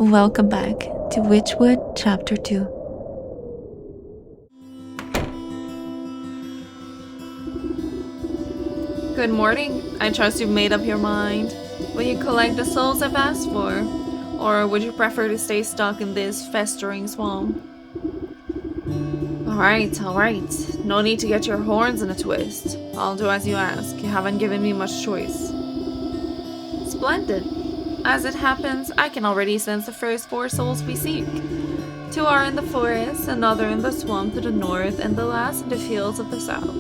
Welcome back to Wytchwood Chapter 2. Good morning. I trust you've made up your mind. Will you collect the souls I've asked for? Or would you prefer to stay stuck in this festering swamp? Alright. No need to get your horns in a twist. I'll do as you ask. You haven't given me much choice. Splendid. As it happens, I can already sense the first 4 souls we seek. 2 are in the forest, another in the swamp to the north, and the last in the fields of the south.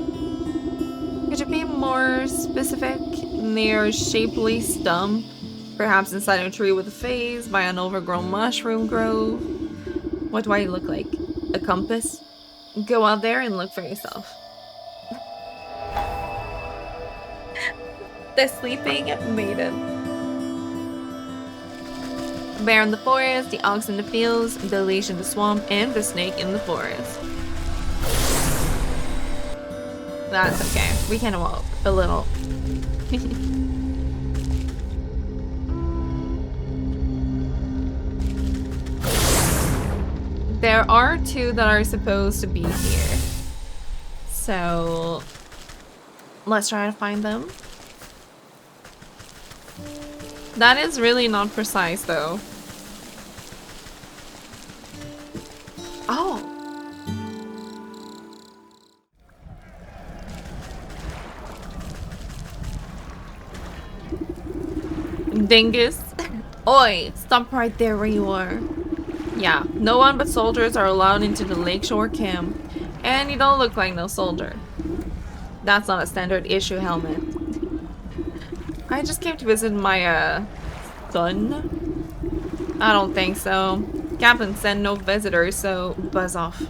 Could you be more specific? Near a shapely stump, perhaps inside a tree with a face, by an overgrown mushroom grove. What do I look like? A compass? Go out there and look for yourself. The Sleeping Maiden. The bear in the forest, the ox in the fields, the leash in the swamp, and the snake in the forest. That's okay. We can walk a little. There are 2 that are supposed to be here. So let's try to find them. That is really not precise though. Oh. Dingus. Oi, stop right there where you are. Yeah, no one but soldiers are allowed into the lakeshore camp. And you don't look like no soldier. That's not a standard issue helmet. I just came to visit my, son? I don't think so. Captain sent no visitors, so buzz off.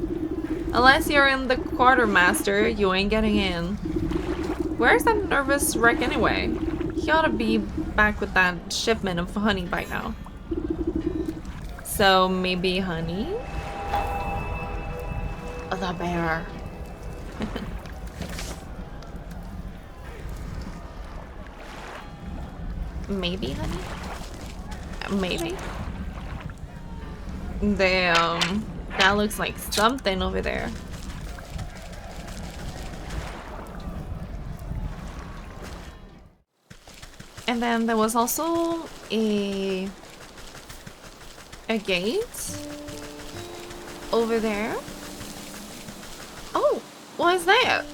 Unless you're in the quartermaster, you ain't getting in. Where's that nervous wreck anyway? He ought to be back with that shipment of honey by now. So maybe honey? The bear. Maybe honey? Maybe. Damn. That looks like something over there. And then there was also a gate over there. Oh, what is that?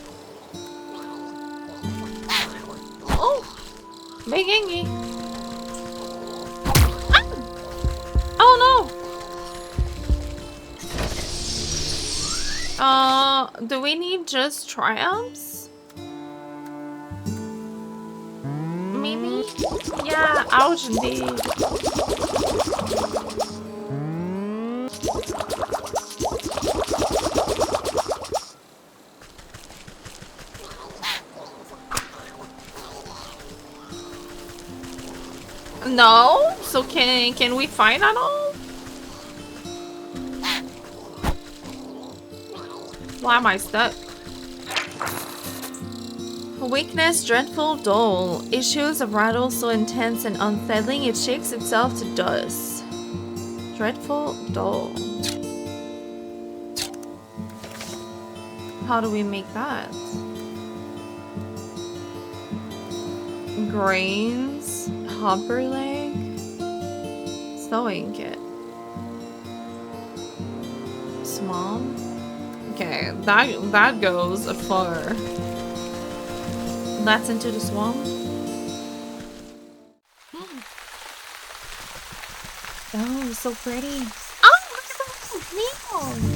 Oh, big Ingy. Ah! Oh no. Do we need just triumphs? Maybe? Yeah, ouch indeed. No? So can we fight at all? Why am I stuck? Weakness, dreadful, dull. Issues of rattle so intense and unsettling it shakes itself to dust. Dreadful, dull. How do we make that? Grains, hopper leg, sewing kit. Small. Okay, that goes far. That's into the swamp. Oh, so pretty. Oh, look at those neons.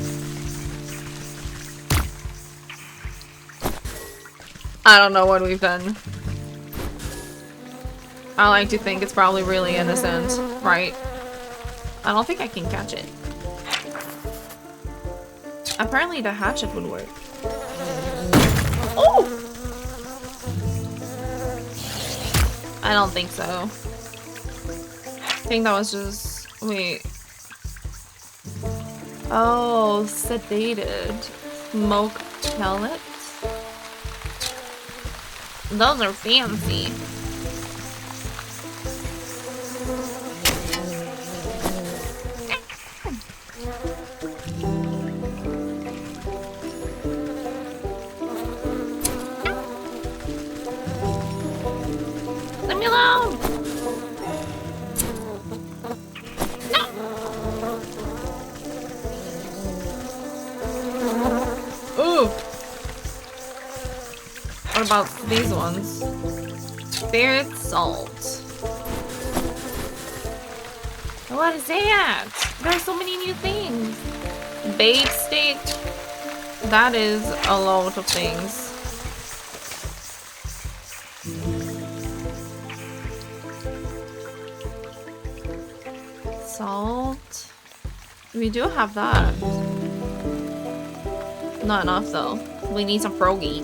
I don't know what we've done. I like to think it's probably really innocent, right? I don't think I can catch it. Apparently the hatchet would work. Oh! I don't think so. I think that was just... Wait. Oh, sedated. Smoke pellets? Those are fancy. about these ones. Spirit salt. What is that? There's so many new things. Bait stick. That is a lot of things. Salt. We do have that. Not enough though. We need some froggy.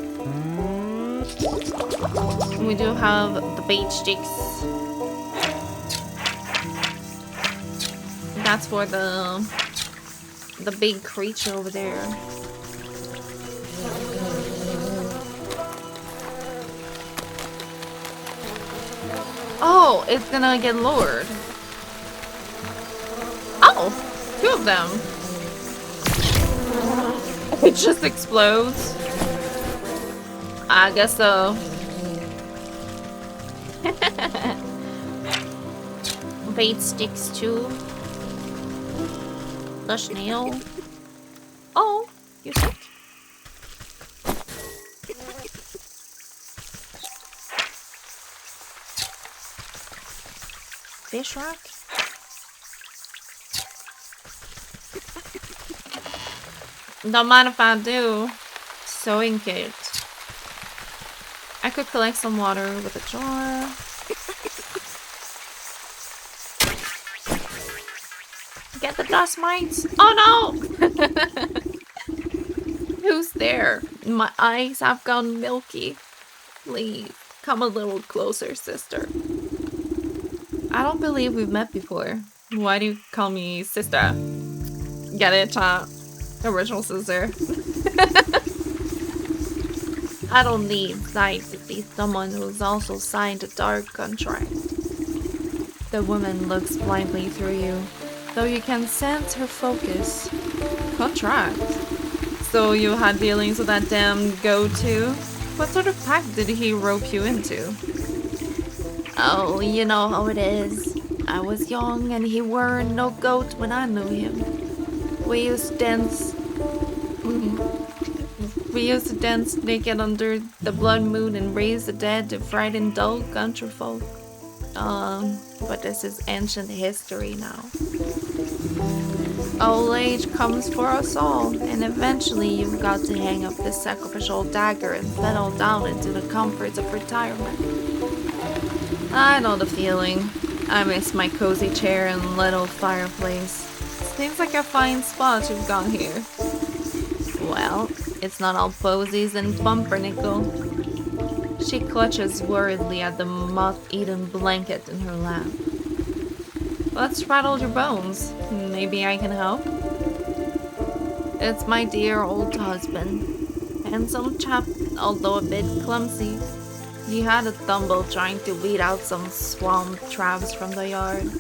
We do have the bait sticks. That's for the big creature over there. Oh, it's gonna get lured. Oh, 2 of them. It just explodes. I guess so. Bait sticks too. The snail. Oh, you sick? Fish rock? Don't mind if I do. Sewing kit. I could collect some water with a jar. Get the dust mites. Oh no! Who's there? My eyes have gone milky. Please, come a little closer, sister. I don't believe we've met before. Why do you call me sister? Get it, chat? Original sister. I don't need sight to see someone who's also signed a dark contract. The woman looks blindly through you, though you can sense her focus. Contract? So you had dealings with that damn goat too? What sort of pact did he rope you into? Oh, you know how it is. I was young and he weren't no goat when I knew him. We used to dance. We used to dance naked under the blood moon and raise the dead to frighten dull country folk. But this is ancient history now. Old age comes for us all, and eventually you've got to hang up this sacrificial dagger and settle down into the comforts of retirement. I know the feeling. I miss my cozy chair and little fireplace. Seems like a fine spot you've got here. Well, it's not all posies and pumpernickel. She clutches worriedly at the moth-eaten blanket in her lap. Let's rattle your bones. Maybe I can help? It's my dear old husband. Handsome chap, although a bit clumsy. He had a tumble trying to weed out some swamp traps from the yard.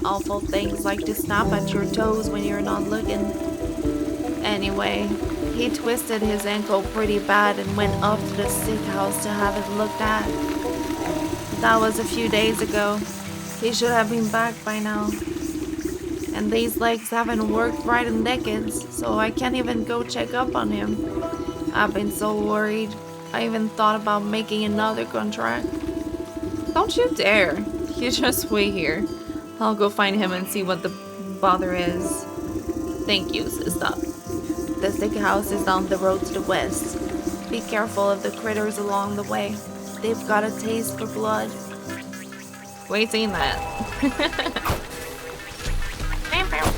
Awful things like to snap at your toes when you're not looking. Anyway, he twisted his ankle pretty bad and went up to the sick house to have it looked at. That was a few days ago. He should have been back by now. And these legs haven't worked right in decades, so I can't even go check up on him. I've been so worried. I even thought about making another contract. Don't you dare. You just wait here. I'll go find him and see what the bother is. Thank you, sister. The sick house is down the road to the west. Be careful of the critters along the way. They've got a taste for blood. We ain't seen that.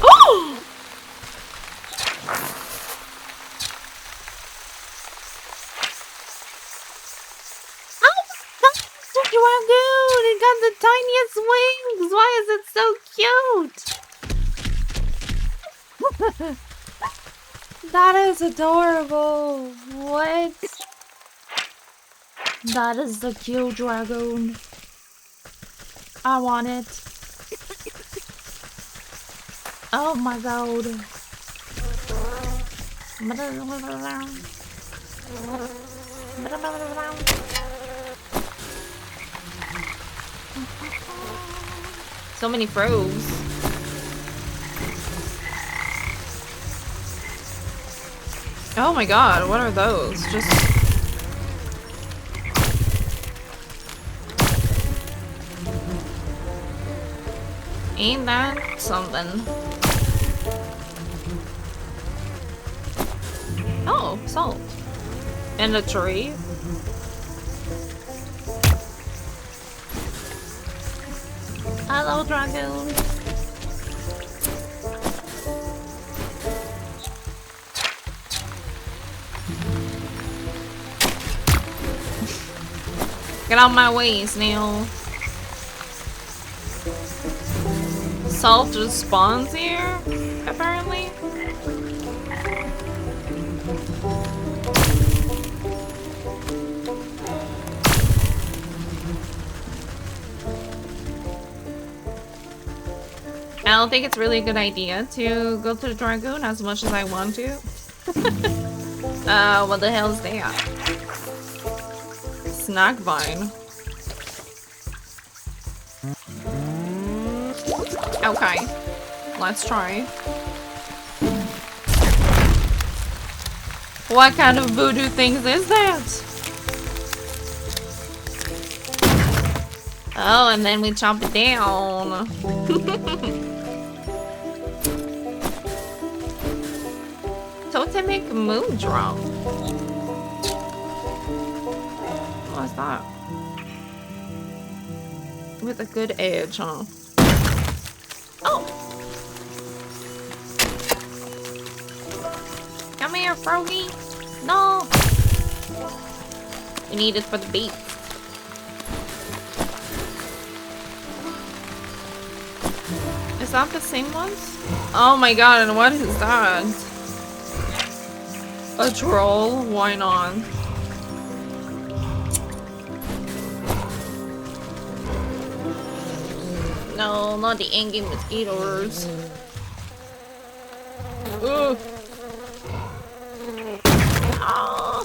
Oh! Dragoon! It got the tiniest wings! Why is it so cute? That is adorable! What? That is the cute dragoon. I want it. Oh my god. So many frogs. Oh my god, what are those? Just Ain't that something? Oh, salt. And a tree. Hello, dragon. Get out my way, snail. Salt just spawns here, apparently. I don't think it's really a good idea to go to the Dragoon as much as I want to. What the hell is that? Snack vine. Okay, let's try. What kind of voodoo things is that? Oh, and then we chop it down. Totemic moon drop. What's that? With a good edge, huh? Oh! Come here, Froggy! No! We need it for the beat. Is that the same ones? Oh my god, and what is that? A troll? Why not? No, not the angry mosquitoes. Ugh. Ah.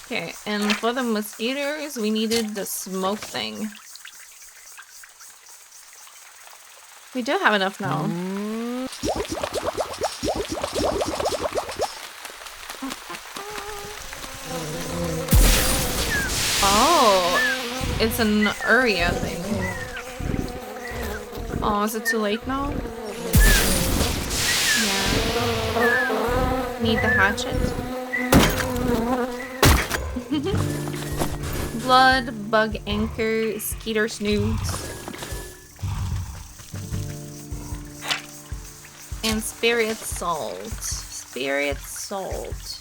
Okay, and for the mosquitoes, we needed the smoke thing. We do have enough now. Oh, it's an area thing. Oh, is it too late now? Yeah. Need the hatchet. Blood, bug anchor, skeeter snoots. And spirit salt. Spirit salt.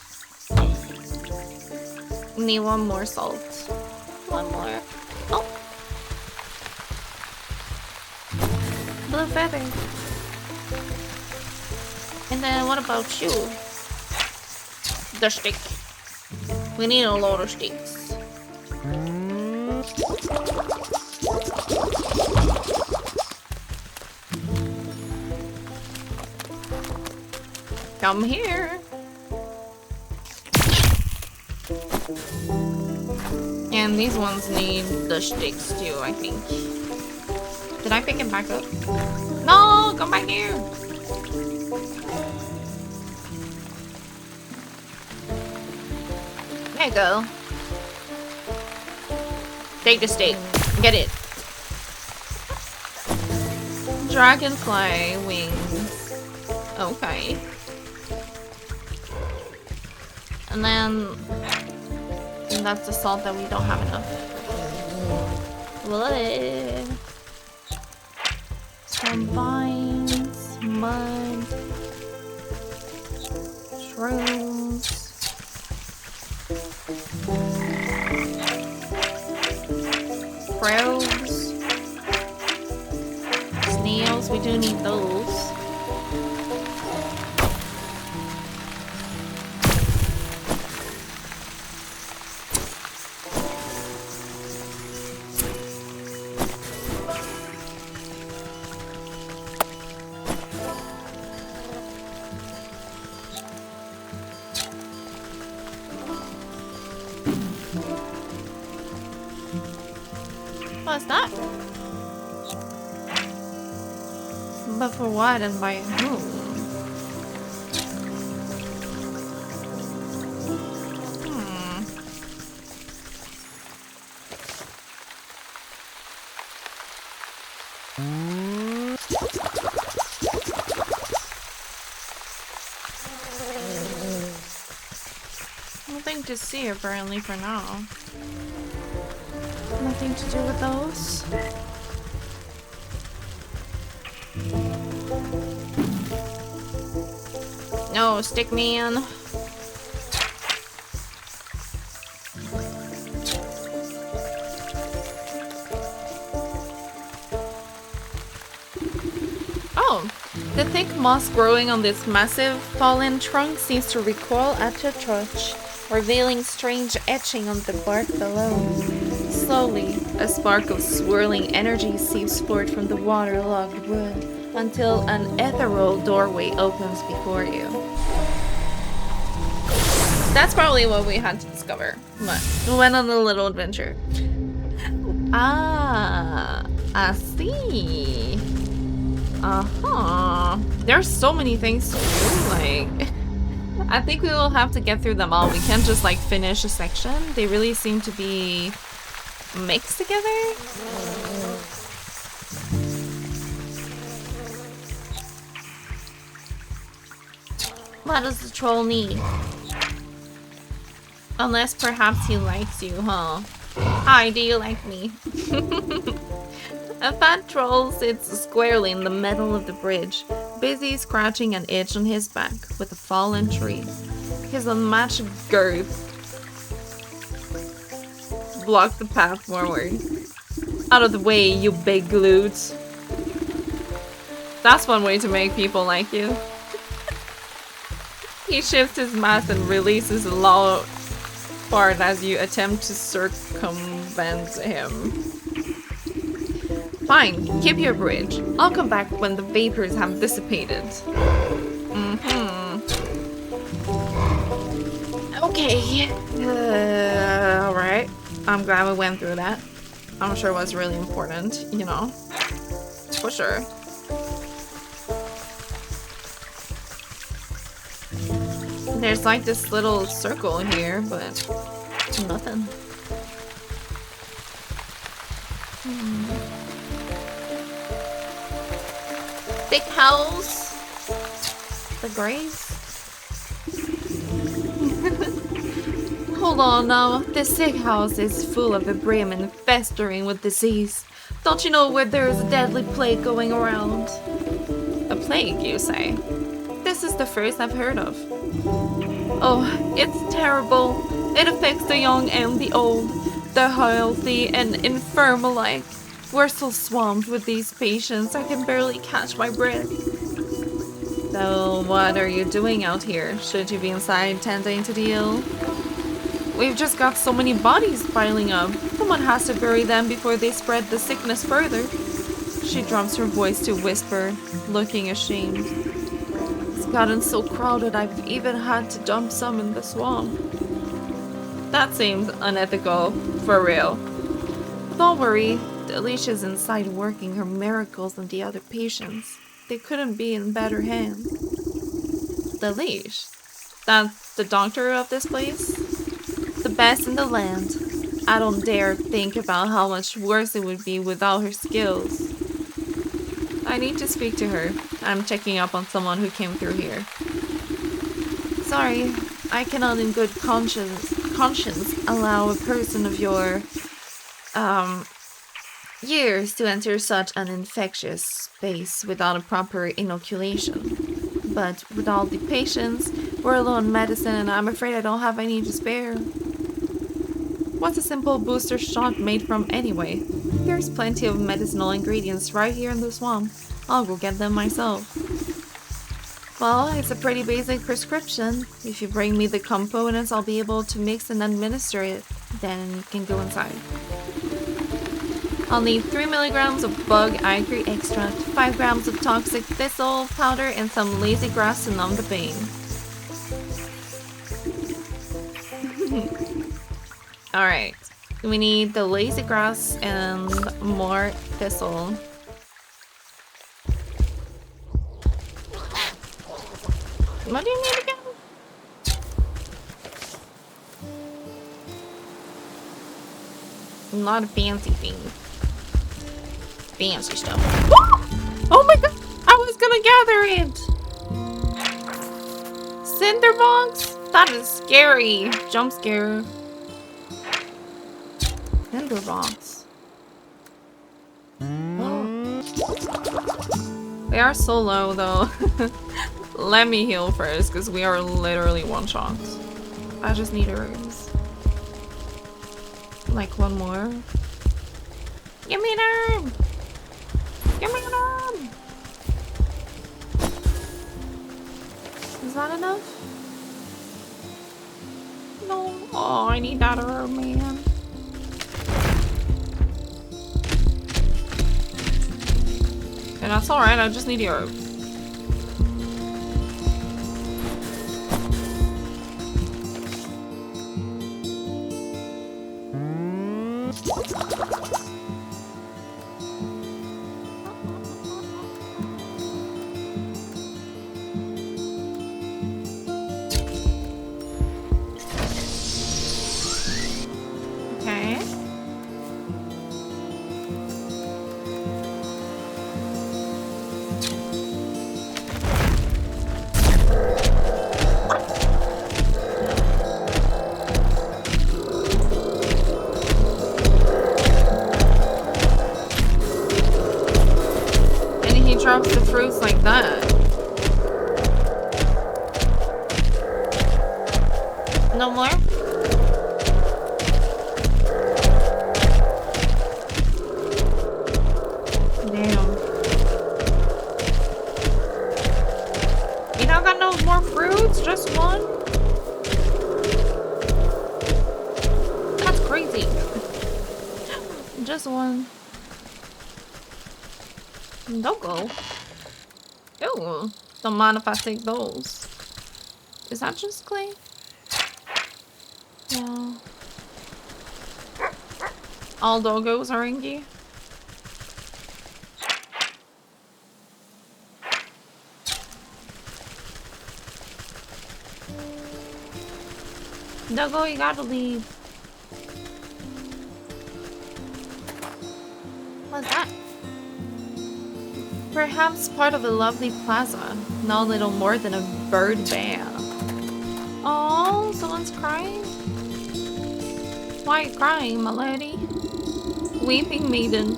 Need one more salt. One more. Oh! Blue feather. And then what about you? The stick. We need a lot of sticks. Come here. And these ones need the sticks too, I think. Did I pick it back up? No, come back here. There you go. Take the stick. Get it. Dragonfly wings. Okay. And then that's the salt that we don't have enough. Blood. Some vines, mud, shrooms, crows, snails. We do need those. What's that? But for what and by whom? Nothing to see apparently for now. Nothing to do with those. No, stick man. Oh, the thick moss growing on this massive fallen trunk seems to recoil at your touch, revealing strange etching on the bark below. Slowly, a spark of swirling energy seeps forth from the waterlogged wood until an ethereal doorway opens before you. That's probably what we had to discover. But we went on a little adventure. Ah, I see. There's so many things to do, like... I think we will have to get through them all. We can't just, like, finish a section. They really seem to be mixed together. What does the troll need? Unless perhaps he likes you, huh? Hi, do you like me? A fat troll sits squarely in the middle of the bridge, busy scratching an itch on his back with a fallen tree. His unmatched girth blocks the path forward. Out of the way, you big glute. That's one way to make people like you. He shifts his mass and releases a loud fart as you attempt to circumvent him. Fine, keep your bridge. I'll come back when the vapors have dissipated. Okay. Alright. I'm glad we went through that. I'm sure it was really important, you know. For sure. There's like this little circle here, but nothing. Thick house. The grace. Hold on now. This sick house is full of vibram and festering with disease. Don't you know where there is a deadly plague going around? A plague, you say? This is the first I've heard of. Oh, it's terrible. It affects the young and the old, the healthy and infirm alike. We're so swamped with these patients, I can barely catch my breath. So, what are you doing out here? Should you be inside tending to the ill? We've just got so many bodies piling up. Someone has to bury them before they spread the sickness further. She drops her voice to whisper, looking ashamed. It's gotten so crowded I've even had to dump some in the swamp. That seems unethical, for real. Don't worry, Alicia's inside working her miracles on the other patients. They couldn't be in better hands. Delish? That's the doctor of this place? The best in the land. I don't dare think about how much worse it would be without her skills. I need to speak to her. I'm checking up on someone who came through here. Sorry, I cannot in good conscience allow a person of your years to enter such an infectious space without a proper inoculation. But with all the patients, we're low on medicine and I'm afraid I don't have any to spare. What's a simple booster shot made from anyway? There's plenty of medicinal ingredients right here in the swamp. I'll go get them myself. Well, it's a pretty basic prescription. If you bring me the components, I'll be able to mix and administer it. Then you can go inside. I'll need 3 milligrams of bug ivory extract, 5 grams of toxic thistle powder, and some lazy grass to numb the pain. Alright, we need the lazy grass and more thistle. What do you need again? Not a fancy thing. fancy stuff. Oh my god! I was gonna gather it! Cinderbox? That is scary. Jump scare. Cinderbox. Oh. They are so low though. Let me heal first, because we are literally one shot. I just need herbs. Like one more. Give me an herb! Give me an herb! Is that enough? No. Oh, I need that herb, man. And that's alright, I just need the herb. Drops the fruits like that. No more? Damn. You don't got no more fruits? Just one? That's crazy. Just one. Don't go. Ooh, don't mind if I take those. Is that just clay? Yeah. All doggos are inky. Doggo, you gotta leave. What's that? Perhaps part of a lovely plaza, no little more than a bird bath. Oh, someone's crying? Why are you crying, my lady? Weeping Maiden.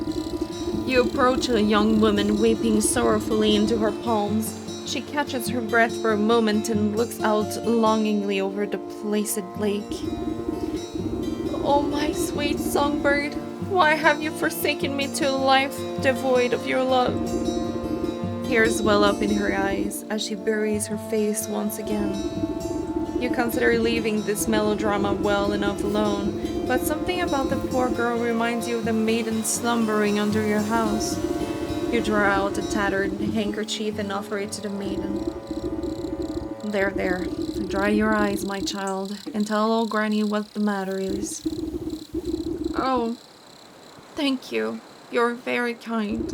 You approach a young woman weeping sorrowfully into her palms. She catches her breath for a moment and looks out longingly over the placid lake. Oh, my sweet songbird, why have you forsaken me to a life devoid of your love? Tears well up in her eyes as she buries her face once again. You consider leaving this melodrama well enough alone, but something about the poor girl reminds you of the maiden slumbering under your house. You draw out a tattered handkerchief and offer it to the maiden. There, there. Dry your eyes, my child, and tell old Granny what the matter is. Oh, thank you. You're very kind.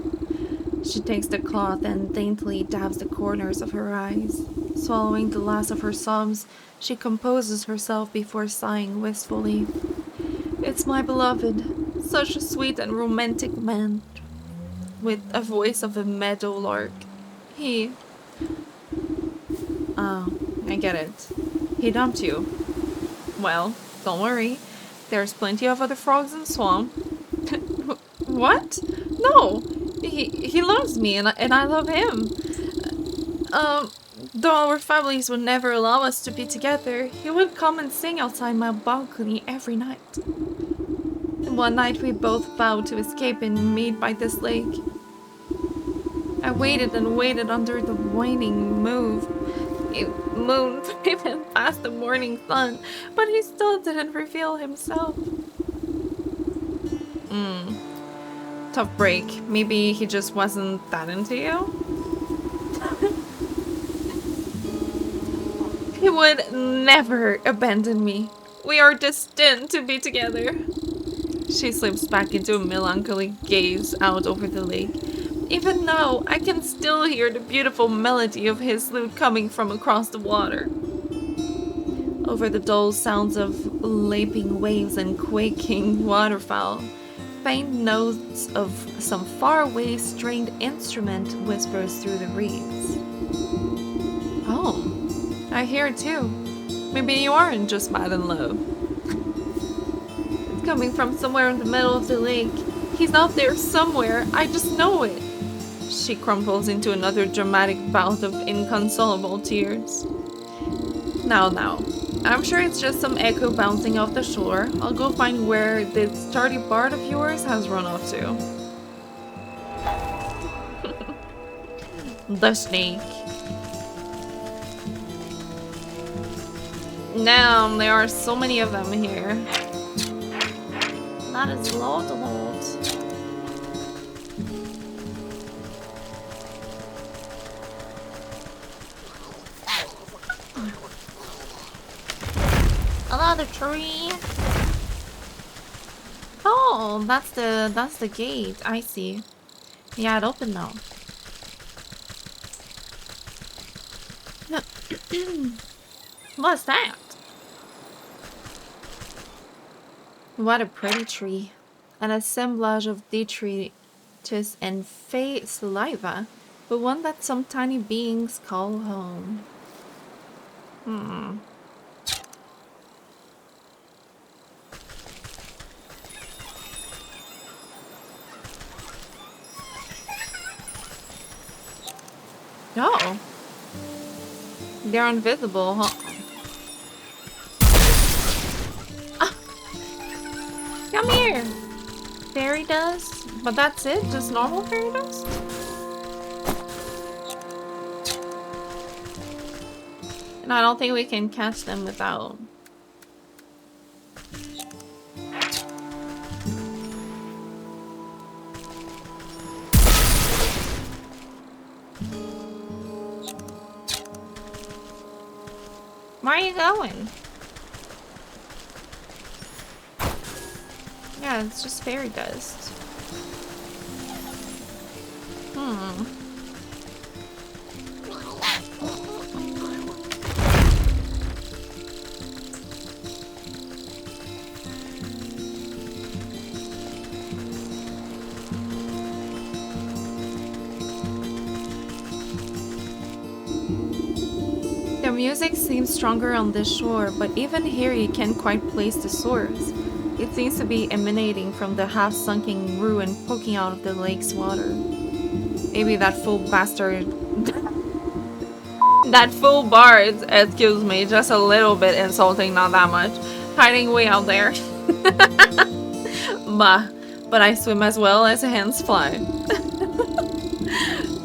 She takes the cloth and daintily dabs the corners of her eyes. Swallowing the last of her sobs, she composes herself before sighing wistfully. It's my beloved, such a sweet and romantic man, with a voice of a meadowlark. He... Oh, I get it. He dumped you. Well, don't worry. There's plenty of other frogs in the swamp. What? No! He loves me and I love him. Though our families would never allow us to be together, he would come and sing outside my balcony every night. One night we both vowed to escape and meet by this lake. I waited and waited under the waning moon even past the morning sun, but he still didn't reveal himself. Tough break. Maybe he just wasn't that into you? He would never abandon me. We are destined to be together. She slips back into a melancholy gaze out over the lake. Even now, I can still hear the beautiful melody of his lute coming from across the water. Over the dull sounds of lapping waves and quaking waterfowl, faint notes of some faraway stringed instrument whispers through the reeds. Oh, I hear it too. Maybe you aren't just mad in love. It's coming from somewhere in the middle of the lake. He's out there somewhere, I just know it. She crumples into another dramatic bout of inconsolable tears. Now, I'm sure it's just some echo bouncing off the shore. I'll go find where this sturdy bard of yours has run off to. The snake. Now, there are so many of them here. That is loads. Another tree. Oh, that's the gate. I see. Yeah, it opened now. What's that? What a pretty tree. An assemblage of detritus and fey saliva, but one that some tiny beings call home. Oh. They're invisible, huh? Ah. Come here! Fairy dust? But that's it? Just normal fairy dust? And I don't think we can catch them without... Where are you going? Yeah, it's just fairy dust. The music seems stronger on this shore, but even here you can't quite place the source. It seems to be emanating from the half-sunken ruin poking out of the lake's water. Maybe that fool bastard... that fool bard, excuse me, just a little bit insulting, not that much, hiding way out there. Bah, but I swim as well as hands fly.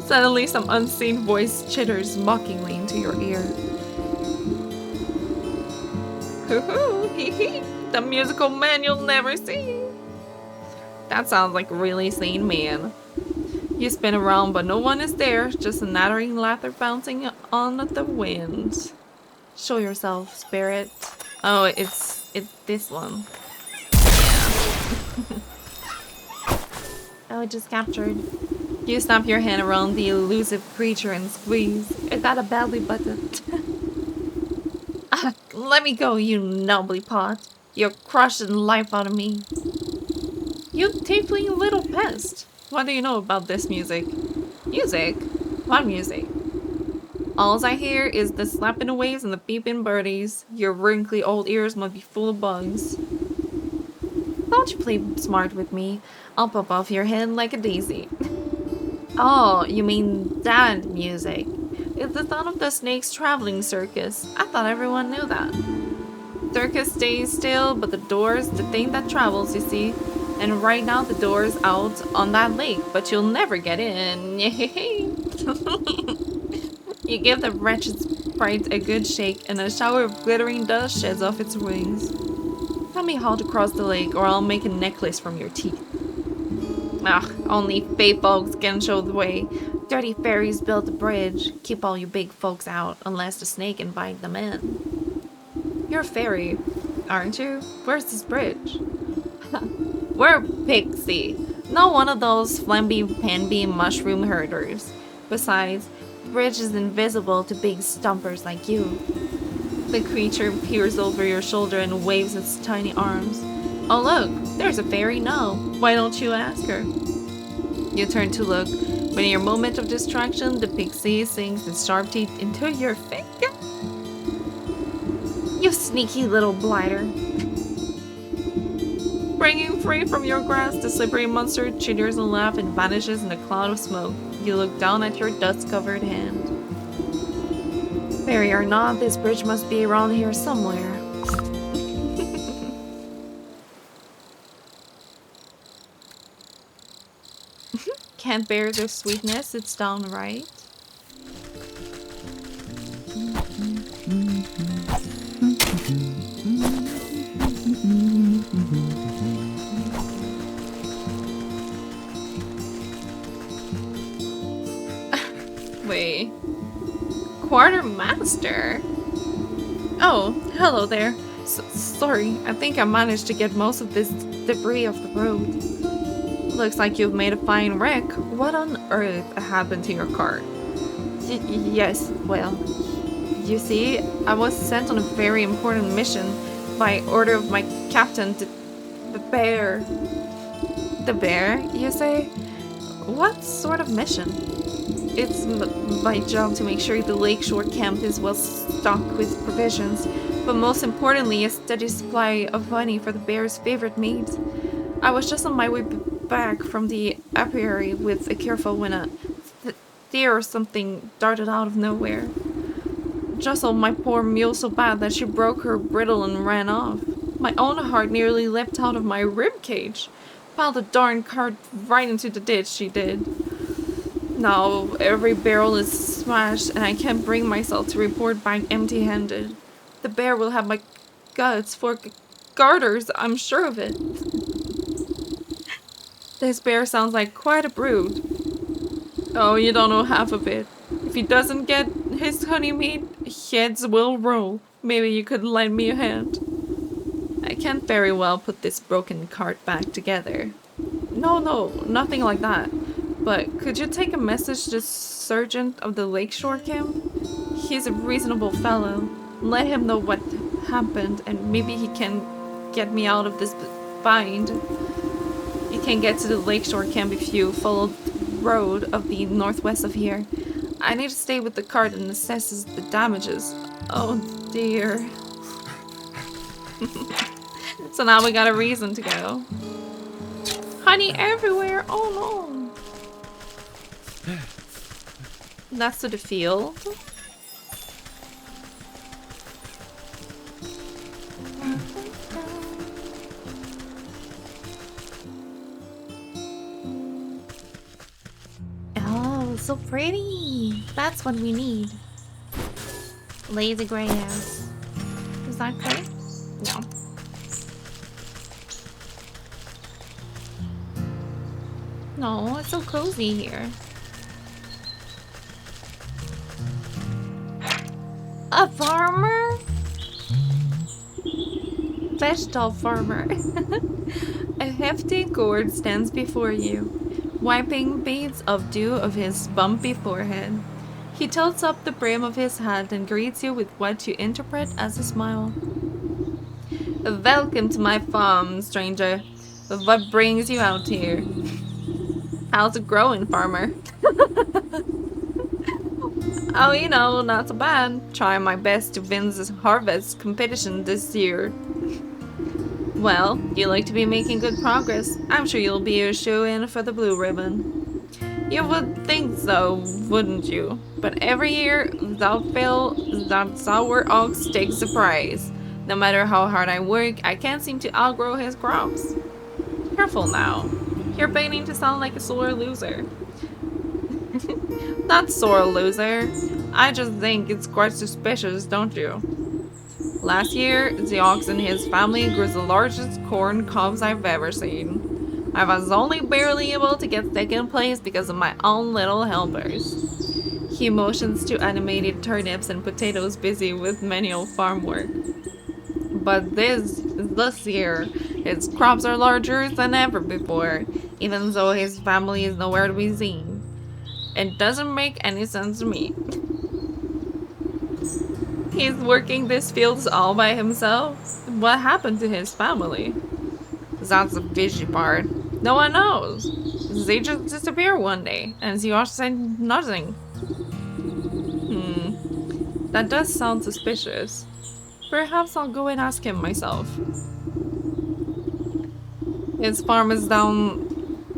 Suddenly some unseen voice chitters mockingly into your ear. Hoo-hoo, hee-hee, the musical man you'll never see. That sounds like a really sane man. You spin around, but no one is there, just a nattering laughter bouncing on the wind. Show yourself, spirit. Oh, it's this one. Yeah. Oh, it just captured. You snap your hand around the elusive creature and squeeze. It got a belly button. Let me go, you nubbly pot. You're crushing the life out of me. You tiefling little pest. What do you know about this music? Music? What music? All I hear is the slapping of waves and the beeping birdies. Your wrinkly old ears must be full of bugs. Don't you play smart with me. I'll pop off your head like a daisy. Oh, you mean that music. It's the sound of the snake's traveling circus. I thought everyone knew that. Circus stays still, but the door's the thing that travels, you see. And right now the door's out on that lake, but you'll never get in. You give the wretched sprite a good shake, and a shower of glittering dust sheds off its wings. Tell me how to cross the lake, or I'll make a necklace from your teeth. Ugh, only fae folks can show the way. Dirty fairies built the bridge. Keep all you big folks out, unless the snake invite them in. You're a fairy, aren't you? Where's this bridge? We're a pixie, not one of those flamby-pamby mushroom herders. Besides, the bridge is invisible to big stumpers like you. The creature peers over your shoulder and waves its tiny arms. Oh look, there's a fairy now. Why don't you ask her? You turn to look. But in your moment of distraction, the pixie sinks its sharp teeth into your finger. You sneaky little blighter. Breaking free from your grasp, the slippery monster chitters a laugh and vanishes in a cloud of smoke. You look down at your dust-covered hand. Fairy or not, this bridge must be around here somewhere. Can't bear their sweetness, it's downright. Wait. Quartermaster? Oh, hello there. Sorry, I think I managed to get most of this debris off the road. Looks like you've made a fine wreck. What on earth happened to your car? Yes, well, you see, I was sent on a very important mission by order of my captain, the bear. The bear, you say? What sort of mission? It's my job to make sure the lakeshore camp is well stocked with provisions, but most importantly, a steady supply of honey for the bear's favorite meat. I was just on my way back from the apiary with a careful when a deer or something darted out of nowhere. Jostled my poor mule so bad that she broke her bridle and ran off. My own heart nearly leapt out of my rib cage. Piled the darn cart right into the ditch, she did. Now every barrel is smashed and I can't bring myself to report back empty-handed. The bear will have my guts for garters, I'm sure of it. This bear sounds like quite a brute. Oh, you don't know half of it. If he doesn't get his honey meat, heads will roll. Maybe you could lend me a hand. I can't very well put this broken cart back together. No, nothing like that. But could you take a message to the sergeant of the lakeshore camp? He's a reasonable fellow. Let him know what happened and maybe he can get me out of this bind. You can get to the lakeshore camp if you follow the road of the northwest of here. I need to stay with the cart and assess the damages. Oh dear. So now we got a reason to go. Honey everywhere! Oh no! That's to the field. Oh, so pretty! That's what we need. Lazy gray house. Is that correct? No. No, it's so cozy here. A farmer? Vegetable farmer. A hefty gourd stands before you, wiping beads of dew of his bumpy forehead. He tilts up the brim of his hat and greets you with what you interpret as a smile. Welcome to my farm, stranger. What brings you out here? How's it growing, farmer? Oh, you know, not so bad. Trying my best to win this harvest competition this year. Well, you look to be making good progress. I'm sure you'll be a shoe-in for the blue ribbon. You would think so, wouldn't you? But every year, without fail, that sour ox takes the prize. No matter how hard I work, I can't seem to outgrow his crops. Careful now. You're beginning to sound like a sore loser. Not sore loser. I just think it's quite suspicious, don't you? Last year, the ox and his family grew the largest corn cobs I've ever seen. I was only barely able to get second place because of my own little helpers. He motions to animated turnips and potatoes busy with manual farm work. But this year, his crops are larger than ever before, even though his family is nowhere to be seen. It doesn't make any sense to me. He's working these fields all by himself. What happened to his family? That's the fishy part. No one knows. They just disappear one day, and you also say nothing. That does sound suspicious. Perhaps I'll go and ask him myself. His farm is down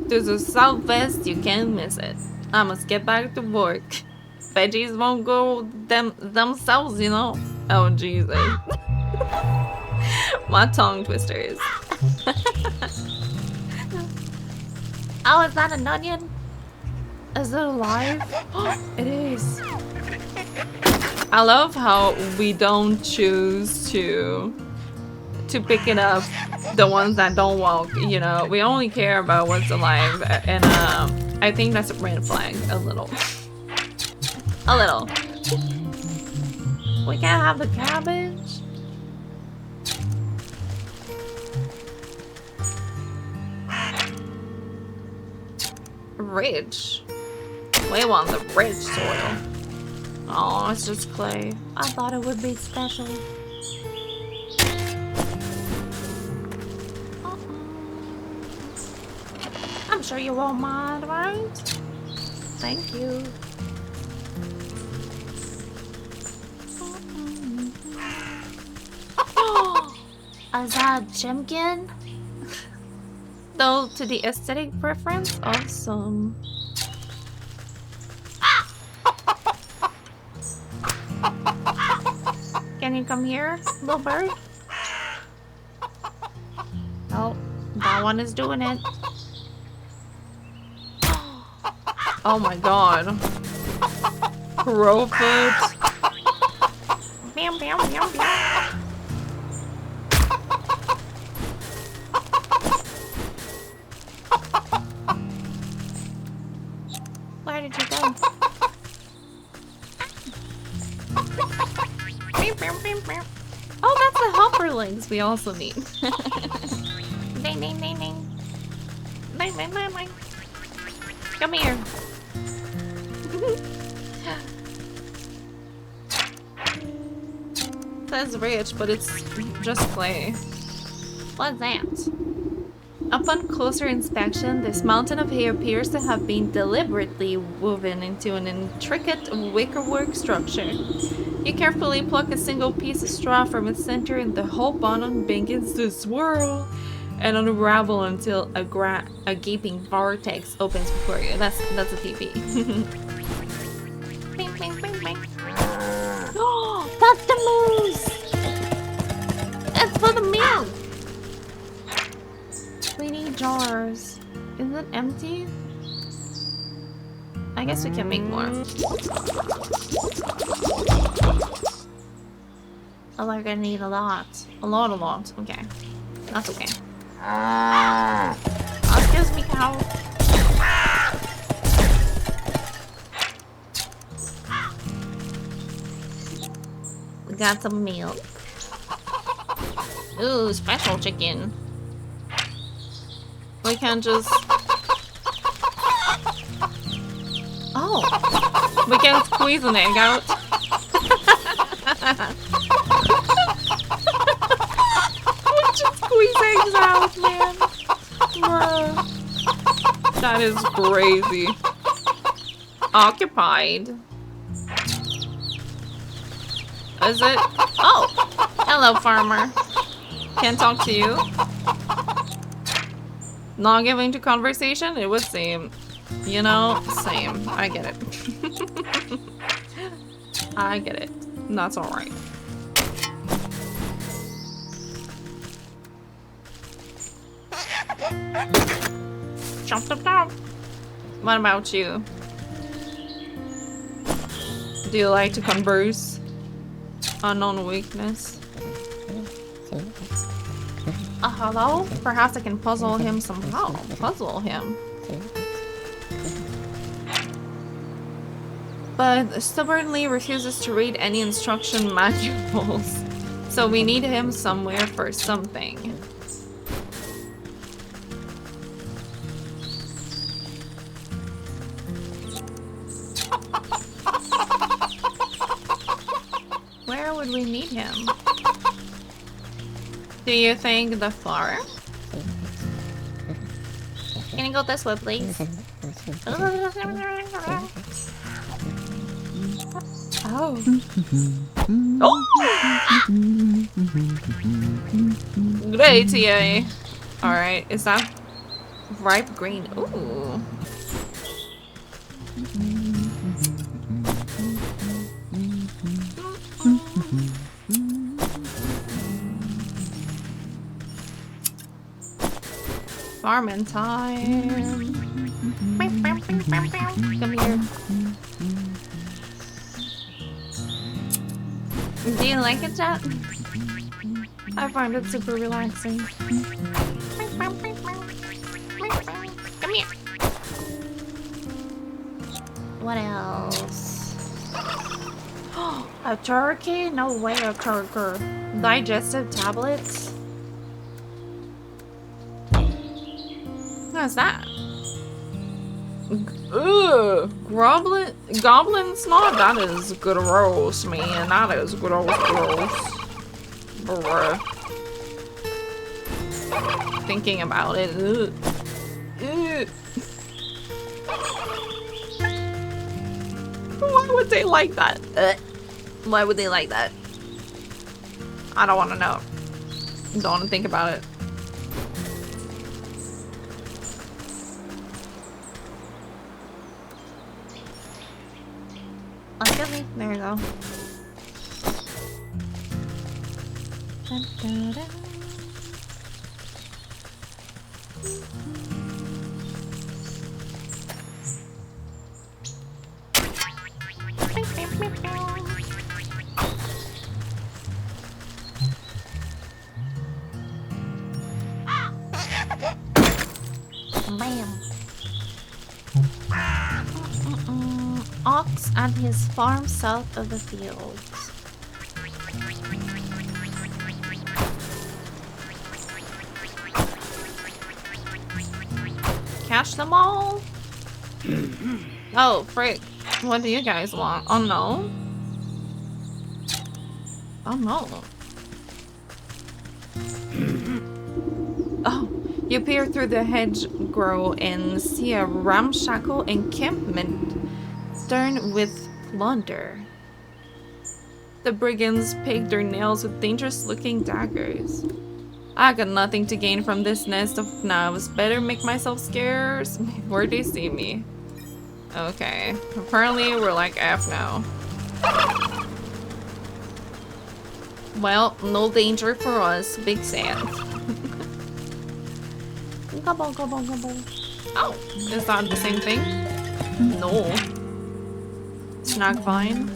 to the southwest, you can't miss it. I must get back to work. Veggies won't go themselves, you know? Oh, Jesus. My tongue twisters. Oh, is that an onion? Is it alive? It is. I love how we don't choose to pick it up, the ones that don't walk, you know. We only care about what's alive, and I think that's a red flag, a little. A little. We can't have the cabbage. Rich. We want the rich soil. Oh, it's just clay. I thought it would be special. I'm sure you won't mind, right? Thank you. Is that Jimkin? Though to the aesthetic preference of some. Can you come here, little bird? Oh, that one is doing it. Oh my god. Crowfoot. Bam, bam, bam, bam. Where did you go? Oh, that's the hopperlings we also need. Ding, ding, ding, ding. Ding, ding, ding, ding. Come here. Says rich, but it's just clay. What's that? Upon closer inspection, this mountain of hay appears to have been deliberately woven into an intricate wickerwork structure. You carefully pluck a single piece of straw from its center and the whole bottom begins to swirl and unravel until a gaping vortex opens before you. That's a TV. Bing, bing, bing, bing. Oh, that's the moose! It's for the milk! We need jars. Is it empty? I guess we can make more. Oh, we're gonna need a lot. A lot. Okay. That's okay. Oh, excuse me, cow. We got some milk. Ooh, special chicken. We can't just... Oh! We can squeeze an egg out. We just squeeze eggs out, man. Bruh. That is crazy. Occupied. Is it? Oh! Hello, farmer. Can't talk to you. Not giving to conversation? It would seem. You know, same. I get it. I get it. That's alright. Chomp, chomp, chomp. What about you? Do you like to converse? Unknown weakness. Hello? Perhaps I can puzzle him somehow. Puzzle him. But stubbornly refuses to read any instruction manuals. So we need him somewhere for something. Where would we need him? Do you think the farm? Can you go this way, please? Oh. Oh! Great, TA. Alright, is that ripe green? Ooh. Farming time. Come here. Do you like it, chat? I find it super relaxing. Come here. What else? A turkey? No way, a turkey. Digestive tablets? What's that? Ugh, goblin snot? That is gross, man. That is gross. Bruh. Thinking about it. Ugh. Ugh. Why would they like that? Why would they like that? I don't want to know. Don't want to think about it. There we go. Dun, dun, dun. Ox at his farm south of the fields. Catch them all? Oh, frick. What do you guys want? Oh no. Oh no. Oh, you peer through the hedgerow and see a ramshackle encampment strewn with plunder. The brigands pick their nails with dangerous-looking daggers. I got nothing to gain from this nest of knobs. Better make myself scarce before they see me. Okay, apparently we're like F now. Well, no danger for us. Big sad. Gobble, gobble, gobble. Oh, is that the same thing? No. Snack vine.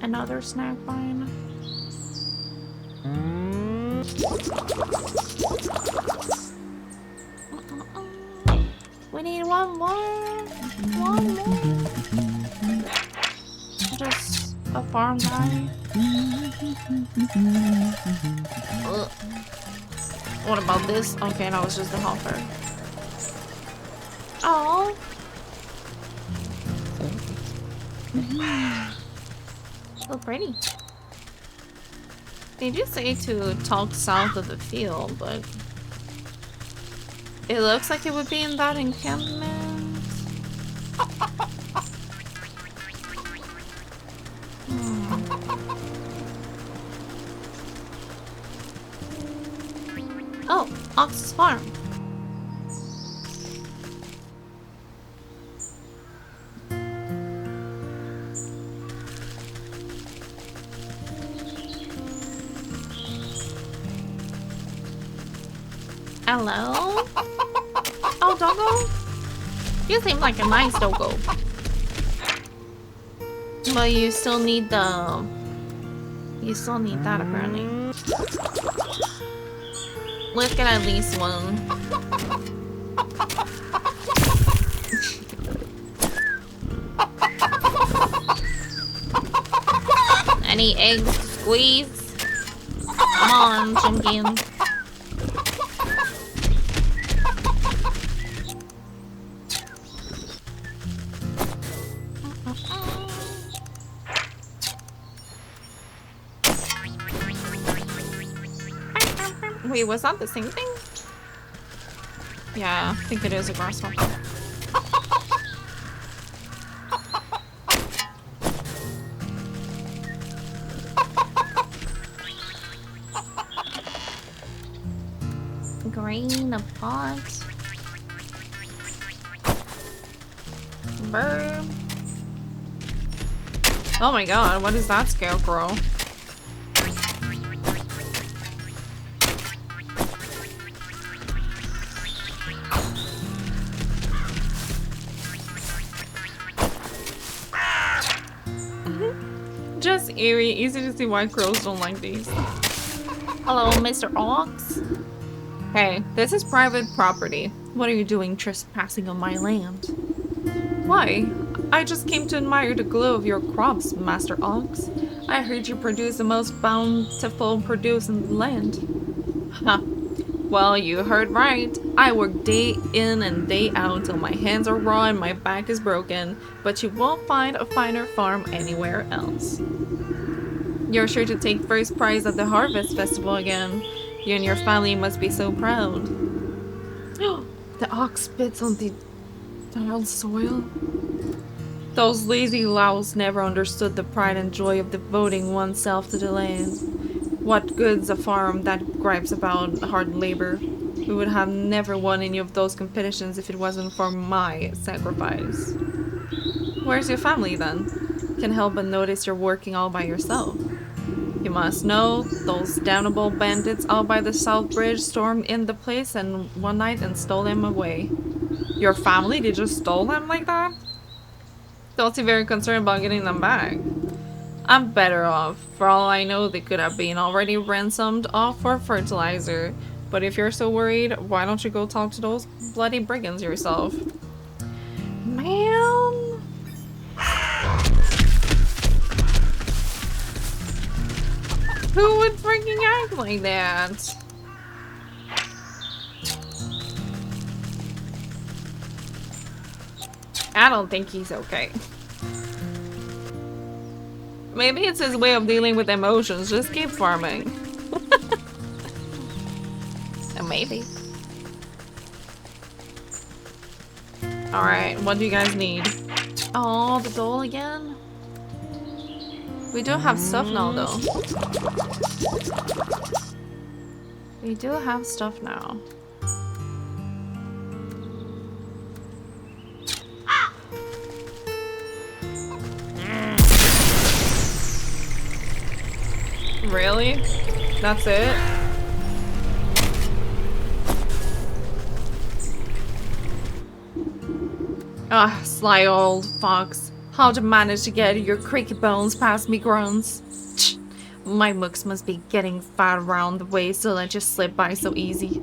Another snack vine. We need one more. One more. Just a farm guy. Ugh. What about this? Okay, that was just a hopper. Oh. So pretty. They did say to talk south of the field, but it looks like it would be in that encampment. Oh, Ox's farm. Hello? Oh, doggo? You seem like a nice doggo. But you still need the... You still need that, apparently. Let's get at least one. Any eggs to squeeze? Come on, Chimkin. Wait, was that the same thing? Yeah, I think it is a grasshopper. Green, a pot. Bird. Oh my god, what is that scarecrow? Just eerie, easy to see why crows don't like these. Hello, Mr. Ox. Hey, this is private property. What are you doing trespassing on my land? Why? I just came to admire the glow of your crops, Master Ox. I heard you produce the most bountiful produce in the land. Ha. Well, you heard right. I work day in and day out till my hands are raw and my back is broken, but you won't find a finer farm anywhere else. You're sure to take first prize at the Harvest Festival again. You and your family must be so proud. The ox spits on the tiled soil. Those lazy louse never understood the pride and joy of devoting oneself to the land. What good's a farm that gripes about hard labor? We would have never won any of those competitions if it wasn't for my sacrifice. Where's your family then? Can't help but notice you're working all by yourself. You must know, those damnable bandits out by the South Bridge stormed in the place and one night and stole them away. Your family? They just stole them like that? Don't seem very concerned about getting them back. I'm better off. For all I know, they could have been already ransomed off for fertilizer. But if you're so worried, why don't you go talk to those bloody brigands yourself? Man. Who would freaking act like that? I don't think he's okay. Maybe it's his way of dealing with emotions. Just keep farming. Maybe. Alright, what do you guys need? Oh, the doll again? We do have stuff now, though. We do have stuff now. Really? That's it? Ah, sly old fox. How'd you manage to get your creaky bones past me groans? Tch, my mooks must be getting fat around the waist to let you slip by so easy.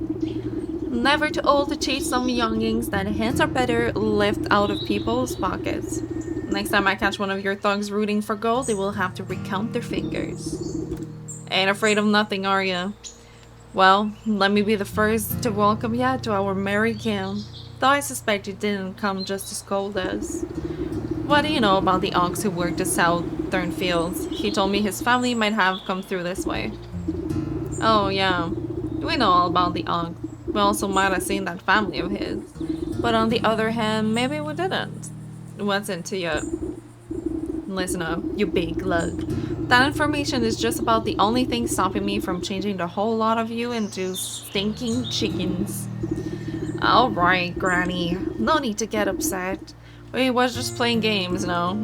Never too old to teach some youngings that hands are better left out of people's pockets. Next time I catch one of your thugs rooting for gold, they will have to recount their fingers. Ain't afraid of nothing, are ya? Well, let me be the first to welcome ya to our merry camp. Though I suspect you didn't come just to scold us. What do you know about the ox who worked the southern fields? He told me his family might have come through this way. Oh yeah, we know all about the ox. We also might have seen that family of his. But on the other hand, maybe we didn't. What's into you? Listen up, you big lug. That information is just about the only thing stopping me from changing the whole lot of you into stinking chickens. Alright, Granny. No need to get upset. We was just playing games, no?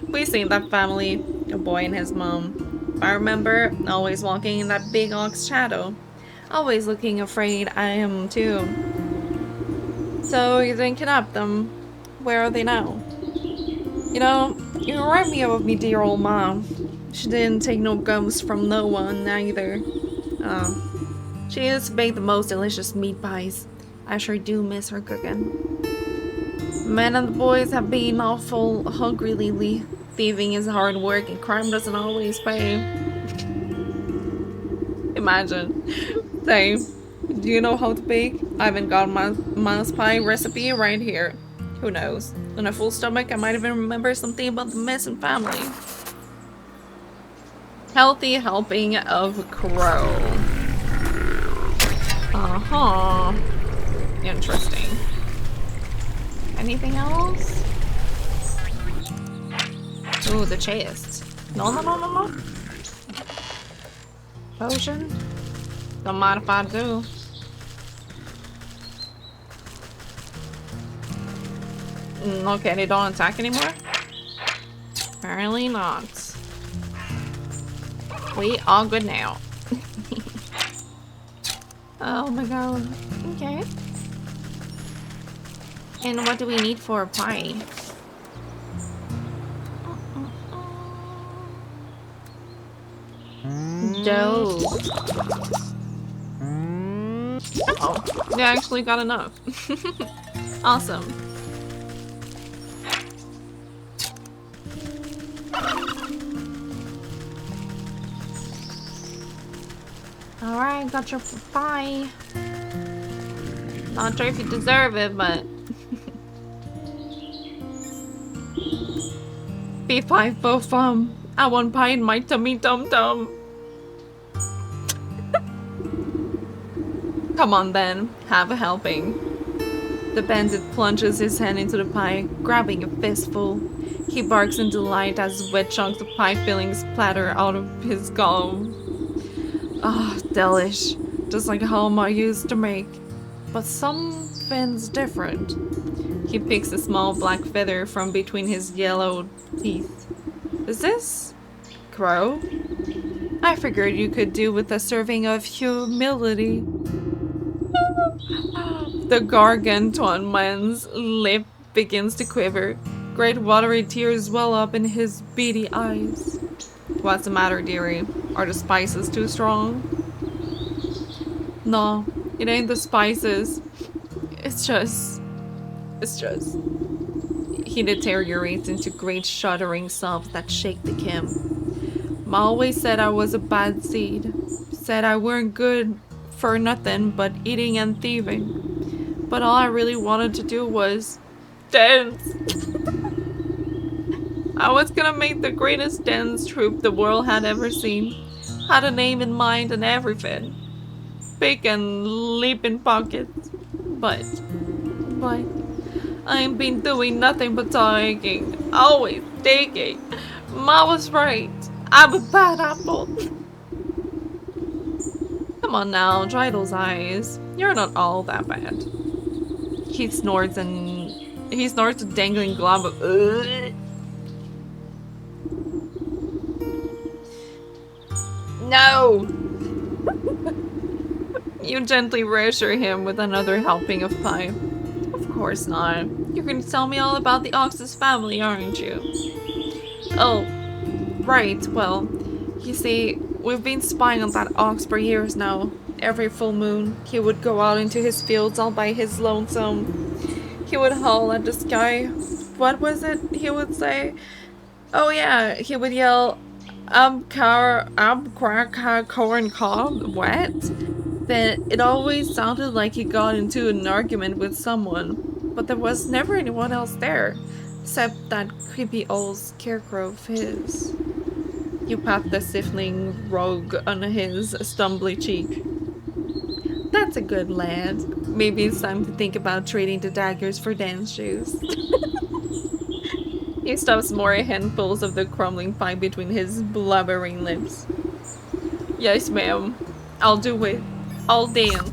We seen that family. A boy and his mom. I remember always walking in that big ox shadow. Always looking afraid I am too. So you didn't kidnap them. Where are they now? You know, you remind me of me dear old mom. She didn't take no gums from no one either. She used to bake the most delicious meat pies. I sure do miss her cooking. Men and the boys have been awful hungry lately. Thieving is hard work and crime doesn't always pay. Imagine. Say, do you know how to bake? I haven't got my mouse pie recipe right here. Who knows? On a full stomach, I might even remember something about the missing family. Healthy helping of crow. Uh-huh. Interesting. Anything else? Ooh, the chest. No. Potion? Don't mind if I do. Okay, they don't attack anymore? Apparently not. We all good now. Oh my god. Okay. And what do we need for a pie? Dough. Oh, they actually got enough. Awesome. Alright, got your pie. Not sure if you deserve it, but... B5 both I want pie in my tummy tum-tum. Come on then, have a helping. The bandit plunges his hand into the pie, grabbing a fistful. He barks in delight as wet chunks of pie fillings splatter out of his gullet. Ah, delish. Just like home I used to make. But something's different. He picks a small black feather from between his yellow teeth. Is this crow? I figured you could do with a serving of humility. The gargantuan man's lip begins to quiver. Great watery tears well up in his beady eyes. What's the matter, dearie? Are the spices too strong? No, it ain't the spices. It's just... He deteriorates into great shuddering sobs that shake the Kim. Ma always said I was a bad seed. Said I weren't good for nothing but eating and thieving. But all I really wanted to do was... dance! I was gonna make the greatest dance troupe the world had ever seen. Had a name in mind and everything. Big and leaping pockets. But... I ain't been doing nothing but talking. Always thinking. Ma was right. I'm a bad apple. Come on now, dry those eyes. You're not all that bad. He snorts a dangling glob of... Ugh. No! You gently reassure him with another helping of pie. Of course not. You're going to tell me all about the Ox's family, aren't you? Oh, right. Well, you see, we've been spying on that Ox for years now. Every full moon, he would go out into his fields all by his lonesome. He would howl at the sky. What was it he would say? Oh yeah, he would yell, corn cob, what? Then it always sounded like he got into an argument with someone. But there was never anyone else there, except that creepy old scarecrow of his. You pat the sniffling rogue on his stumbly cheek. That's a good lad. Maybe it's time to think about trading the daggers for dance shoes. He stuffs more handfuls of the crumbling pie between his blubbering lips. Yes, ma'am. I'll do it. I'll dance.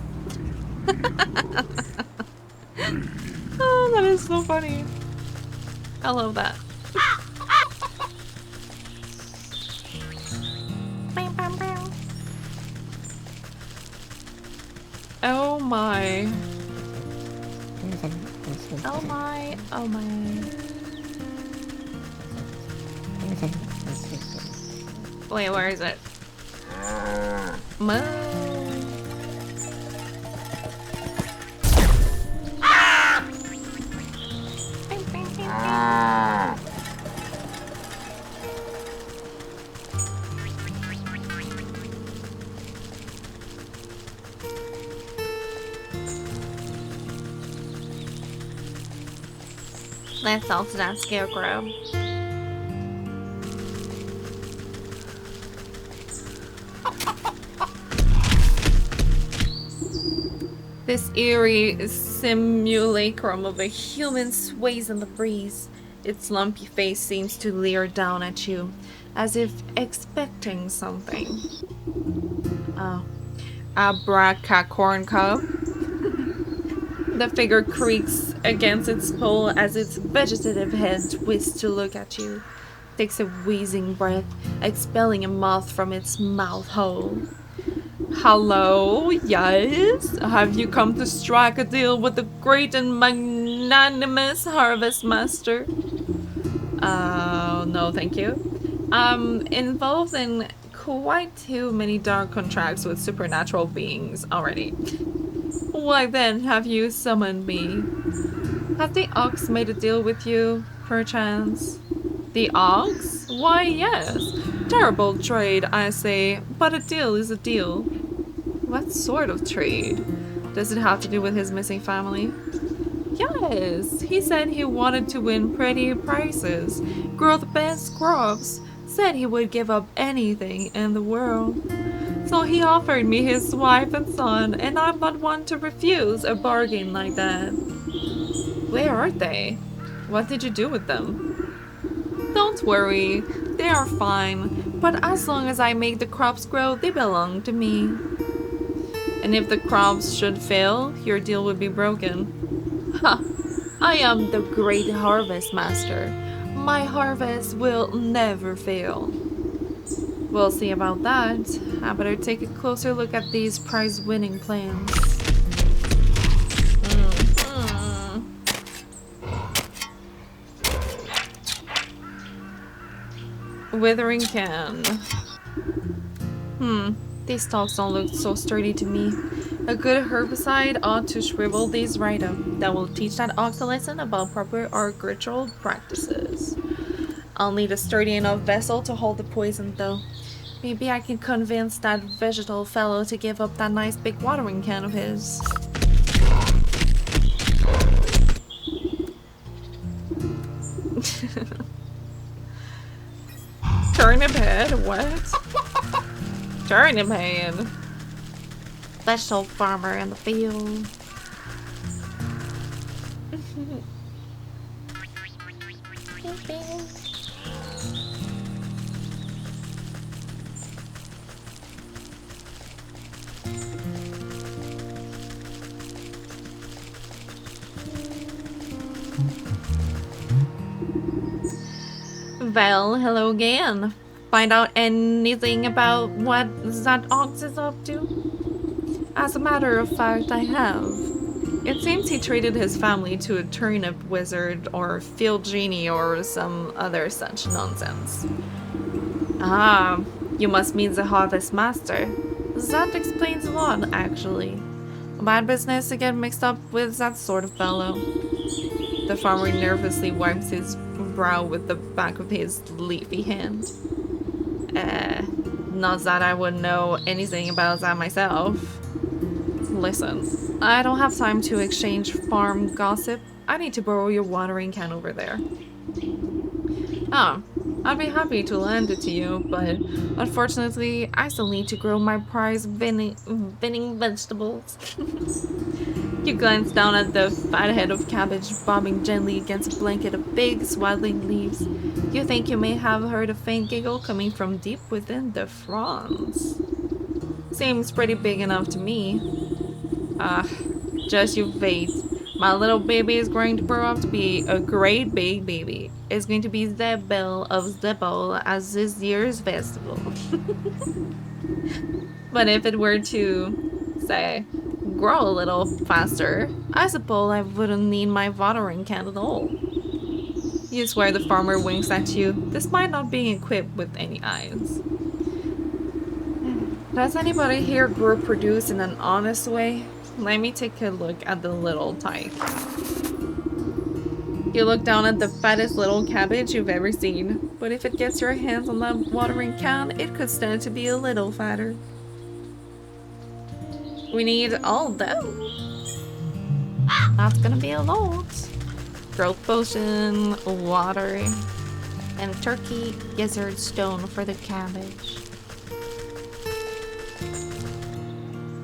Oh, that is so funny. I love that. Oh my. Oh my. Oh my. Wait, where is it? Moo. Let's talk to that scarecrow. This eerie simulacrum of a human sways in the breeze. Its lumpy face seems to leer down at you, as if expecting something. Oh. Abracacorn cub. The figure creaks against its pole as its vegetative head twists to look at you. Takes a wheezing breath, expelling a moth from its mouth hole. Hello, yes? Have you come to strike a deal with the great and magnanimous Harvest Master? No, thank you. I'm involved in quite too many dark contracts with supernatural beings already. Why then have you summoned me? Has the ox made a deal with you, perchance? The ox? Why, yes. Terrible trade, I say, but a deal is a deal. What sort of trade? Does it have to do with his missing family? Yes, he said he wanted to win pretty prizes, grow the best crops, said he would give up anything in the world. So he offered me his wife and son, and I'm not one to refuse a bargain like that. Where are they? What did you do with them? Don't worry, they are fine, but as long as I make the crops grow, they belong to me. And if the crops should fail, your deal would be broken. Ha! I am the great harvest master. My harvest will never fail. We'll see about that. I better take a closer look at these prize-winning plans. Withering can. These stalks don't look so sturdy to me. A good herbicide ought to shrivel these right up. That will teach that ox a lesson about proper agricultural practices. I'll need a sturdy enough vessel to hold the poison though. Maybe I can convince that vegetal fellow to give up that nice big watering can of his. Turnip head? What? Turnip head. Vegetable farmer in the field. Well, hello again. Find out anything about what that ox is up to? As a matter of fact, I have. It seems he traded his family to a turnip wizard or field genie or some other such nonsense. Ah, you must mean the harvest master. That explains a lot, actually. Bad business to get mixed up with that sort of fellow. The farmer nervously wipes his brow with the back of his leafy hand. Not that I would know anything about that myself. Listen, I don't have time to exchange farm gossip. I need to borrow your watering can over there. Oh, I'd be happy to lend it to you, but unfortunately, I still need to grow my prize winning vegetables. You glance down at the fat head of cabbage bobbing gently against a blanket of big, swaddling leaves. You think you may have heard a faint giggle coming from deep within the fronds. Seems pretty big enough to me. Just you wait. My little baby is going to grow up to be a great big baby. It's going to be the belle of the ball as this year's festival. But if it were to, say, grow a little faster, I suppose I wouldn't need my watering can at all. You swear the farmer winks at you, despite not being equipped with any eyes. Does anybody here grow produce in an honest way? Let me take a look at the little tyke. You look down at the fattest little cabbage you've ever seen, but if it gets your hands on that watering can, it could stand to be a little fatter. We need all that. That's gonna be a lot. Growth potion, water, and turkey gizzard stone for the cabbage.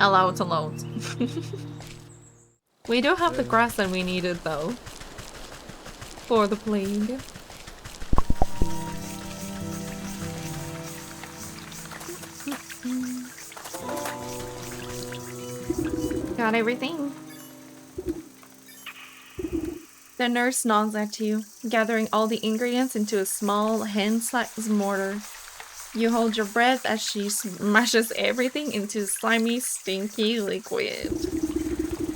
A lot. We do have the grassland we needed though. For the plague. Got everything. The nurse nods at you, gathering all the ingredients into a small hand-sized mortar. You hold your breath as she smashes everything into slimy, stinky liquid.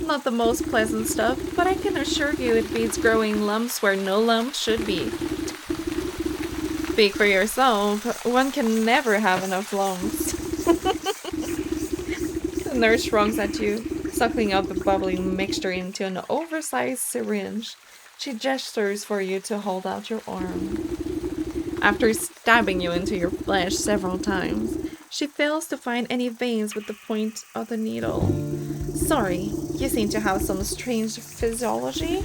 Not the most pleasant stuff, but I can assure you it beats growing lumps where no lumps should be. Speak for yourself, one can never have enough lumps. The nurse shrugs at you, suckling up the bubbling mixture into an oversized syringe. She gestures for you to hold out your arm. After stabbing you into your flesh several times, she fails to find any veins with the point of the needle. Sorry, you seem to have some strange physiology.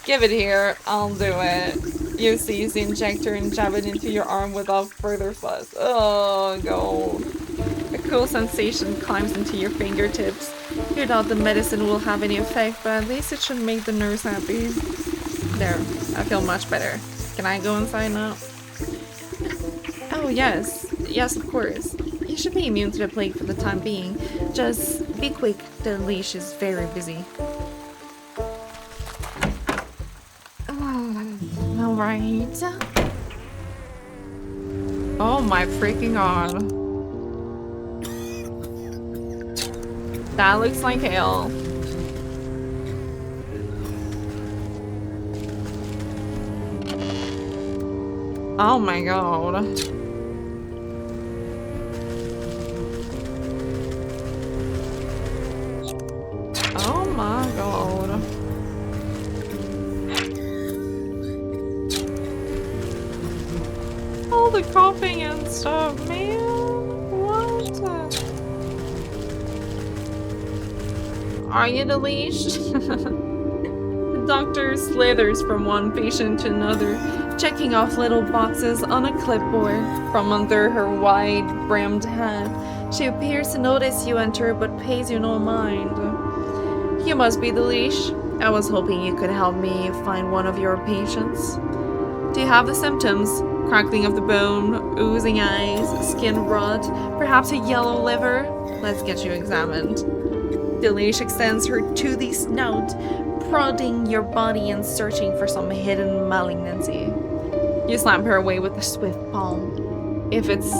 Give it here, I'll do it. You seize the injector and jab it into your arm without further fuss. Oh, God. A cool sensation climbs into your fingertips. You doubt the medicine will have any effect, but at least it should make the nurse happy. There, I feel much better. Can I go inside now? Oh, yes. Yes, of course. You should be immune to the plague for the time being. Just be quick, the leash is very busy. Alright. Oh my freaking god. That looks like hell. Oh my god. Oh my god. All the coughing and stuff, man. What? Are you the leash? The doctor slithers from one patient to another, checking off little boxes on a clipboard from under her wide-brimmed hat. She appears to notice you enter, but pays you no mind. You must be the leash. I was hoping you could help me find one of your patients. Do you have the symptoms? Crackling of the bone, oozing eyes, skin rot, perhaps a yellow liver? Let's get you examined. The leash extends her toothy snout, prodding your body and searching for some hidden malignancy. You slap her away with a swift palm. If it's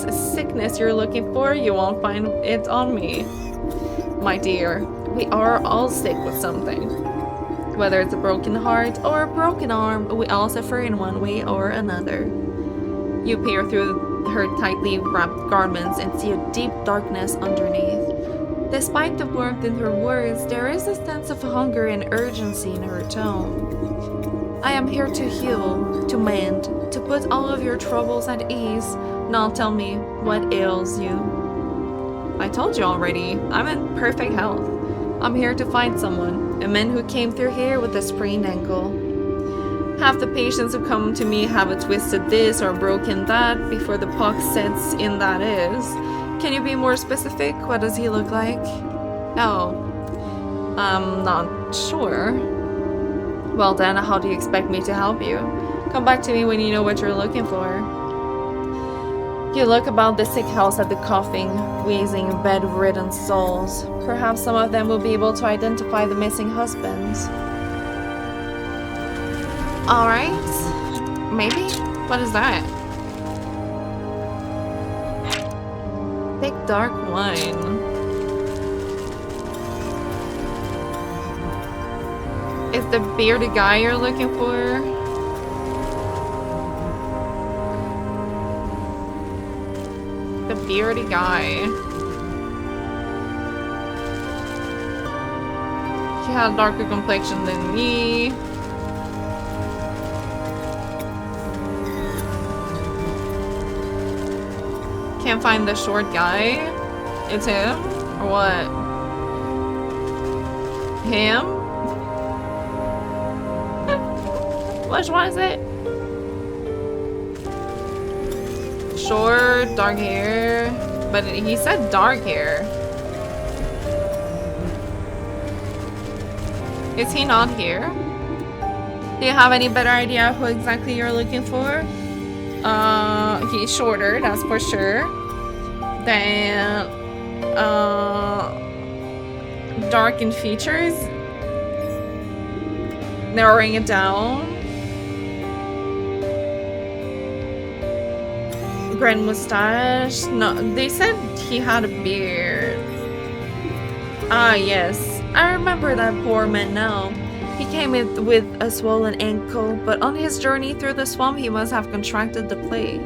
a sickness you're looking for, you won't find it on me. My dear, we are all sick with something. Whether it's a broken heart or a broken arm, we all suffer in one way or another. You peer through her tightly wrapped garments and see a deep darkness underneath. Despite the warmth in her words, there is a sense of hunger and urgency in her tone. I am here to heal, to mend, to put all of your troubles at ease. Now tell me, what ails you? I told you already, I'm in perfect health. I'm here to find someone, a man who came through here with a sprained ankle. Half the patients who come to me have a twisted this or broken that before the pox sets in, that is. Can you be more specific? What does he look like? Oh, I'm not sure. Well then, how do you expect me to help you? Come back to me when you know what you're looking for. You look about the sick house at the coughing, wheezing, bedridden souls. Perhaps some of them will be able to identify the missing husband. Alright. Maybe? What is that? Thick dark wine. Is the bearded guy you're looking for? The bearded guy. He had a darker complexion than me. Can't find the short guy. It's him? Or what? Him? Which one is it? Short, dark hair. But he said dark hair. Is he not here? Do you have any better idea who exactly you're looking for? He's shorter, that's for sure. Then, dark in features. Narrowing it down. Grand mustache. No, they said he had a beard. Ah, yes. I remember that poor man now. He came with a swollen ankle, but on his journey through the swamp he must have contracted the plague.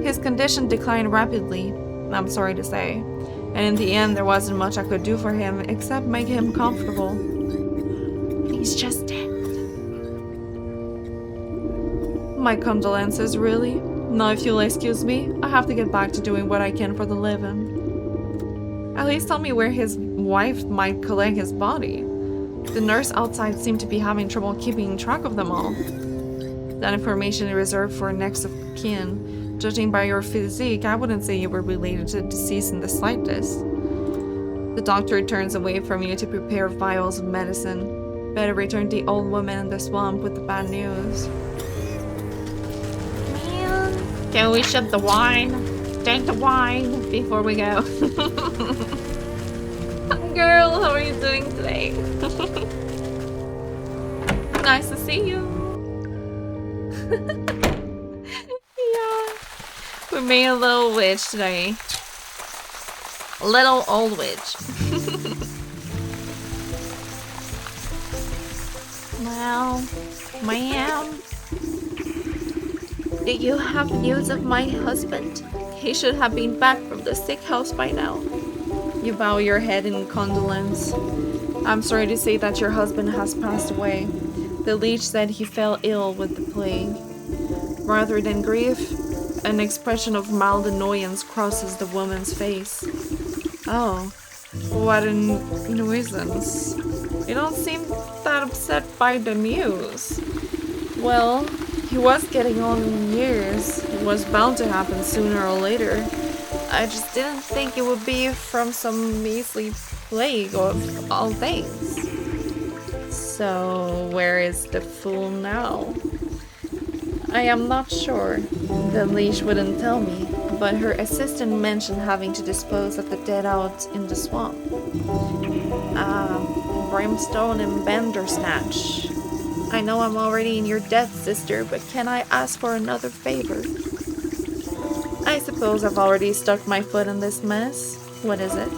His condition declined rapidly, I'm sorry to say, and in the end there wasn't much I could do for him except make him comfortable. He's just dead. My condolences, really. Now if you'll excuse me, I have to get back to doing what I can for the living. At least tell me where his wife might collect his body. The nurse outside seemed to be having trouble keeping track of them all. That information is reserved for next of kin. Judging by your physique, I wouldn't say you were related to the deceased in the slightest. The doctor turns away from you to prepare vials of medicine. Better return the old woman in the swamp with the bad news. Man, can we ship the wine? Take the wine before we go. Girl, how are you doing today? Nice to see you. Yeah. We made a little witch today. A little old witch. Well, ma'am. Do you have news of my husband? He should have been back from the sick house by now. You bow your head in condolence. I'm sorry to say that your husband has passed away. The leech said he fell ill with the plague. Rather than grief, an expression of mild annoyance crosses the woman's face. Oh, what a nuisance. You don't seem that upset by the news. Well, he was getting on in years. It was bound to happen sooner or later. I just didn't think it would be from some measly plague of all things. So, where is the fool now? I am not sure. The leash wouldn't tell me, but her assistant mentioned having to dispose of the dead out in the swamp. Brimstone and Bandersnatch. I know I'm already in your debt, sister, but can I ask for another favor? I suppose I've already stuck my foot in this mess. What is it?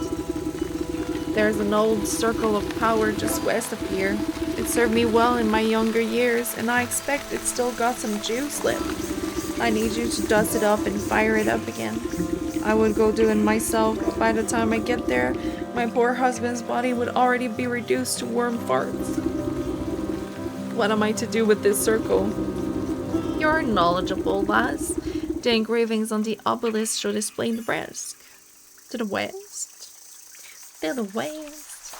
There's an old circle of power just west of here. It served me well in my younger years, and I expect it's still got some juice left. I need you to dust it up and fire it up again. I would go do it myself, but by the time I get there, my poor husband's body would already be reduced to warm farts. What am I to do with this circle? You're knowledgeable, lass. The engravings on the obelisk should explain the rest. To the west. To the west.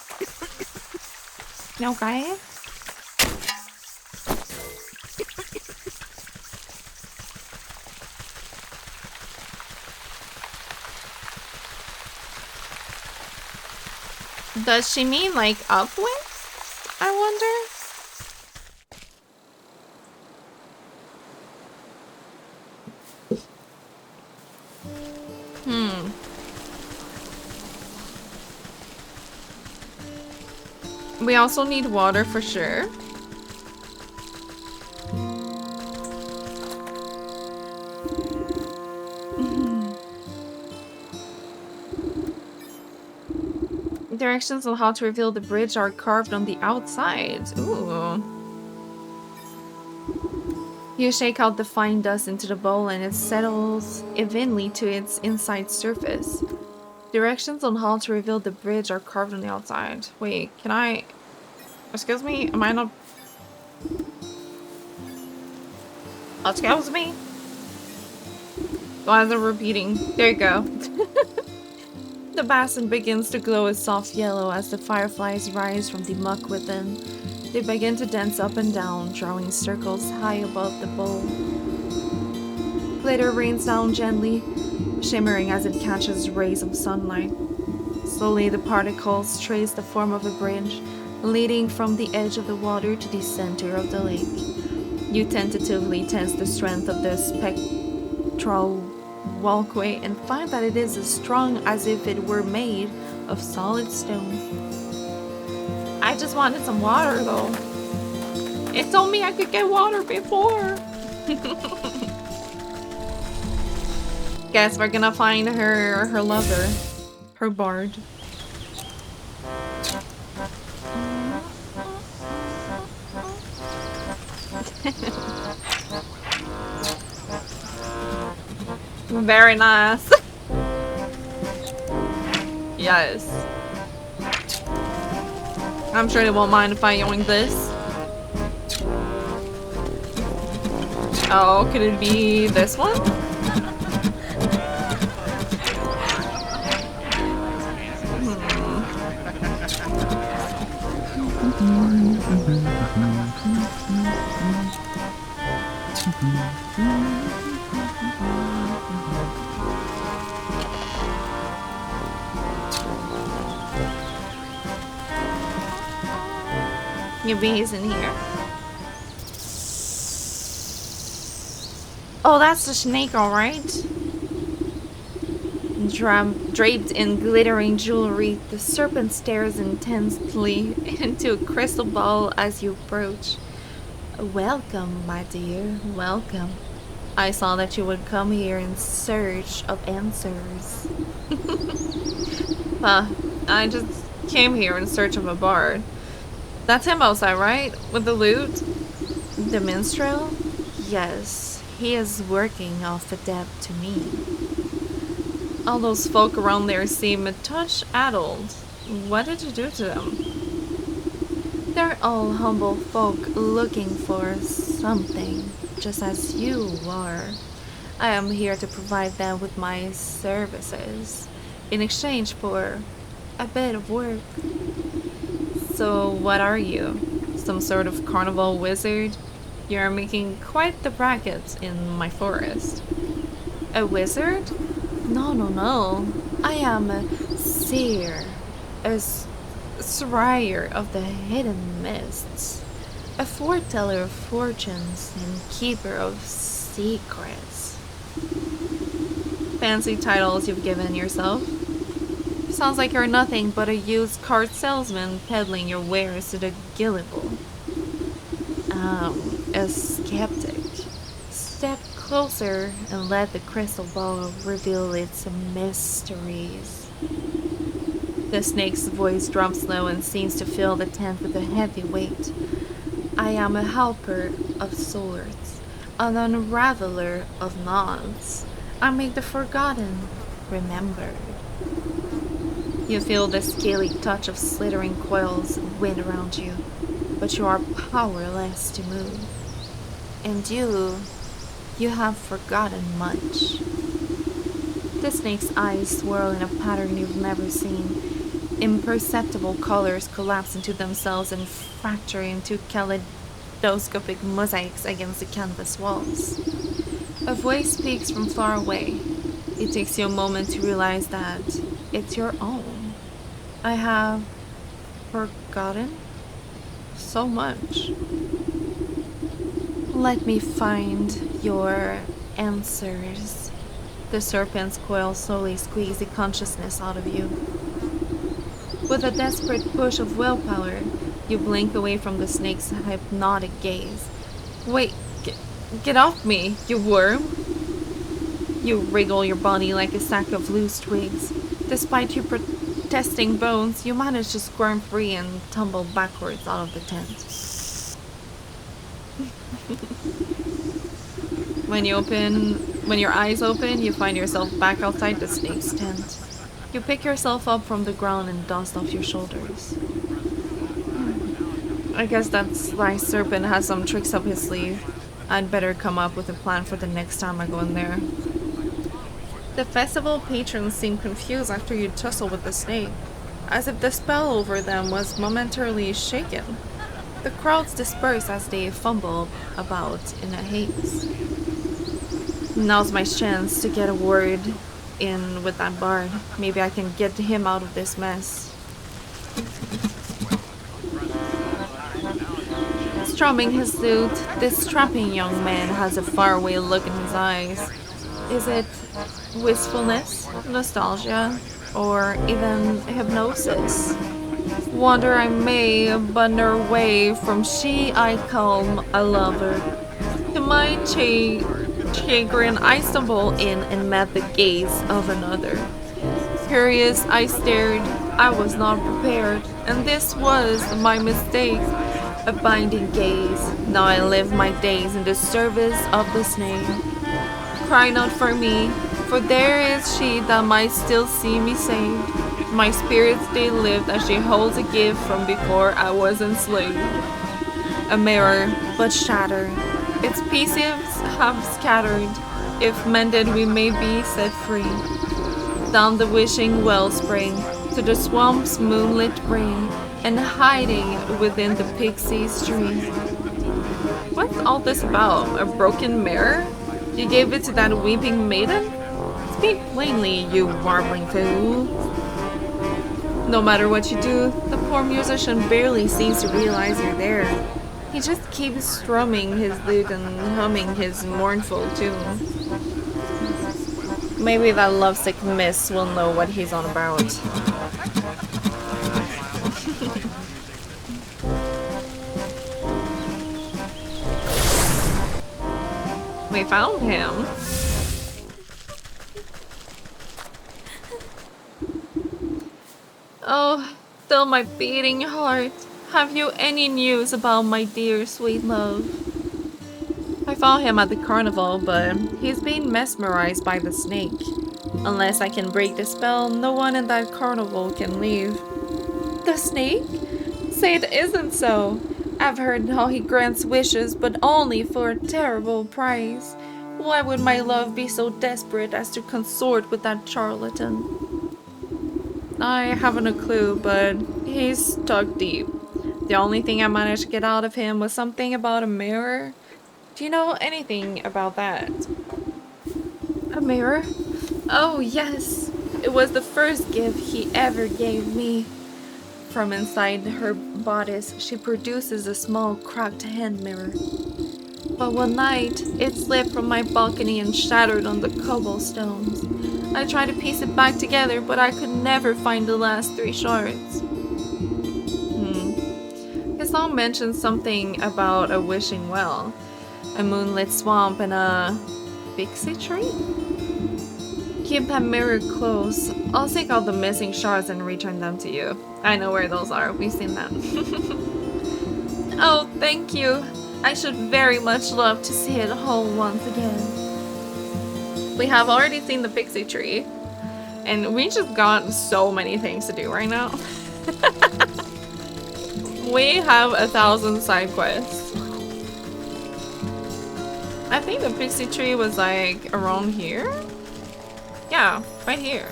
Okay. Does she mean like upwards? I wonder. We also need water for sure. Directions on how to reveal the bridge are carved on the outside. Ooh. You shake out the fine dust into the bowl and it settles evenly to its inside surface. Directions on how to reveal the bridge are carved on the outside. Wait, can I... Excuse me? Am I not... Excuse me? Why is it repeating? There you go. The basin begins to glow a soft yellow as the fireflies rise from the muck within. They begin to dance up and down, drawing circles high above the bowl. Glitter rains down gently, shimmering as it catches rays of sunlight. Slowly the particles trace the form of a bridge, leading from the edge of the water to the center of the lake. You tentatively test the strength of the spectral walkway and find that it is as strong as if it were made of solid stone. I just wanted some water though. It told me I could get water before. Guess we're gonna find her lover, her bard. Very nice. Yes. I'm sure they won't mind if I yoink this. Oh, could it be this one? Your bees in here. Oh, that's the snake, alright. Draped in glittering jewelry, the serpent stares intensely into a crystal ball as you approach. Welcome, my dear, welcome. I saw that you would come here in search of answers. I just came here in search of a bard. That's him outside, right? With the lute? The minstrel? Yes, he is working off the debt to me. All those folk around there seem a touch addled. What did you do to them? They're all humble folk looking for something, just as you are. I am here to provide them with my services in exchange for a bit of work. So what are you? Some sort of carnival wizard? You're making quite the racket in my forest. A wizard? No. I am a seer, a scryer of the hidden mists, a foreteller of fortunes and keeper of secrets. Fancy titles you've given yourself. Sounds like you're nothing but a used cart salesman peddling your wares to the gullible. A skeptic. Step closer and let the crystal ball reveal its mysteries. The snake's voice drops low and seems to fill the tent with a heavy weight. I am a helper of sorts, an unraveler of knots. I make the forgotten remembered. You feel the scaly touch of slithering coils wind around you, but you are powerless to move. And you have forgotten much. The snake's eyes swirl in a pattern you've never seen. Imperceptible colors collapse into themselves and fracture into kaleidoscopic mosaics against the canvas walls. A voice speaks from far away. It takes you a moment to realize that it's your own. I have forgotten so much. Let me find your answers. The serpent's coil slowly squeezes the consciousness out of you. With a desperate push of willpower, you blink away from the snake's hypnotic gaze. Wait, get off me, you worm! You wriggle your body like a sack of loose twigs. Despite your protesting bones, you manage to squirm free and tumble backwards out of the tent. When your eyes open, you find yourself back outside the snake's tent. You pick yourself up from the ground and dust off your shoulders. I guess that's why Serpent has some tricks up his sleeve. I'd better come up with a plan for the next time I go in there. The festival patrons seem confused after you tussle with the snake, as if the spell over them was momentarily shaken. The crowds disperse as they fumble about in a haze. Now's my chance to get a word in with that bard. Maybe I can get him out of this mess. Strumming his lute, this strapping young man has a faraway look in his eyes. Is it wistfulness, nostalgia, or even hypnosis? Wonder I may wander away from she I call a lover. To my chagrin, I stumbled in and met the gaze of another. Curious, I stared. I was not prepared, and this was my mistake. A binding gaze. Now I live my days in the service of the snake. Cry not for me, for there is she that might still see me saved. My spirits they lived as she holds a gift from before I was enslaved. A mirror, but shattered. Its pieces have scattered. If mended, we may be set free. Down the wishing wellspring, to the swamp's moonlit ring, and hiding within the pixie's tree. What's all this about? A broken mirror? You gave it to that weeping maiden? Speak plainly, you warbling fool. No matter what you do, the poor musician barely seems to realize you're there. He just keeps strumming his lute and humming his mournful tune. Maybe that lovesick miss will know what he's on about. We found him. Oh, still my beating heart. Have you any news about my dear sweet love? I found him at the carnival, but he's being mesmerized by the snake. Unless I can break the spell, no one in that carnival can leave. The snake? Say it isn't so. I've heard how he grants wishes, but only for a terrible price. Why would my love be so desperate as to consort with that charlatan? I haven't a clue, but he's stuck deep. The only thing I managed to get out of him was something about a mirror. Do you know anything about that? A mirror? Oh, yes. It was the first gift he ever gave me. From inside her bodice, she produces a small cracked hand mirror. But one night, it slipped from my balcony and shattered on the cobblestones. I tried to piece it back together, but I could never find the last 3 shards. His song mentions something about a wishing well, a moonlit swamp, and a pixie tree? Keep that mirror close. I'll seek out the missing shards and return them to you. I know where those are. We've seen them. Oh, thank you. I should very much love to see it whole once again. We have already seen the pixie tree, and we just got so many things to do right now. We have 1,000 side quests. I think the pixie tree was like around here. Yeah, right here.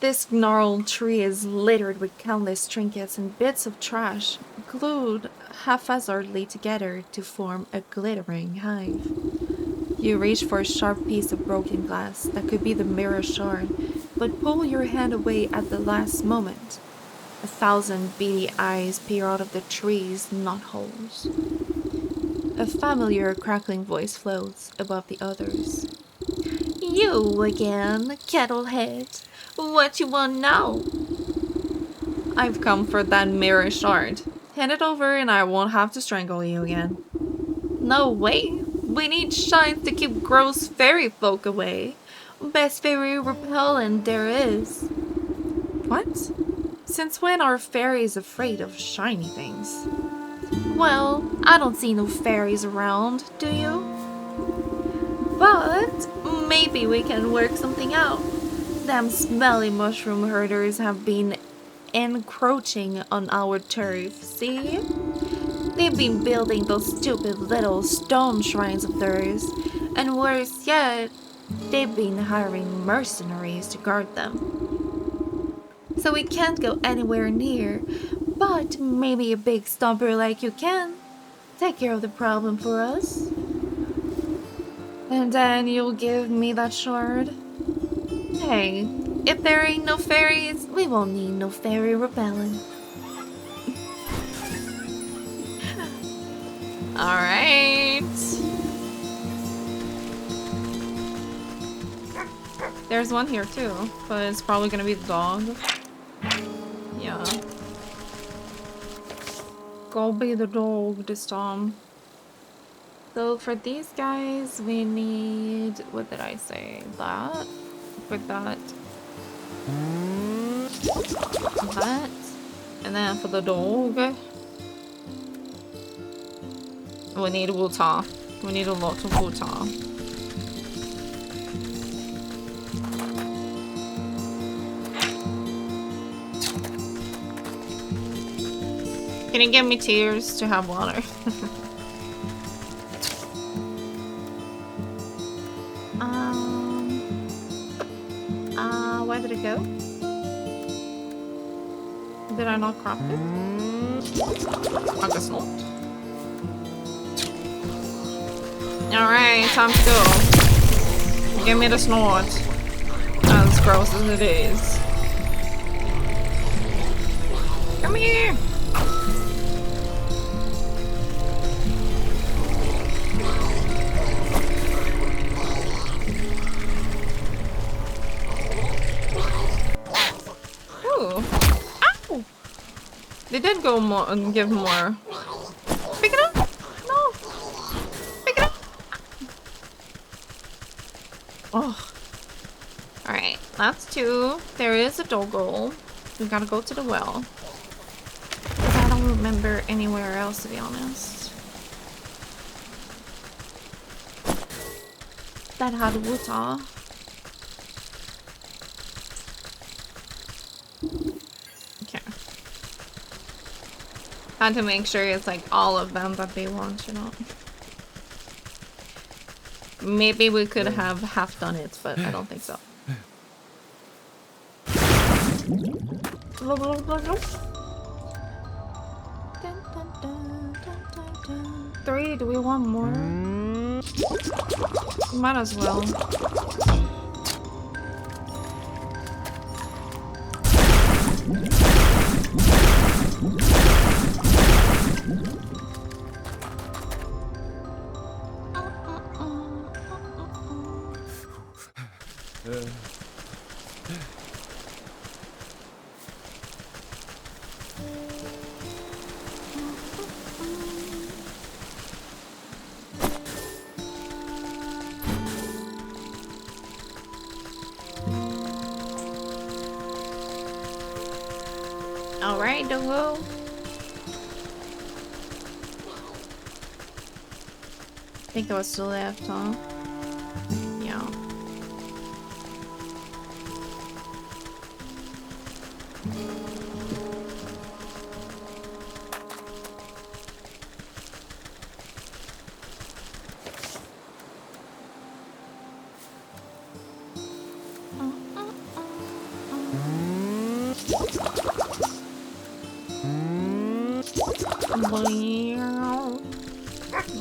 This gnarled tree is littered with countless trinkets and bits of trash, glued haphazardly together to form a glittering hive. You reach for a sharp piece of broken glass that could be the mirror shard, but pull your hand away at the last moment. 1,000 beady eyes peer out of the tree's knotholes. A familiar crackling voice floats above the others. You again, Kettlehead. What you want now? I've come for that mirror shard. Hand it over and I won't have to strangle you again. No way. We need shines to keep gross fairy folk away. Best fairy repellent there is. What? Since when are fairies afraid of shiny things? Well, I don't see no fairies around, do you? But maybe we can work something out. Them smelly mushroom herders have been encroaching on our turf, see? They've been building those stupid little stone shrines of theirs, and worse yet, they've been hiring mercenaries to guard them. So we can't go anywhere near, but maybe a big stomper like you can take care of the problem for us. And then you'll give me that shard? Hey, if there ain't no fairies, we won't need no fairy repellent. Alright. There's one here too, but it's probably gonna be the dog. Yeah. Go be the dog this time. So for these guys, we need, what did I say? That. For that. That. And then for the dog, we need water. We need a lot of water. Can you give me tears to have water? Where did it go? Did I not craft it? I guess not. Alright, time to go. Give me the snort. As gross as it is. Come here! They did go more and give more. Pick it up! No! Pick it up! Oh. Alright, that's 2. There is a doggo. We gotta go to the well. Because I don't remember anywhere else, to be honest. That had water. Okay. Had to make sure it's like all of them that they want, you know. Maybe we could have half done it, but I don't think so. 3, do we want more? Might as well. Alright, Dogo. I think there was still left, huh? Yeah.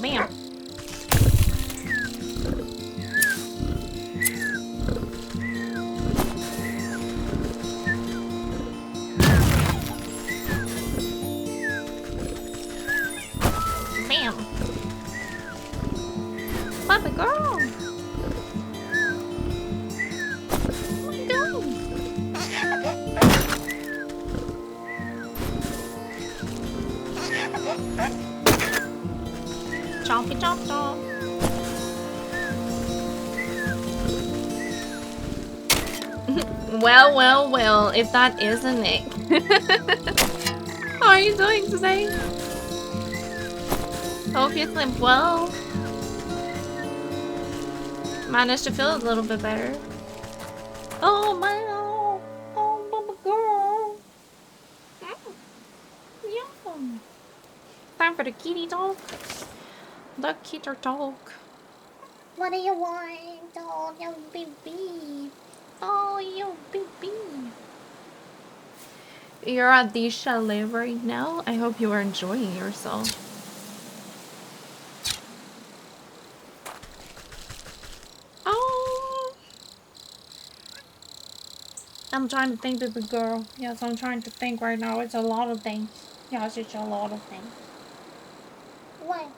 Bam. Bam. Puppy girl. Oh my God. Chompy chomp chomp. Well, well, well, if that isn't it. How are you doing today? Hope you sleep well. Managed to feel a little bit better. Oh my, oh baby girl. Yum. Time for the kitty talk. The kitty talk. What do you want? Oh, you baby. Oh, you baby. You're at the chalet right now. I hope you are enjoying yourself. Oh. I'm trying to think, baby girl. Yes, I'm trying to think right now. It's a lot of things. Yes, it's a lot of things. What?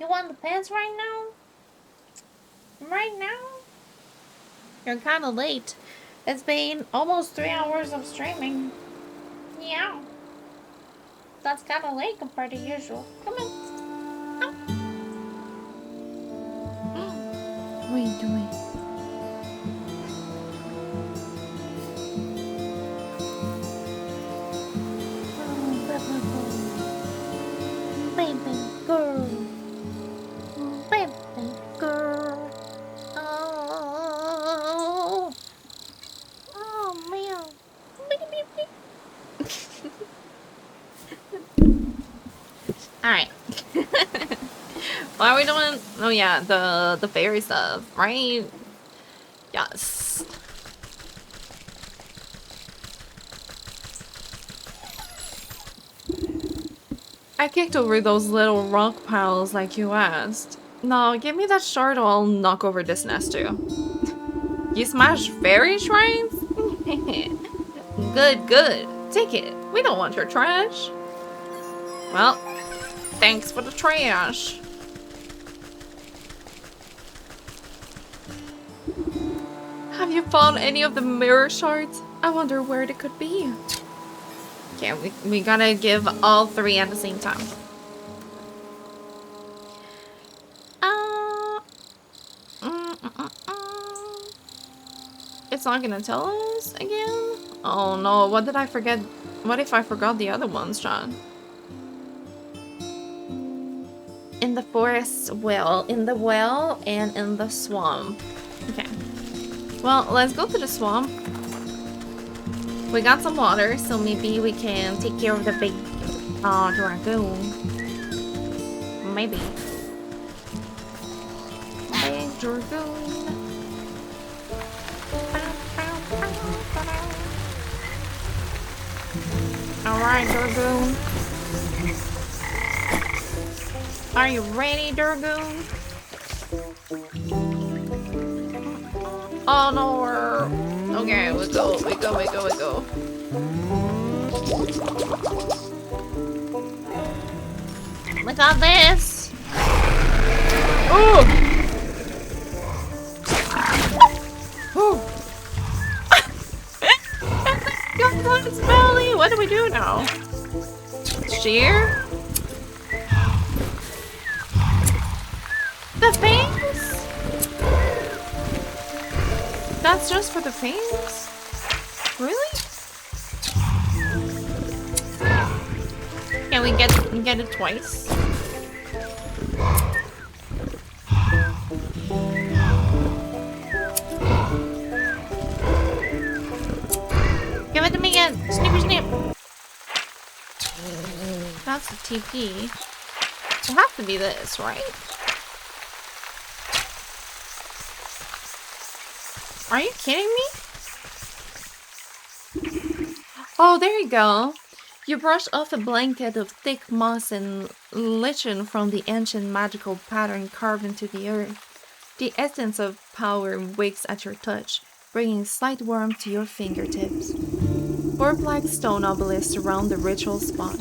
You want the pants right now? Right now? You're kind of late. It's been almost 3 hours of streaming. Yeah. That's kind of late compared to usual. Come on. What are you doing? Baby girl. Baby girl. Oh. Oh, man. Alright. Why are we doing? Oh yeah, the fairy stuff, right? Yes. I kicked over those little rock piles like you asked. No, give me that shard or I'll knock over this nest too. You smashed fairy shrines? Good, good. Take it. We don't want your trash. Well, thanks for the trash. Have you found any of the mirror shards? I wonder where they could be. Okay, we gotta give all 3 at the same time. It's not gonna tell us again? Oh no, what did I forget? What if I forgot the other ones, John? In the forest well, in the well, and in the swamp. Okay. Well, let's go to the swamp. We got some water, so maybe we can take care of the big dragoon. Maybe. Big dragoon. Alright, dragoon. Are you ready, dragoon? Oh no, we're... Okay, we go. We got this! Oh! Oh! Got on its belly! What do we do now? Shear? The fangs? That's just for the fangs? Really? Can we get it twice? Give it to me again! Snippy snip! That's the TP. It'll have to be this, right? Are you kidding me? Oh, there you go. You brush off a blanket of thick moss and lichen from the ancient magical pattern carved into the earth. The essence of power wakes at your touch, bringing slight warmth to your fingertips. 4 black stone obelisks surround the ritual spot.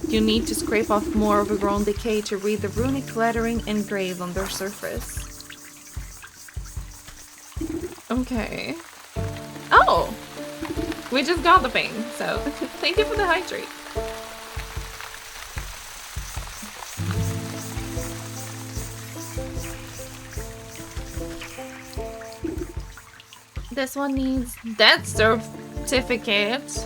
You need to scrape off more overgrown decay to read the runic lettering engraved on their surface. Okay. Oh! We just got the thing, so thank you for the hydrate. This one needs death certificate.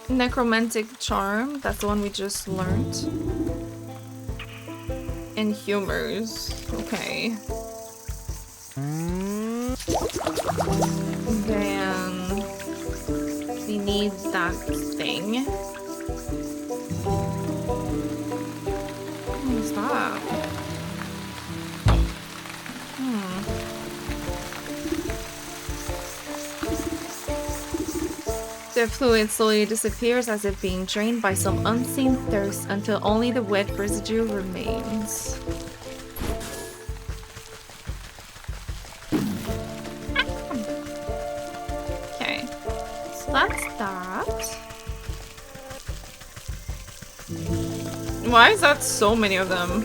Necromantic charm, that's the one we just learned. And humors, okay. Then we need that thing. What is that? The fluid slowly disappears as if being drained by some unseen thirst until only the wet residue remains. Okay, so that's that. Why is that so many of them?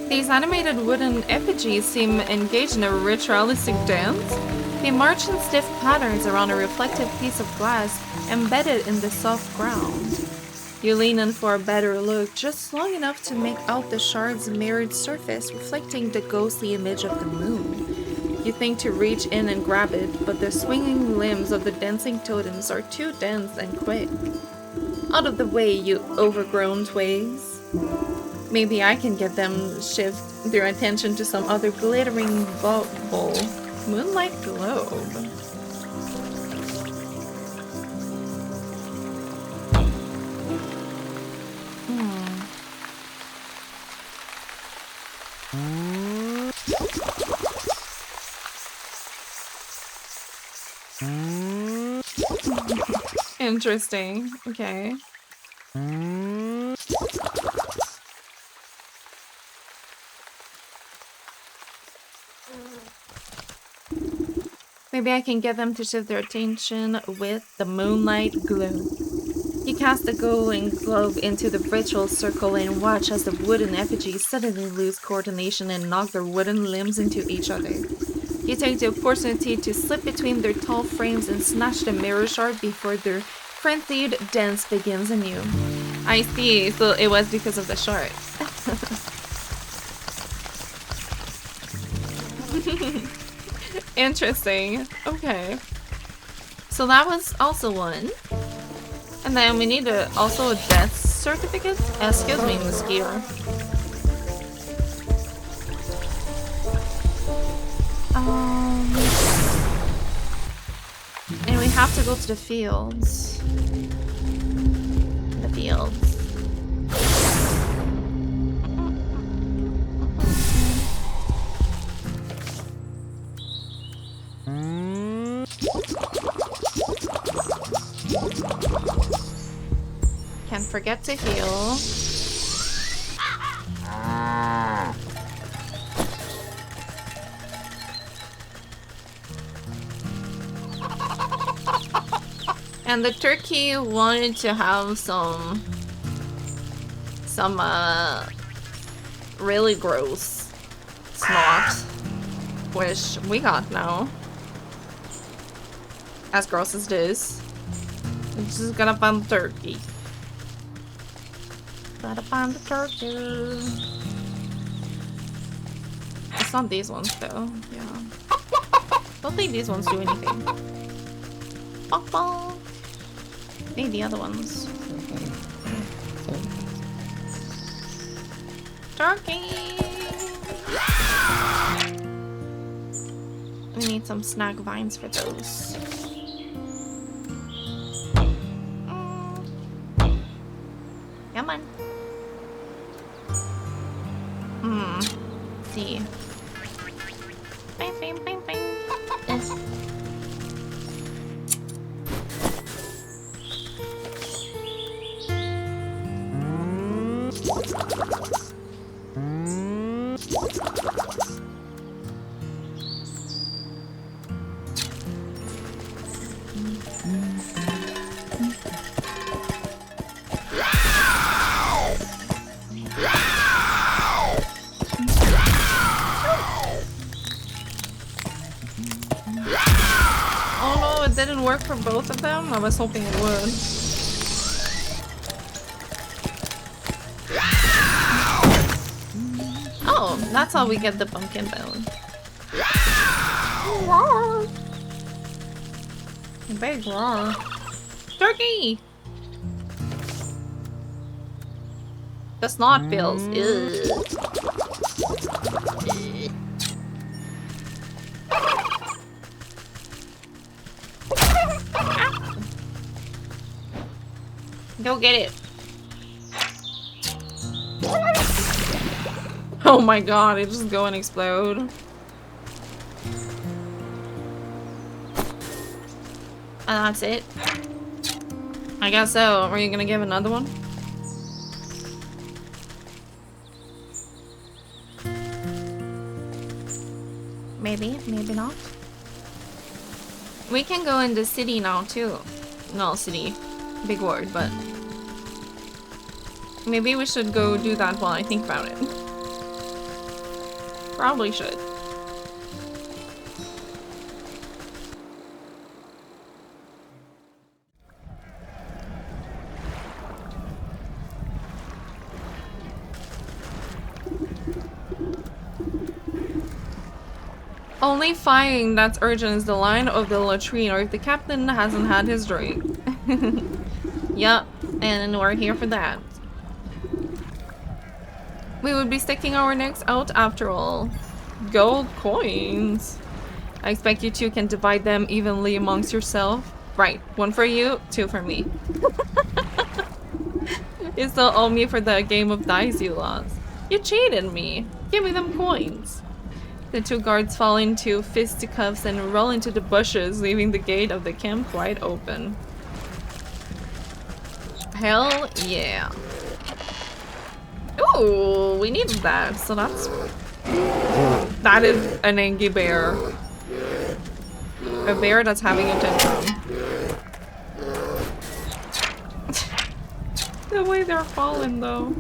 These animated wooden effigies seem engaged in a ritualistic dance. They march in stiff patterns around a reflective piece of glass embedded in the soft ground. You lean in for a better look, just long enough to make out the shard's mirrored surface reflecting the ghostly image of the moon. You think to reach in and grab it, but the swinging limbs of the dancing totems are too dense and quick. Out of the way, you overgrown twigs. Maybe I can get them shift their attention to some other glittering bubble. Moonlight globe. Interesting. Okay. Maybe I can get them to shift their attention with the moonlight globe. You cast the glowing globe into the virtual circle and watch as the wooden effigies suddenly lose coordination and knock their wooden limbs into each other. You take the opportunity to slip between their tall frames and snatch the mirror shard before their frenzied dance begins anew. I see, so it was because of the shard. Interesting. Okay. So that was also one. And then we need also a death certificate. Excuse me, mosquito. And we have to go to the fields. The fields. Can't forget to heal. And the turkey wanted to have some really gross snot, which we got now. As gross as this. We're just gonna find the turkey. Gotta find the turkey. It's not these ones though. Yeah. Don't think these ones do anything. Bonk bonk. Need the other ones. Turkey! We need some snag vines for those. Come on. See. Bang, bang, bang, bang. Didn't work for both of them? I was hoping it would. Oh, that's how we get the pumpkin bone. Big roar. Turkey! The snot feels. Ew. Go get it. Oh my god, it just go and explode. And that's it. I guess so. Are you gonna give another one? Maybe, maybe not. We can go in the city now too. No, city. Big word, but... Maybe we should go do that while I think about it. Probably should. Only finding that's urgent is the line of the latrine, or if the captain hasn't had his drink. Yup, and we're here for that. We would be sticking our necks out after all. Gold coins. I expect you two can divide them evenly amongst yourself. Right, 1 for you, 2 for me. You still owe me for the game of dice you lost. You cheated me. Give me them coins. The 2 guards fall into fisticuffs and roll into the bushes, leaving the gate of the camp wide open. Hell yeah. Ooh, we needed that, so that's... That is an angry bear. A bear that's having a tantrum. The way they're falling, though.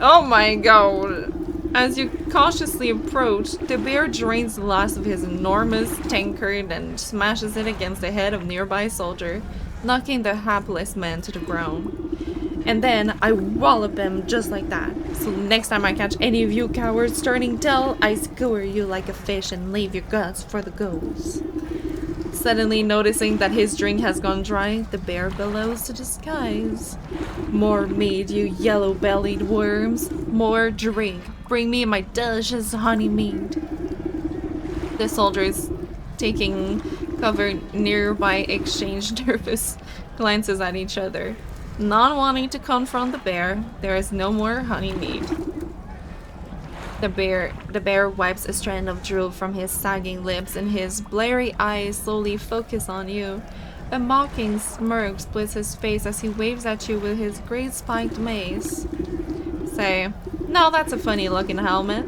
Oh my god. As you cautiously approach, the bear drains the last of his enormous tankard and smashes it against the head of a nearby soldier, knocking the hapless man to the ground. And then I wallop him just like that. So next time I catch any of you cowards turning tail, I skewer you like a fish and leave your guts for the ghosts. Suddenly noticing that his drink has gone dry, the bear bellows to the skies. More meat, you yellow-bellied worms. More drink. Bring me my delicious honey mead. The soldiers, taking cover nearby, exchange nervous glances at each other. Not wanting to confront the bear, there is no more honey mead. The bear wipes a strand of drool from his sagging lips, and his blurry eyes slowly focus on you. A mocking smirk splits his face as he waves at you with his great spiked mace. Say, now that's a funny looking helmet.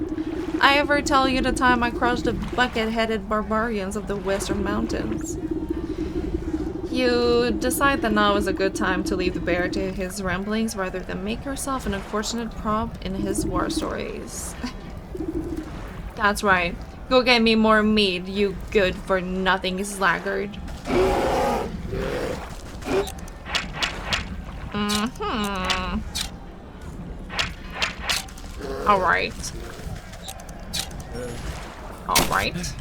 I ever tell you the time I crushed the bucket-headed barbarians of the Western Mountains? You decide that now is a good time to leave the bear to his ramblings rather than make yourself an unfortunate prop in his war stories. That's right. Go get me more meat, you good-for-nothing sluggard. Alright. Alright.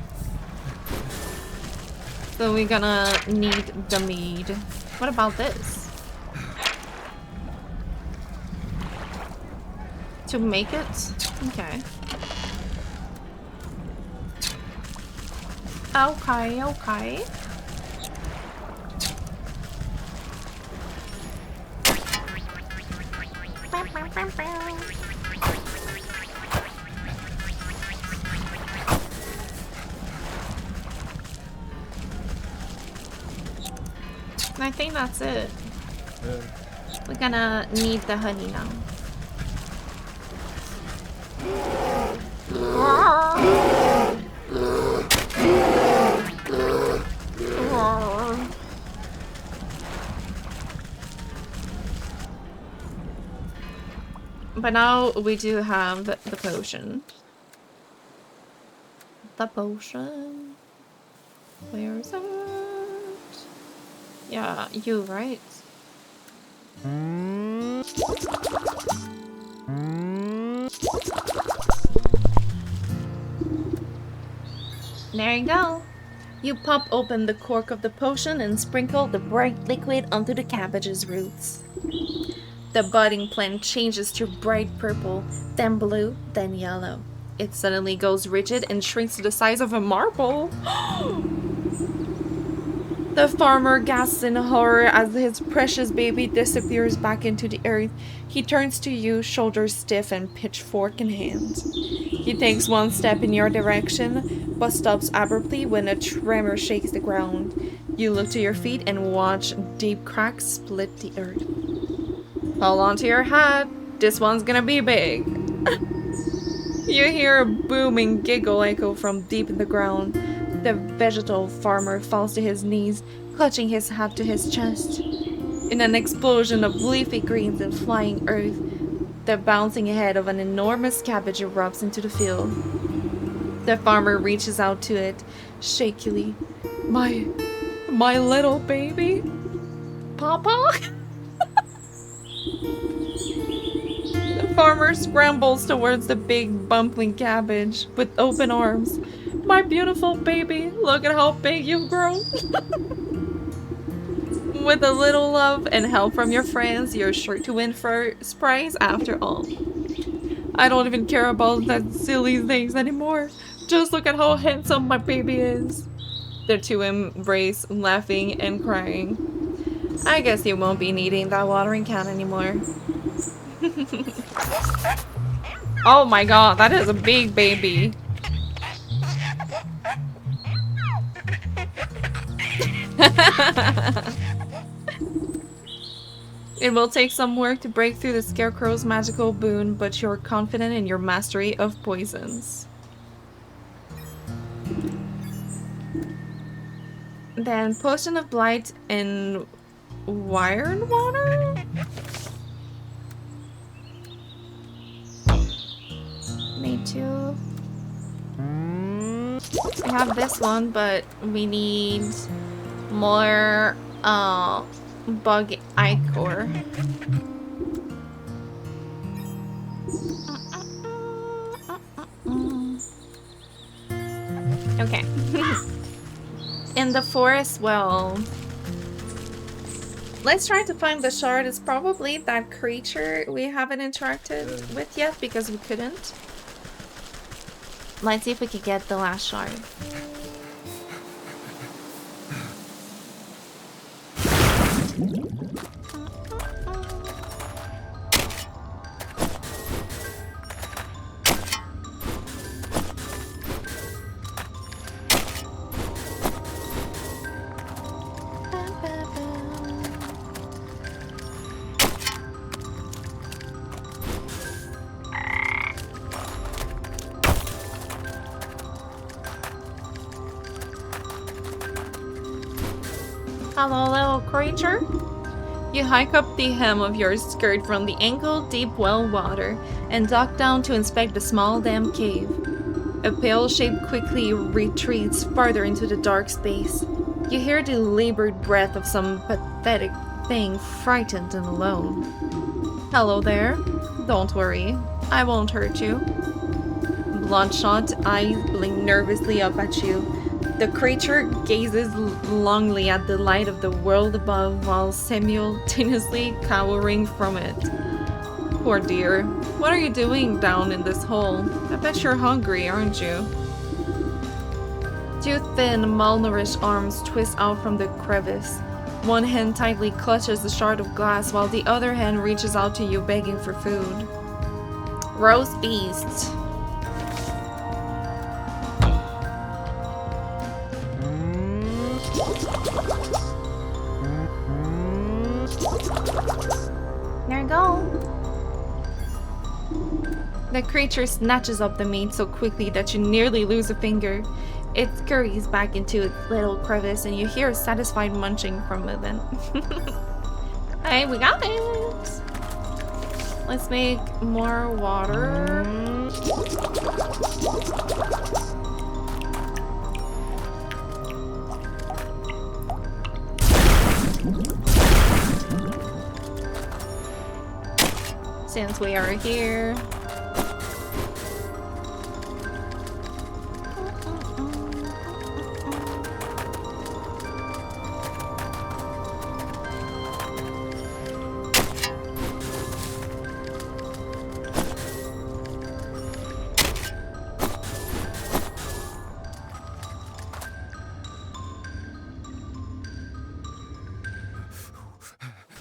So we're gonna need the mead. What about this? To make it? Okay. Okay, okay. I think that's it. We're gonna need the honey now. But now we do have the potion. The potion. Where is it? Yeah, you right. There you go. You pop open the cork of the potion and sprinkle the bright liquid onto the cabbage's roots. The budding plant changes to bright purple, then blue, then yellow. It suddenly goes rigid and shrinks to the size of a marble. The farmer gasps in horror as his precious baby disappears back into the earth. He turns to you, shoulders stiff and pitchfork in hand. He takes one step in your direction, but stops abruptly when a tremor shakes the ground. You look to your feet and watch deep cracks split the earth. Hold on to your hat. This one's gonna be big. You hear a booming giggle echo from deep in the ground. The vegetal farmer falls to his knees, clutching his hat to his chest. In an explosion of leafy greens and flying earth, the bouncing head of an enormous cabbage erupts into the field. The farmer reaches out to it, shakily. My little baby? Papa? The farmer scrambles towards the big, bumbling cabbage with open arms. My beautiful baby, look at how big you've grown. With a little love and help from your friends, you're sure to win first prize after all. I don't even care about that silly things anymore. Just look at how handsome my baby is. The two embrace, laughing and crying. I guess you won't be needing that watering can anymore. Oh my god, that is a big baby. It will take some work to break through the Scarecrow's magical boon, but you're confident in your mastery of poisons. Then Potion of Blight and Wired Water? Me too. I have this one, but we need more bug ichor. Okay. In the forest, well, let's try to find the shard. It's probably that creature we haven't interacted with yet because we couldn't. Let's see if we can get the last shard. Hello, little creature. You hike up the hem of your skirt from the ankle-deep well water and duck down to inspect the small damp cave. A pale shape quickly retreats farther into the dark space. You hear the labored breath of some pathetic thing, frightened and alone. Hello there. Don't worry, I won't hurt you. Bloodshot eyes blink nervously up at you. The creature gazes longingly at the light of the world above while simultaneously cowering from it. Poor dear, what are you doing down in this hole? I bet you're hungry, aren't you? Two thin, malnourished arms twist out from the crevice. One hand tightly clutches the shard of glass while the other hand reaches out to you begging for food. Roast beast. There you go. The creature snatches up the meat so quickly that you nearly lose a finger. It scurries back into its little crevice and you hear a satisfied munching from within. Hey, we got it! Let's make more water. Since we are here.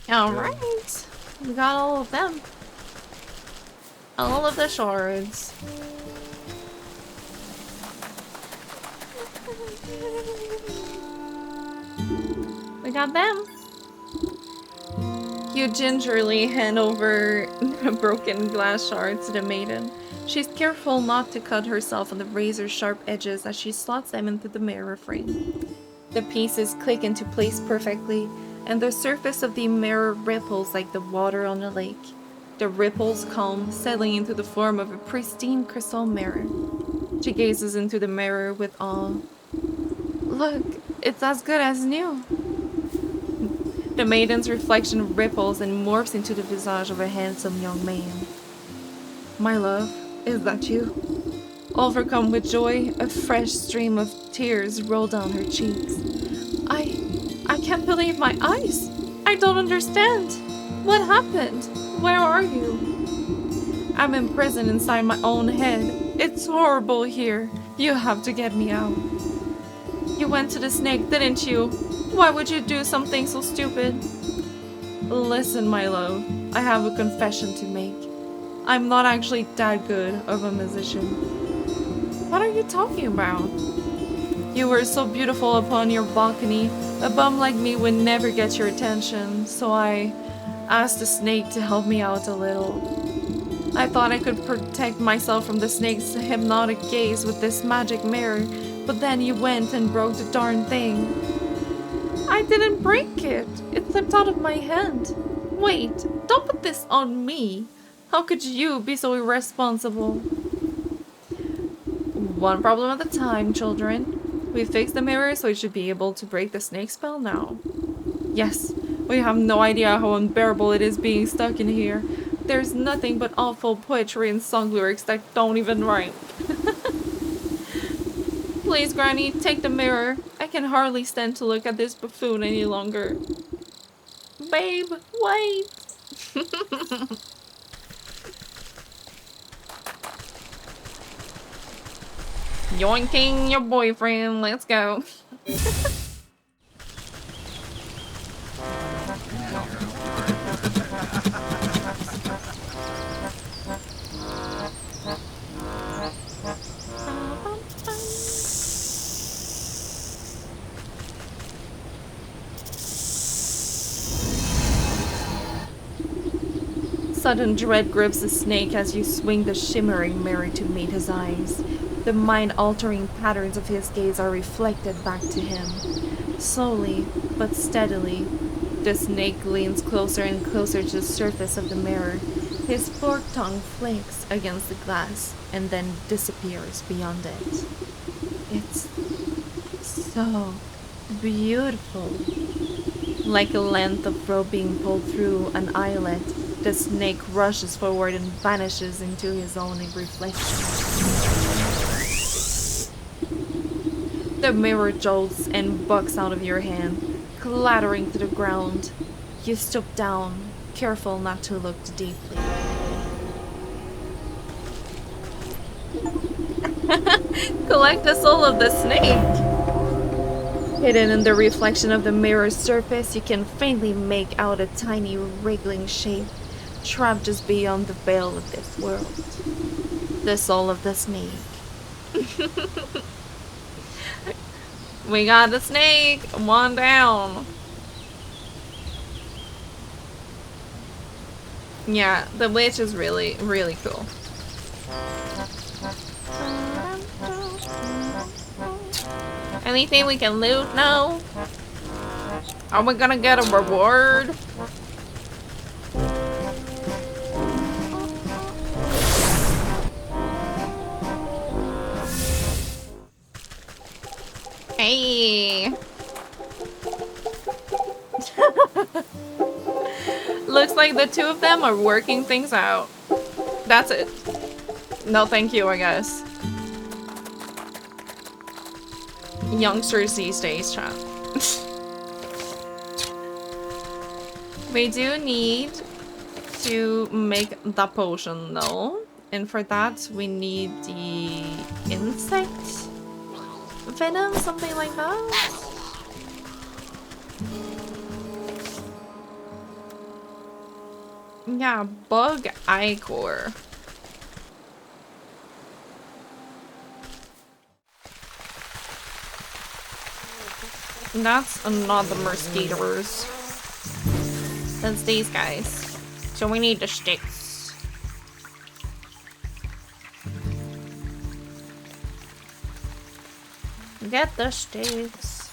Alright, we got all of them. All of the shards. We got them. You gingerly hand over a broken glass shard to the maiden. She's careful not to cut herself on the razor-sharp edges as she slots them into the mirror frame. The pieces click into place perfectly, and the surface of the mirror ripples like the water on a lake. The ripples calm, settling into the form of a pristine crystal mirror. She gazes into the mirror with awe. Look, it's as good as new. The maiden's reflection ripples and morphs into the visage of a handsome young man. My love, is that you? Overcome with joy, a fresh stream of tears roll down her cheeks. I can't believe my eyes. I don't understand. What happened? Where are you? I'm imprisoned inside my own head. It's horrible here. You have to get me out. You went to the snake, didn't you? Why would you do something so stupid? Listen, my love, I have a confession to make. I'm not actually that good of a musician. What are you talking about? You were so beautiful upon your balcony. A bum like me would never get your attention, so I asked the snake to help me out a little. I thought I could protect myself from the snake's hypnotic gaze with this magic mirror, but then you went and broke the darn thing. I didn't break it. It slipped out of my hand. Wait, don't put this on me. How could you be so irresponsible? One problem at a time, children. We fixed the mirror, so it should be able to break the snake spell now. Yes, we have no idea how unbearable it is being stuck in here. There's nothing but awful poetry and song lyrics that don't even rhyme. Please, Granny, take the mirror. I can hardly stand to look at this buffoon any longer. Babe, wait! Yoinking your boyfriend, let's go. Sudden dread grips the snake as you swing the shimmering mirror to meet his eyes. The mind-altering patterns of his gaze are reflected back to him. Slowly, but steadily, the snake leans closer and closer to the surface of the mirror. His forked tongue flicks against the glass and then disappears beyond it. It's so beautiful. Like a length of rope being pulled through an eyelet, the snake rushes forward and vanishes into his own reflection. The mirror jolts and bucks out of your hand, clattering to the ground. You stoop down, careful not to look deeply. Collect the soul of the snake! Hidden in the reflection of the mirror's surface, you can faintly make out a tiny wriggling shape, trapped just beyond the veil of this world. The soul of the snake. We got the snake! One down! Yeah, the witch is really, really cool. Anything we can loot now? Are we gonna get a reward? Hey! Looks like the two of them are working things out. That's it. No thank you, I guess. Youngsters these days, chat. We do need to make the potion though. And for that we need the insect venom, something like that. Yeah, bug ichor. That's not the mosquitoes. That's these guys. So we need the sticks. Get the sticks.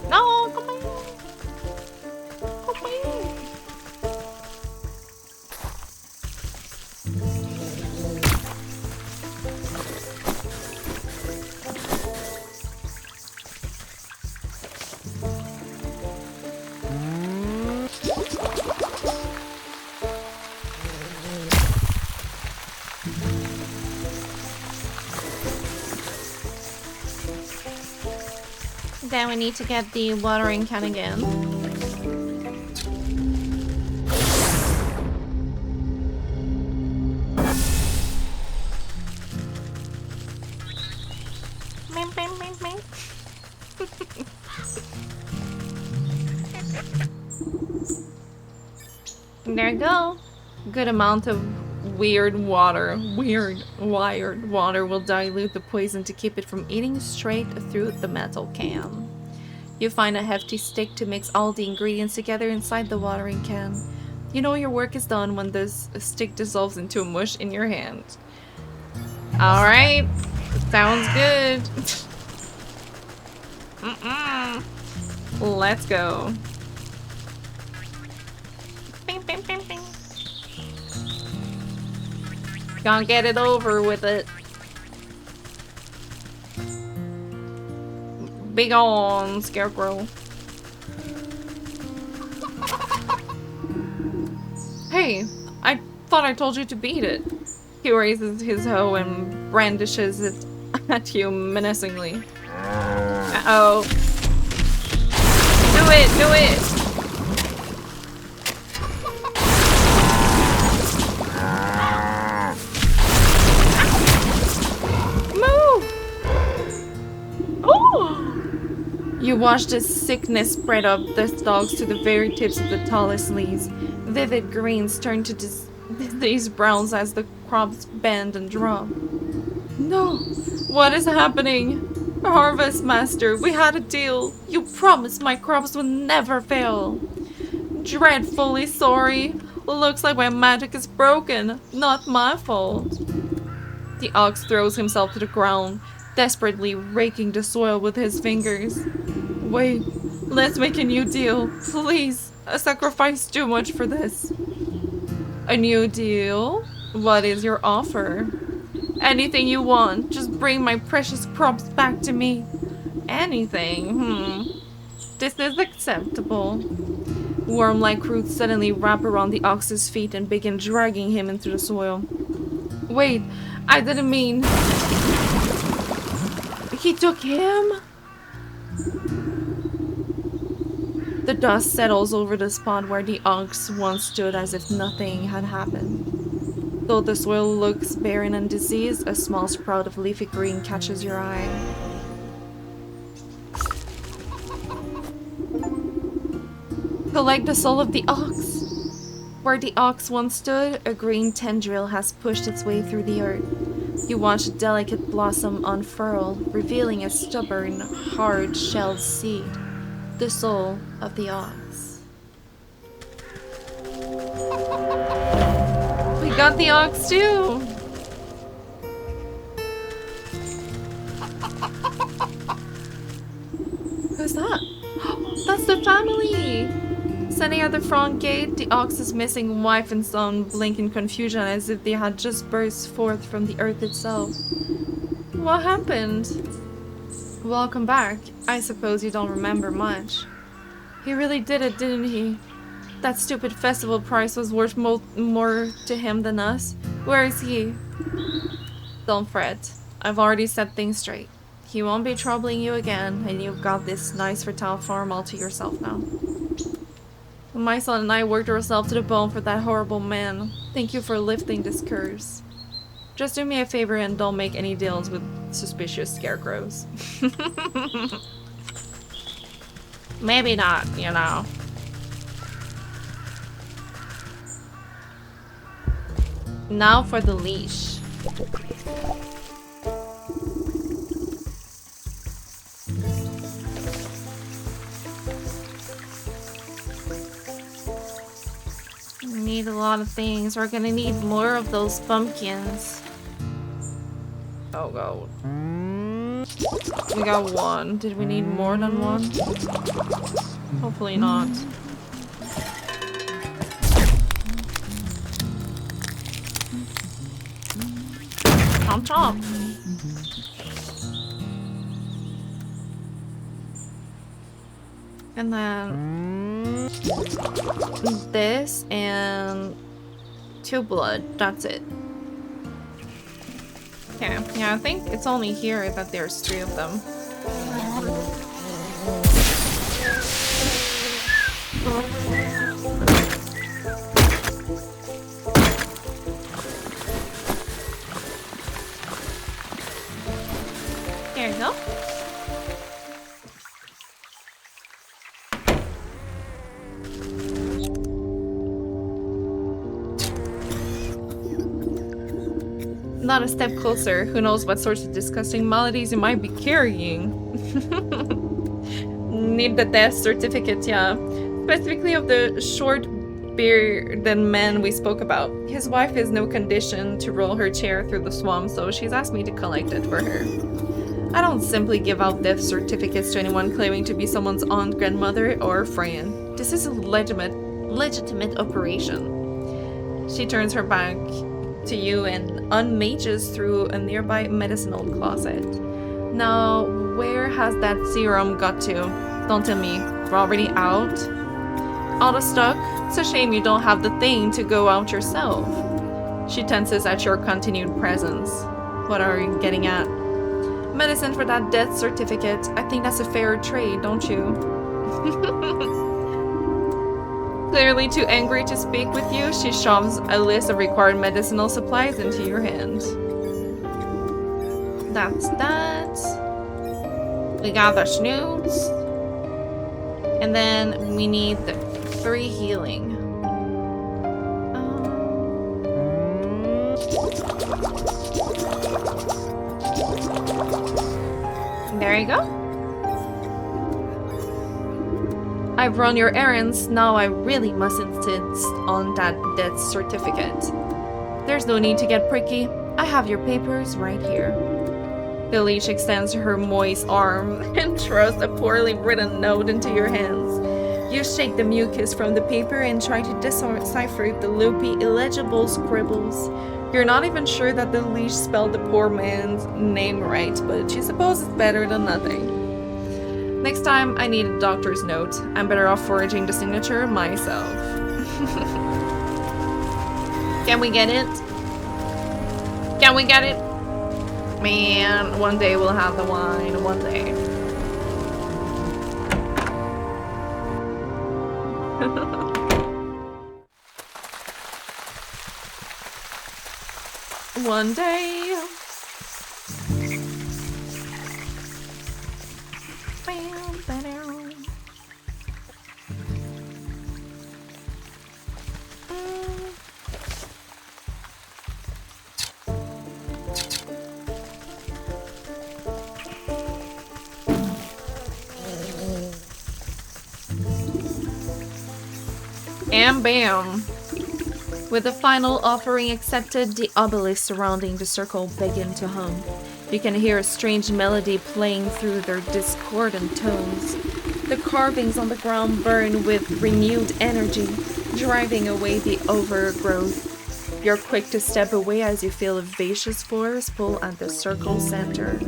No, come on. Come on. Then we need to get the watering can again. There you go. Good amount of weird wired water will dilute the poison to keep it from eating straight through the metal can. You find a hefty stick to mix all the ingredients together inside the watering can. You know your work is done when this stick dissolves into a mush in your hand. Alright, sounds good. Let's go. Bing, bing, bing, bing. Gonna get it over with it. Big on scarecrow. Hey, I thought I told you to beat it. He raises his hoe and brandishes it at you menacingly. Uh-oh. Do it, do it! You watch the sickness spread up the stalks to the very tips of the tallest leaves. Vivid greens turn to these browns as the crops bend and drop. No! What is happening? Harvest Master, we had a deal. You promised my crops would never fail. Dreadfully sorry. Looks like my magic is broken. Not my fault. The ox throws himself to the ground, desperately raking the soil with his fingers. Wait, let's make a new deal. Please, I sacrificed too much for this. A new deal? What is your offer? Anything you want, just bring my precious crops back to me. Anything? This is acceptable. Worm-like roots suddenly wrap around the ox's feet and begin dragging him into the soil. Wait, I didn't mean... He took him? The dust settles over the spot where the ox once stood as if nothing had happened. Though the soil looks barren and diseased, a small sprout of leafy green catches your eye. Collect the soul of the ox. Where the ox once stood, a green tendril has pushed its way through the earth. You watch a delicate blossom unfurl, revealing a stubborn, hard-shelled seed. The soul of the ox. We got the ox too! Who's that? That's the family! Standing at the front gate, the ox's missing wife and son blink in confusion as if they had just burst forth from the earth itself. What happened? Welcome back. I suppose you don't remember much. He really did it, didn't he? That stupid festival prize was worth more to him than us. Where is he? Don't fret. I've already set things straight. He won't be troubling you again, and you've got this nice fertile farm all to yourself now. My son and I worked ourselves to the bone for that horrible man. Thank you for lifting this curse. Just do me a favor and don't make any deals with suspicious scarecrows. Maybe not, you know. Now for the leash. We need a lot of things. We're gonna need more of those pumpkins. Oh god. We got one. Did we need more than one? Hopefully not. Chomp chomp. And then this and 2 blood. That's it. Okay, yeah, I think it's only here that there's 3 of them. Here you go. Not a step closer. Who knows what sorts of disgusting maladies you might be carrying. Need the death certificate, yeah. Specifically of the short-bearded man we spoke about. His wife is no condition to roll her chair through the swamp, so she's asked me to collect it for her. I don't simply give out death certificates to anyone claiming to be someone's aunt, grandmother, or friend. This is a legitimate operation. She turns her back to you and unmages through a nearby medicinal closet. Now, where has that serum got to? Don't tell me. We're already out? Out of stock? It's a shame you don't have the thing to go out yourself. She tenses at your continued presence. What are you getting at? Medicine for that death certificate. I think that's a fair trade, don't you? Clearly too angry to speak with you, she shoves a list of required medicinal supplies into your hand. That's that. We got the schnoots. And then we need the 3 healing. There you go. I've run your errands, now I really must insist on that death certificate. There's no need to get pricky. I have your papers right here. The leech extends her moist arm and throws a poorly written note into your hands. You shake the mucus from the paper and try to decipher the loopy, illegible scribbles. You're not even sure that the leech spelled the poor man's name right, but you suppose it's better than nothing. Next time I need a doctor's note, I'm better off forging the signature myself. Can we get it? Can we get it? Man, one day we'll have the wine, one day. One day. And bam! With the final offering accepted, the obelisks surrounding the circle begin to hum. You can hear a strange melody playing through their discordant tones. The carvings on the ground burn with renewed energy, driving away the overgrowth. You're quick to step away as you feel a vicious force pull at the circle's center.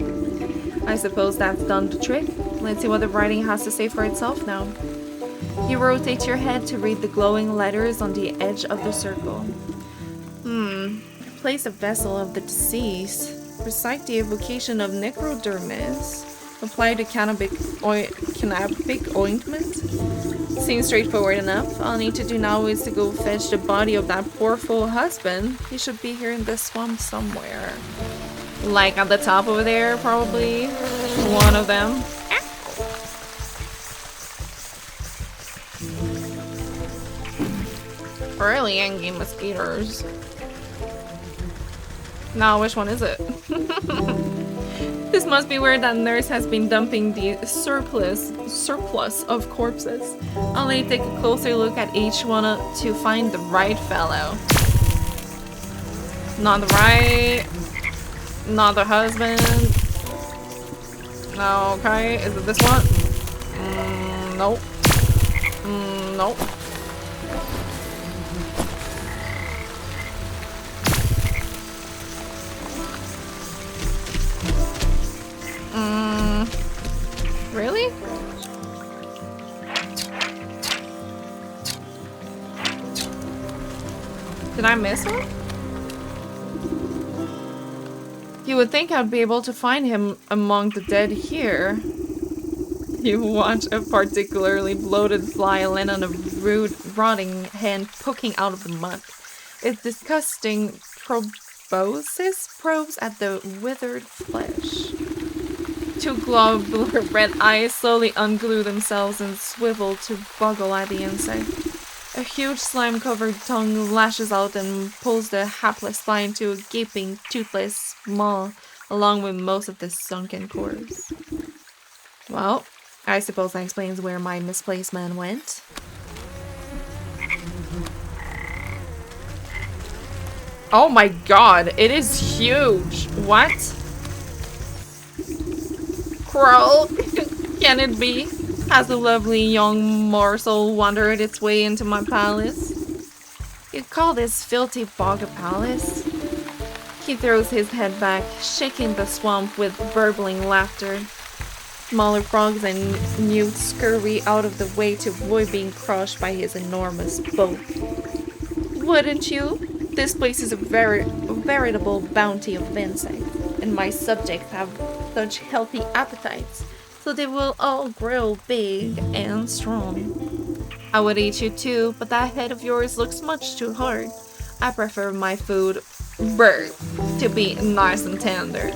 I suppose that's done the trick. Let's see what the writing has to say for itself now. You rotate your head to read the glowing letters on the edge of the circle. Place a vessel of the deceased. Recite the evocation of necrodermis. Apply the cannabis ointment. Seems straightforward enough. All I need to do now is to go fetch the body of that poor fool husband. He should be here in the swamp somewhere. Like at the top over there, probably. One of them. Really angry mosquitoes. Now, which one is it? This must be where that nurse has been dumping the surplus of corpses. I'll need to take a closer look at each one to find the right fellow. Not the husband. Okay, is it this one? Nope. Nope. Really? Did I miss one? You would think I'd be able to find him among the dead here. You watch a particularly bloated fly land on a rude, rotting hand poking out of the mud. Its disgusting proboscis probes at the withered flesh. Two globular red eyes slowly unglue themselves and swivel to boggle at the insect. A huge slime-covered tongue lashes out and pulls the hapless fly into a gaping, toothless maw, along with most of the sunken corpse. Well, I suppose that explains where my misplaced man went. Oh my god, it is huge! What? Crow? Can it be? Has the lovely young morsel wandered its way into my palace? You'd call this filthy bog a palace? He throws his head back, shaking the swamp with burbling laughter. Smaller frogs and newts scurry out of the way to avoid being crushed by his enormous bulk. Wouldn't you? This place is a veritable bounty of insects, and my subjects have such healthy appetites, so they will all grow big and strong. I would eat you too, but that head of yours looks much too hard. I prefer my food, bird, to be nice and tender.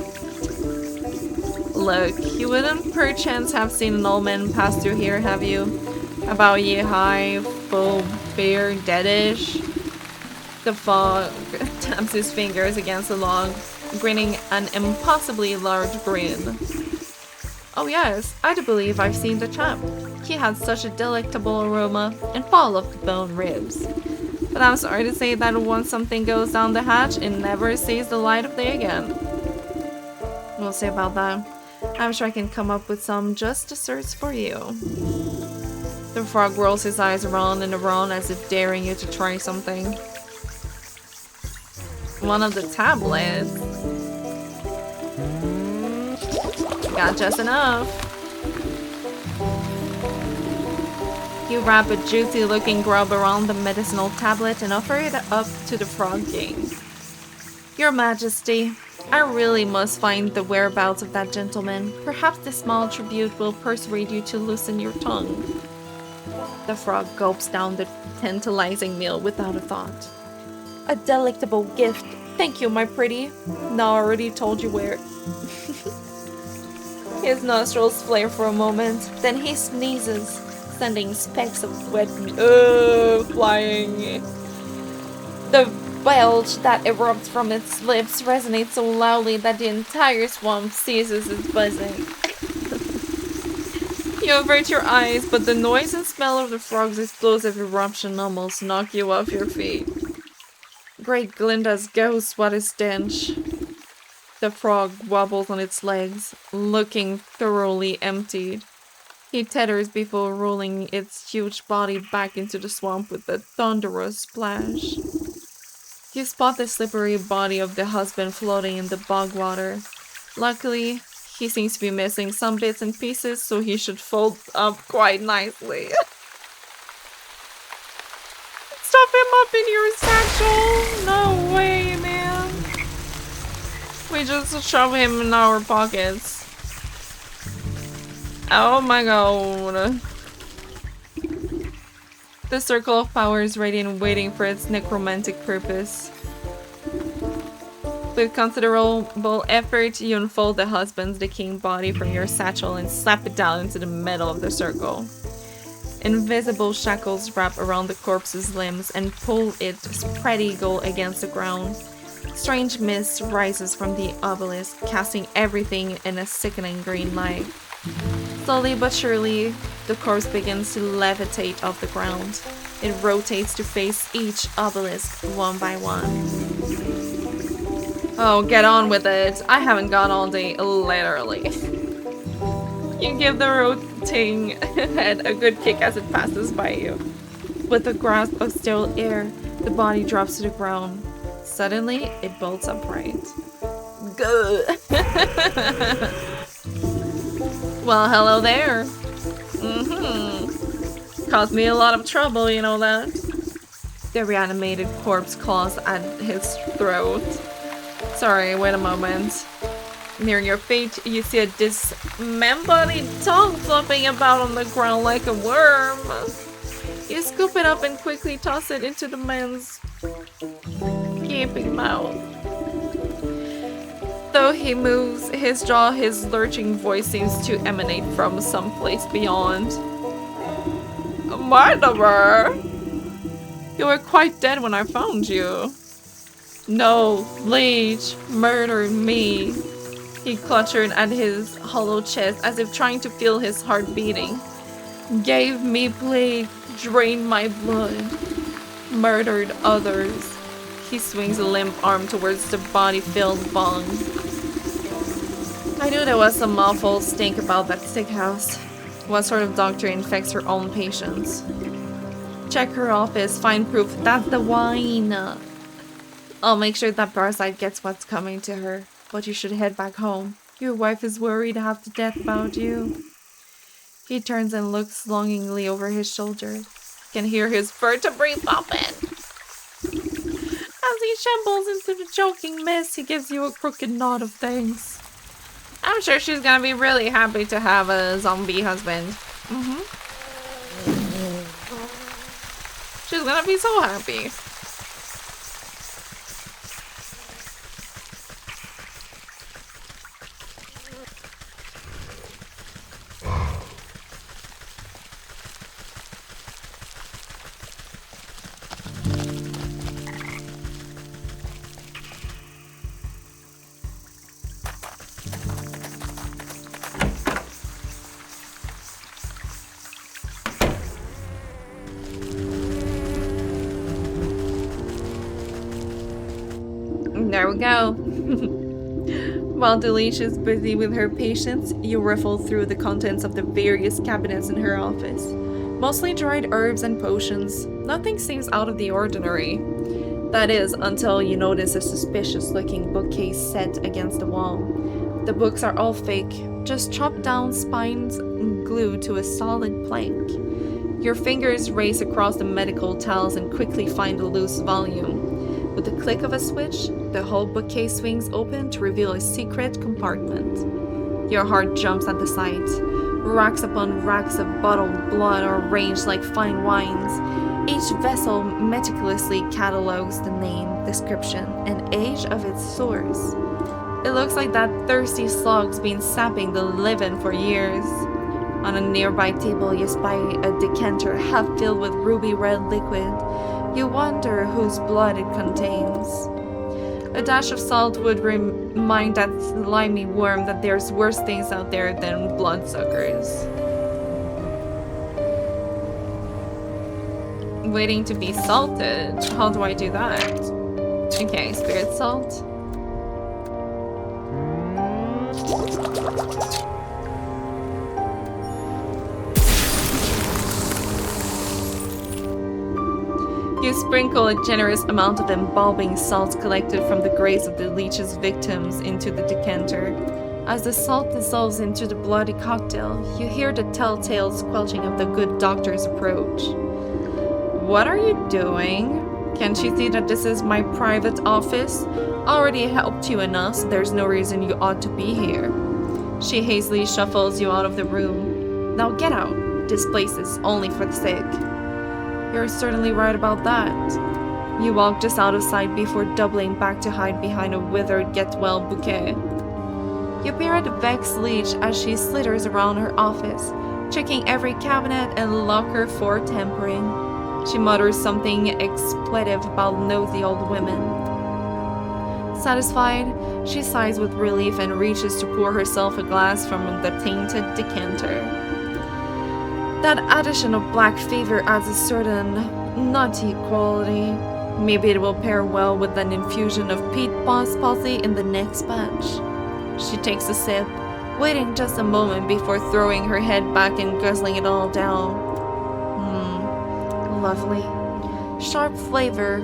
Look, you wouldn't perchance have seen an old man pass through here, have you? About ye high, full, bare, deadish. The fog taps his fingers against the log, grinning an impossibly large grin. Oh yes, I do believe I've seen the chap. He had such a delectable aroma and full of the bone ribs. But I'm sorry to say that once something goes down the hatch, it never sees the light of day again. We'll see about that. I'm sure I can come up with some just desserts for you. The frog rolls his eyes around and around as if daring you to try something. One of the tablets. Got just enough. You wrap a juicy looking grub around the medicinal tablet and offer it up to the frog king. Your Majesty, I really must find the whereabouts of that gentleman. Perhaps this small tribute will persuade you to loosen your tongue. The frog gulps down the tantalizing meal without a thought. A delectable gift. Thank you, my pretty. Now I already told you where. His nostrils flare for a moment, then he sneezes, sending specks of sweat flying. The belch that erupts from its lips resonates so loudly that the entire swamp ceases its buzzing. You avert your eyes, but the noise and smell of the frog's explosive eruption almost knock you off your feet. Great Glinda's ghost, what a stench. The frog wobbles on its legs, looking thoroughly emptied. He tetters before rolling its huge body back into the swamp with a thunderous splash. You spot the slippery body of the husband floating in the bog water. Luckily, he seems to be missing some bits and pieces, so he should fold up quite nicely. Stuff him up in your satchel! No way, man. We just shove him in our pockets. Oh my god. The circle of power is ready and waiting for its necromantic purpose. With considerable effort, you unfold the husband's decaying body from your satchel and slap it down into the middle of the circle. Invisible shackles wrap around the corpse's limbs and pull it spread-eagle against the ground. Strange mist rises from the obelisk, casting everything in a sickening green light. Slowly but surely, the corpse begins to levitate off the ground. It rotates to face each obelisk one by one. Oh, get on with it. I haven't gone all day, literally. You give the rotating head a good kick as it passes by you. With a grasp of sterile air, the body drops to the ground. Suddenly, it bolts upright. Good. Well, hello there. Caused me a lot of trouble, you know that. The reanimated corpse claws at his throat. Sorry, wait a moment. Near your feet, you see a dismembered tongue flopping about on the ground like a worm. You scoop it up and quickly toss it into the man's gaping mouth. Though he moves his jaw, his lurching voice seems to emanate from someplace beyond. Murderer! You were quite dead when I found you. No, Leech murdered me. He clutched at his hollow chest as if trying to feel his heart beating. Gave me plague, drained my blood, murdered others. He swings a limp arm towards the body-filled bong. I knew there was some awful stink about that sick house. What sort of doctor infects her own patients? Check her office, find proof that's the wine. I'll make sure that parasite gets what's coming to her. But you should head back home. Your wife is worried half to death about you. He turns and looks longingly over his shoulder. Can hear his vertebrae popping. As he shambles into the choking mess, he gives you a crooked nod of thanks. I'm sure she's gonna be really happy to have a zombie husband. She's gonna be so happy. There we go. While Delish is busy with her patients, you riffle through the contents of the various cabinets in her office. Mostly dried herbs and potions. Nothing seems out of the ordinary. That is, until you notice a suspicious-looking bookcase set against the wall. The books are all fake, just chopped down spines glued to a solid plank. Your fingers race across the medical tiles and quickly find a loose volume. With the click of a switch, the whole bookcase swings open to reveal a secret compartment. Your heart jumps at the sight. Racks upon racks of bottled blood are arranged like fine wines. Each vessel meticulously catalogs the name, description, and age of its source. It looks like that thirsty slog's been sapping the living for years. On a nearby table, you spy a decanter half filled with ruby red liquid. You wonder whose blood it contains. A dash of salt would remind that slimy worm that there's worse things out there than bloodsuckers. Waiting to be salted. How do I do that? Okay, spirit salt. You sprinkle a generous amount of embalming salt collected from the graves of the leech's victims into the decanter. As the salt dissolves into the bloody cocktail, you hear the telltale squelching of the good doctor's approach. What are you doing? Can't you see that this is my private office? Already helped you enough, so there's no reason you ought to be here. She hastily shuffles you out of the room. Now get out. This place is only for the sick. You're certainly right about that. You walk just out of sight before doubling back to hide behind a withered get-well bouquet. You peer at the vexed leech as she slitters around her office, checking every cabinet and locker for tampering. She mutters something expletive about nosy old women. Satisfied, she sighs with relief and reaches to pour herself a glass from the tainted decanter. That addition of black fever adds a certain nutty quality. Maybe it will pair well with an infusion of peat moss posse in the next batch. She takes a sip, waiting just a moment before throwing her head back and guzzling it all down. Lovely. Sharp flavor,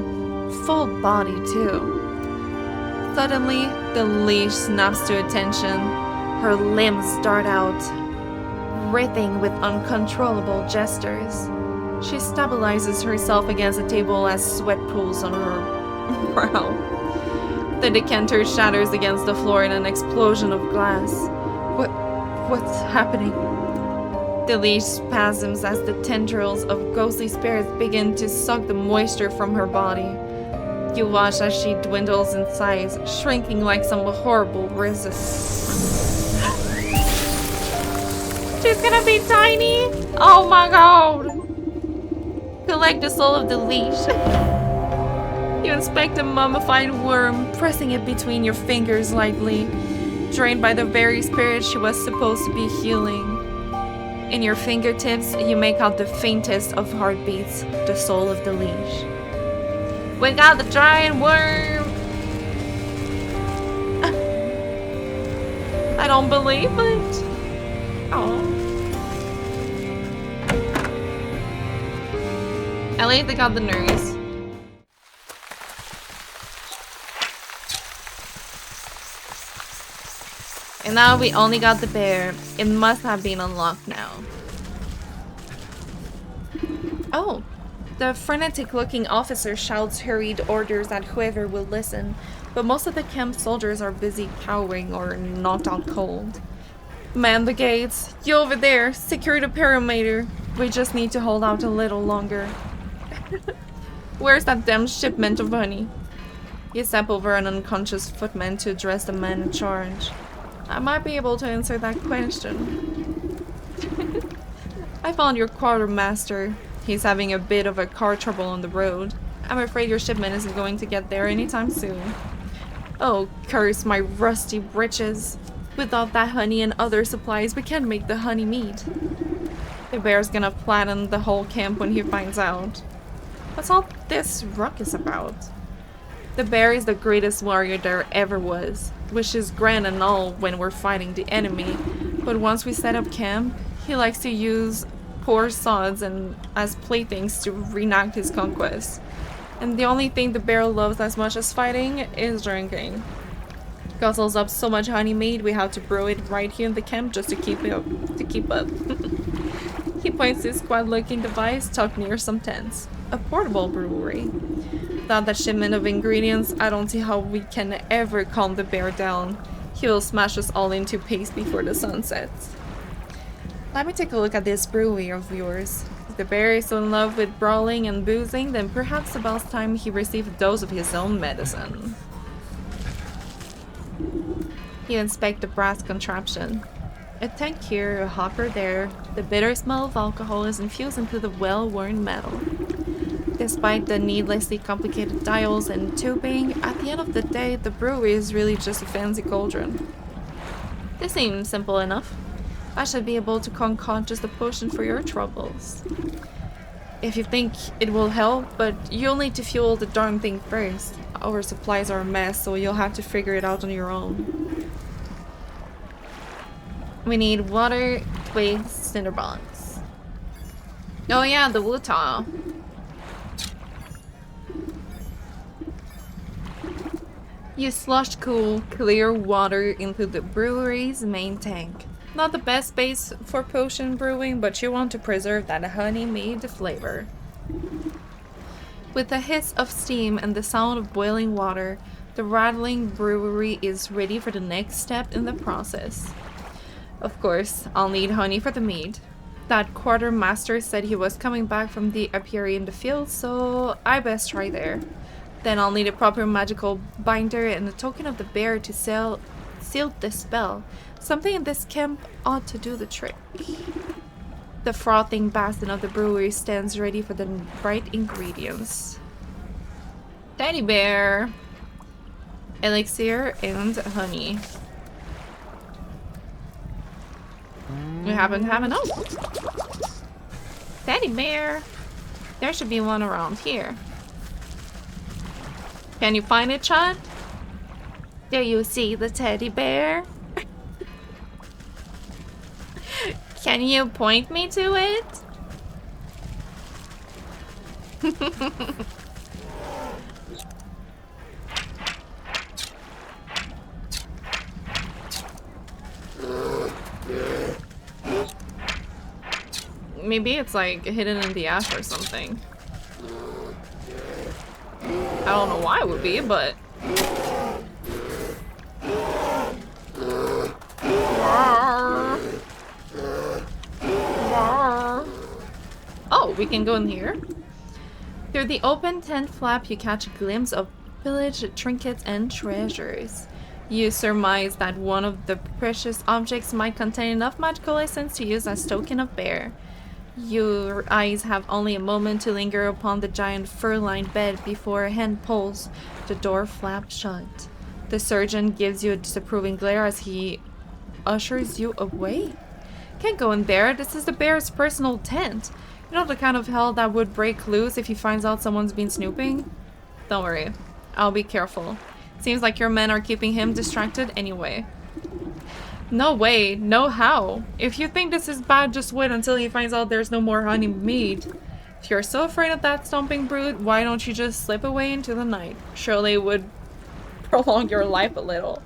full body too. Suddenly, the leash snaps to attention. Her limbs dart out, writhing with uncontrollable gestures. She stabilizes herself against the table as sweat pools on her brow. The decanter shatters against the floor in an explosion of glass. What's happening? The leash spasms as the tendrils of ghostly spirits begin to suck the moisture from her body. You watch as she dwindles in size, shrinking like some horrible resist. She's gonna be tiny! Oh my god! Collect the soul of the leash. You inspect a mummified worm, pressing it between your fingers lightly, drained by the very spirit she was supposed to be healing. In your fingertips, you make out the faintest of heartbeats, the soul of the leash. We got the giant worm! I don't believe it. Oh. At least they got the nurse. And now we only got the bear. It must have been unlocked now. Oh. The frenetic-looking officer shouts hurried orders at whoever will listen, but most of the camp soldiers are busy cowering or knocked out cold. Man the gates. You over there. Secure the perimeter. We just need to hold out a little longer. Where's that damn shipment of honey? You step over an unconscious footman to address the man in charge. I might be able to answer that question. I found your quartermaster. He's having a bit of a car trouble on the road. I'm afraid your shipment isn't going to get there anytime soon. Oh, curse my rusty breeches. Without that honey and other supplies, we can't make the honey mead. The bear's gonna flatten the whole camp when he finds out. What's all this ruckus about? The bear is the greatest warrior there ever was, which is grand and all when we're fighting the enemy, but once we set up camp, he likes to use poor sods and as playthings to reenact his conquest. And the only thing the bear loves as much as fighting is drinking. Guzzles up so much honey mead we have to brew it right here in the camp just to keep up. He points to his squad-looking device tucked near some tents. A portable brewery. Without that shipment of ingredients, I don't see how we can ever calm the bear down. He will smash us all into paste before the sun sets. Let me take a look at this brewery of yours. If the bear is so in love with brawling and boozing, then perhaps about time he received a dose of his own medicine. You inspect the brass contraption. A tank here, a hopper there. The bitter smell of alcohol is infused into the well-worn metal. Despite the needlessly complicated dials and tubing, at the end of the day, the brewery is really just a fancy cauldron. This seems simple enough. I should be able to concoct just a potion for your troubles. If you think it will help, but you'll need to fuel the darn thing first. Our supplies are a mess, so you'll have to figure it out on your own. We need water, twigs, cinder blocks. Oh yeah, the Utah. You slush cool, clear water into the brewery's main tank. Not the best base for potion brewing, but you want to preserve that honey mead flavor. With a hiss of steam and the sound of boiling water, the rattling brewery is ready for the next step in the process. Of course, I'll need honey for the mead. That quartermaster said he was coming back from the apiary in the field, so I best try there. Then I'll need a proper magical binder and a token of the bear to seal the spell. Something in this camp ought to do the trick. The frothing basin of the brewery stands ready for the bright ingredients. Teddy bear, elixir, and honey. You happen to have an oak. Teddy bear. There should be one around here. Can you find it, Chad? Do you see the teddy bear? Can you point me to it? Maybe it's like hidden in the ash or something. I don't know why it would be, but... Oh, we can go in here? Through the open tent flap, you catch a glimpse of village trinkets and treasures. You surmise that one of the precious objects might contain enough magical essence to use as token of bear. Your eyes have only a moment to linger upon the giant fur-lined bed before a hand pulls the door flap shut. The surgeon gives you a disapproving glare as he ushers you away. Can't go in there. This is the bear's personal tent. You know the kind of hell that would break loose if he finds out someone's been snooping? Don't worry. I'll be careful. Seems like your men are keeping him distracted anyway. No way. No how. If you think this is bad, just wait until he finds out there's no more honey made. If you're so afraid of that stomping brute, why don't you just slip away into the night? Surely it would prolong your life a little.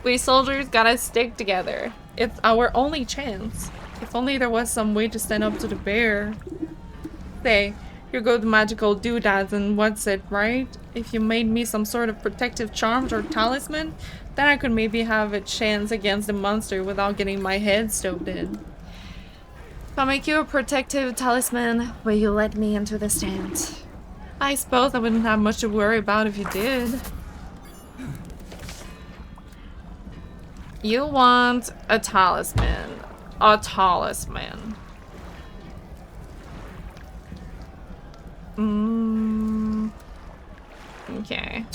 We soldiers gotta stick together. It's our only chance. If only there was some way to stand up to the bear. Say, you go to magical doodads and what's it, right? If you made me some sort of protective charms or talisman, then I could maybe have a chance against the monster without getting my head stoved in. If I make you a protective talisman, will you let me into this tent? I suppose I wouldn't have much to worry about if you did. You want a talisman. A talisman. Okay.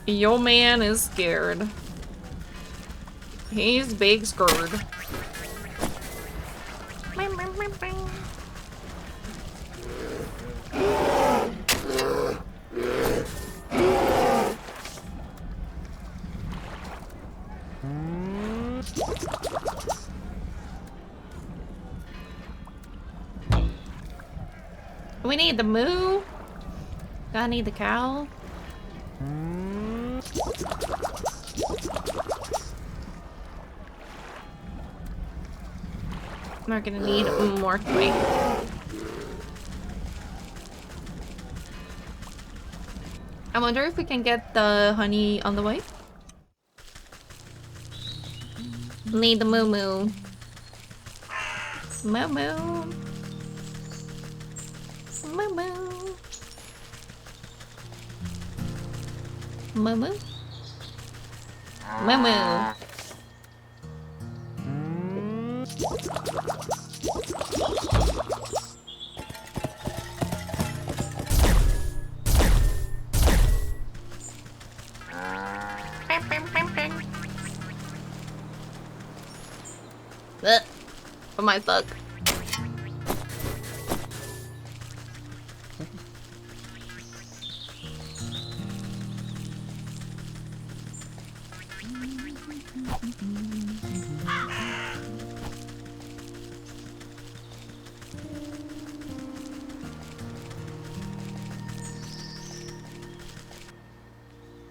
Your man is scared. He's big scared. We need the moo. I need the cow. We're gonna need more clay. I wonder if we can get the honey on the way. Need the moo moo. Moo moo. Moo moo. Moo moo. Moo moo. For my thug.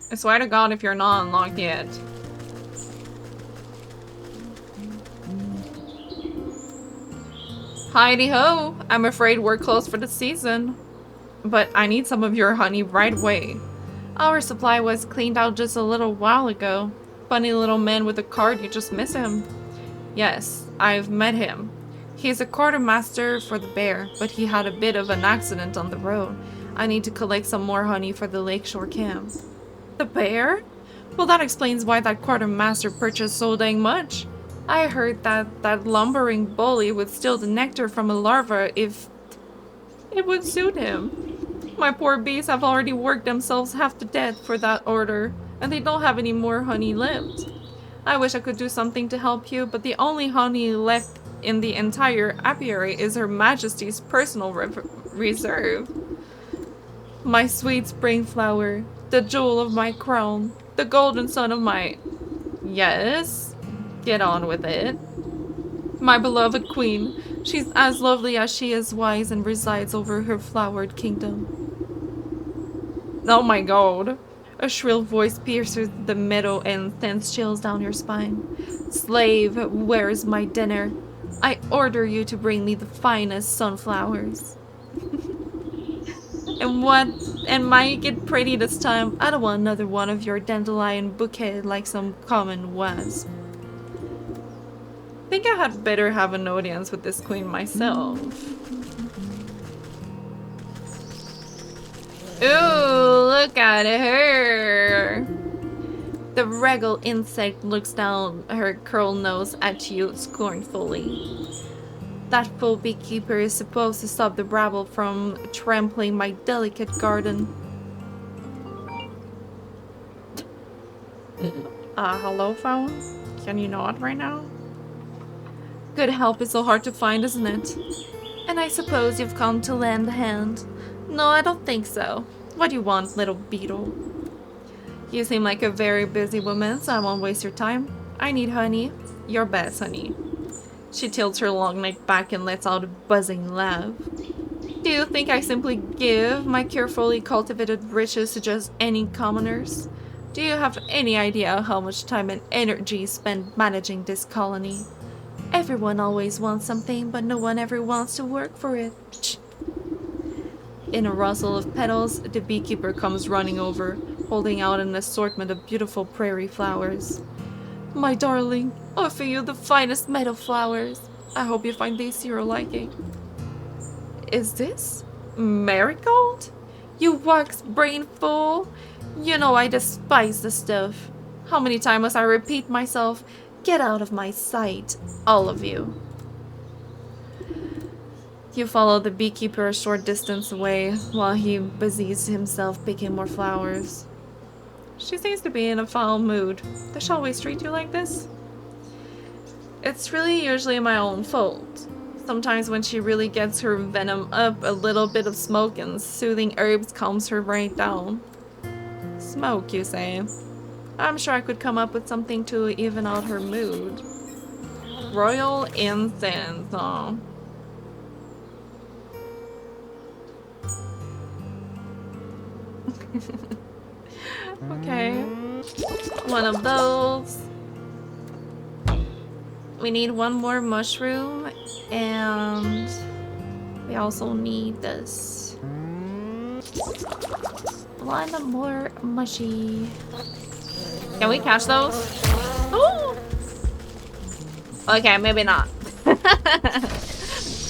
I swear to God if you're not unlocked yet. Heidi ho! I'm afraid we're closed for the season. But I need some of your honey right away. Our supply was cleaned out just a little while ago. Funny little man with a card, you just miss him. Yes, I've met him. He's a quartermaster for the bear, but he had a bit of an accident on the road. I need to collect some more honey for the lakeshore camp. The bear? Well, that explains why that quartermaster purchased so dang much. I heard that that lumbering bully would steal the nectar from a larva if it would suit him. My poor bees have already worked themselves half to death for that order, and they don't have any more honey left. I wish I could do something to help you, but the only honey left in the entire apiary is Her Majesty's personal reserve. My sweet spring flower, the jewel of my crown, the golden son of my Yes, get on with it. My beloved queen. She's as lovely as she is wise and resides over her flowered kingdom. Oh my god. A shrill voice pierces the middle and sends chills down your spine. Slave, where is my dinner? I order you to bring me the finest sunflowers. And make it pretty this time. I don't want another one of your dandelion bouquet like some common wasp. I think I had better have an audience with this queen myself. Ooh, look at her! The regal insect looks down her curled nose at you scornfully. That fool beekeeper is supposed to stop the rabble from trampling my delicate garden. Hello, phone? Can you nod right now? Good help is so hard to find, isn't it? And I suppose you've come to lend a hand. No, I don't think so. What do you want, little beetle? You seem like a very busy woman, so I won't waste your time. I need honey. Your best honey. She tilts her long neck back and lets out a buzzing laugh. Do you think I simply give my carefully cultivated riches to just any commoners? Do you have any idea how much time and energy is spent managing this colony? Everyone always wants something, but no one ever wants to work for it. In a rustle of petals, the beekeeper comes running over, holding out an assortment of beautiful prairie flowers. My darling, I offer you the finest meadow flowers. I hope you find these to your liking. Is this marigold? You wax brain fool! You know I despise the stuff. How many times must I repeat myself? Get out of my sight, all of you. You follow the beekeeper a short distance away while he busies himself picking more flowers. She seems to be in a foul mood. Does she always treat you like this? It's really usually my own fault. Sometimes when she really gets her venom up, a little bit of smoke and soothing herbs calms her right down. Smoke, you say? I'm sure I could come up with something to even out her mood. Royal incense, oh. Okay. One of those. We need one more mushroom, and we also need this. One more mushy. Can we catch those? Oh! Okay, maybe not.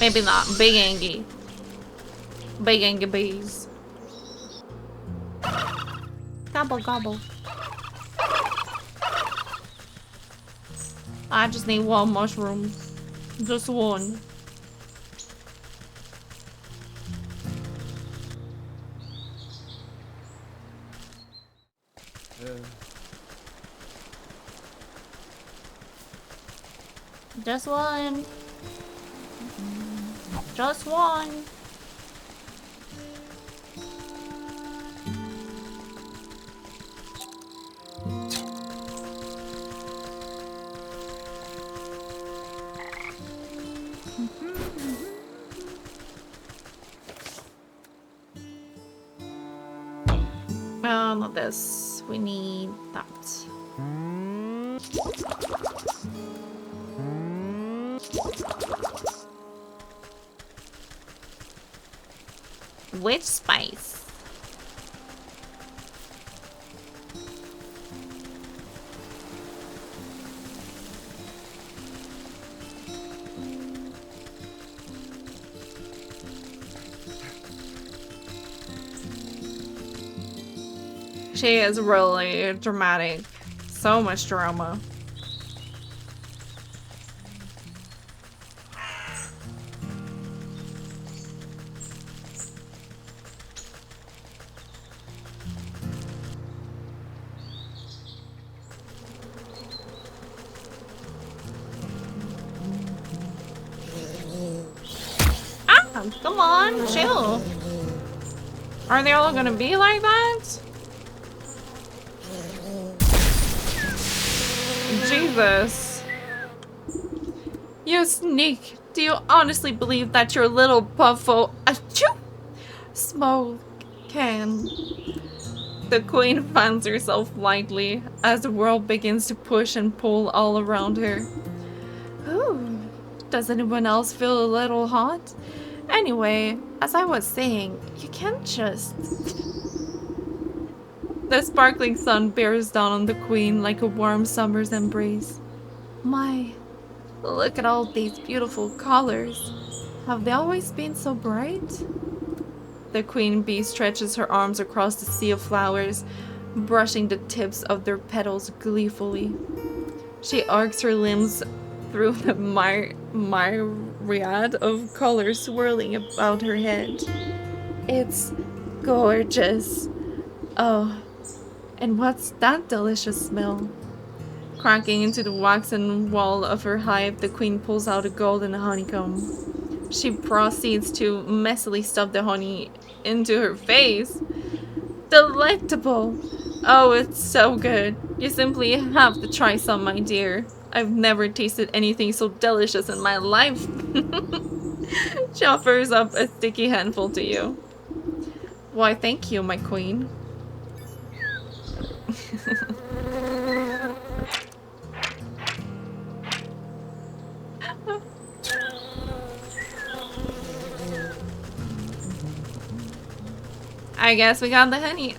Maybe not. Big Angie. Big Angie bees. Gobble, gobble. I just need one mushroom. Just one. Just one. Just one. Not this. We need that. Which spice? She is really dramatic. So much drama. Come on, chill. Are they all gonna be like that? Jesus. You sneak. Do you honestly believe that your little puffo smoke can? The queen fans herself lightly as the world begins to push and pull all around her. Ooh, does anyone else feel a little hot? Anyway, as I was saying, you can't just... The sparkling sun bears down on the queen like a warm summer's embrace. My, look at all these beautiful colors. Have they always been so bright? The queen bee stretches her arms across the sea of flowers, brushing the tips of their petals gleefully. She arcs her limbs through the myriad of colors swirling about her head. It's gorgeous. Oh, and what's that delicious smell? Cracking into the waxen wall of her hive, the queen pulls out a golden honeycomb. She proceeds to messily stuff the honey into her face. Delectable! Oh, it's so good. You simply have to try some, my dear. I've never tasted anything so delicious in my life. She offers up a sticky handful to you. Why, thank you, my queen. I guess we got the honey.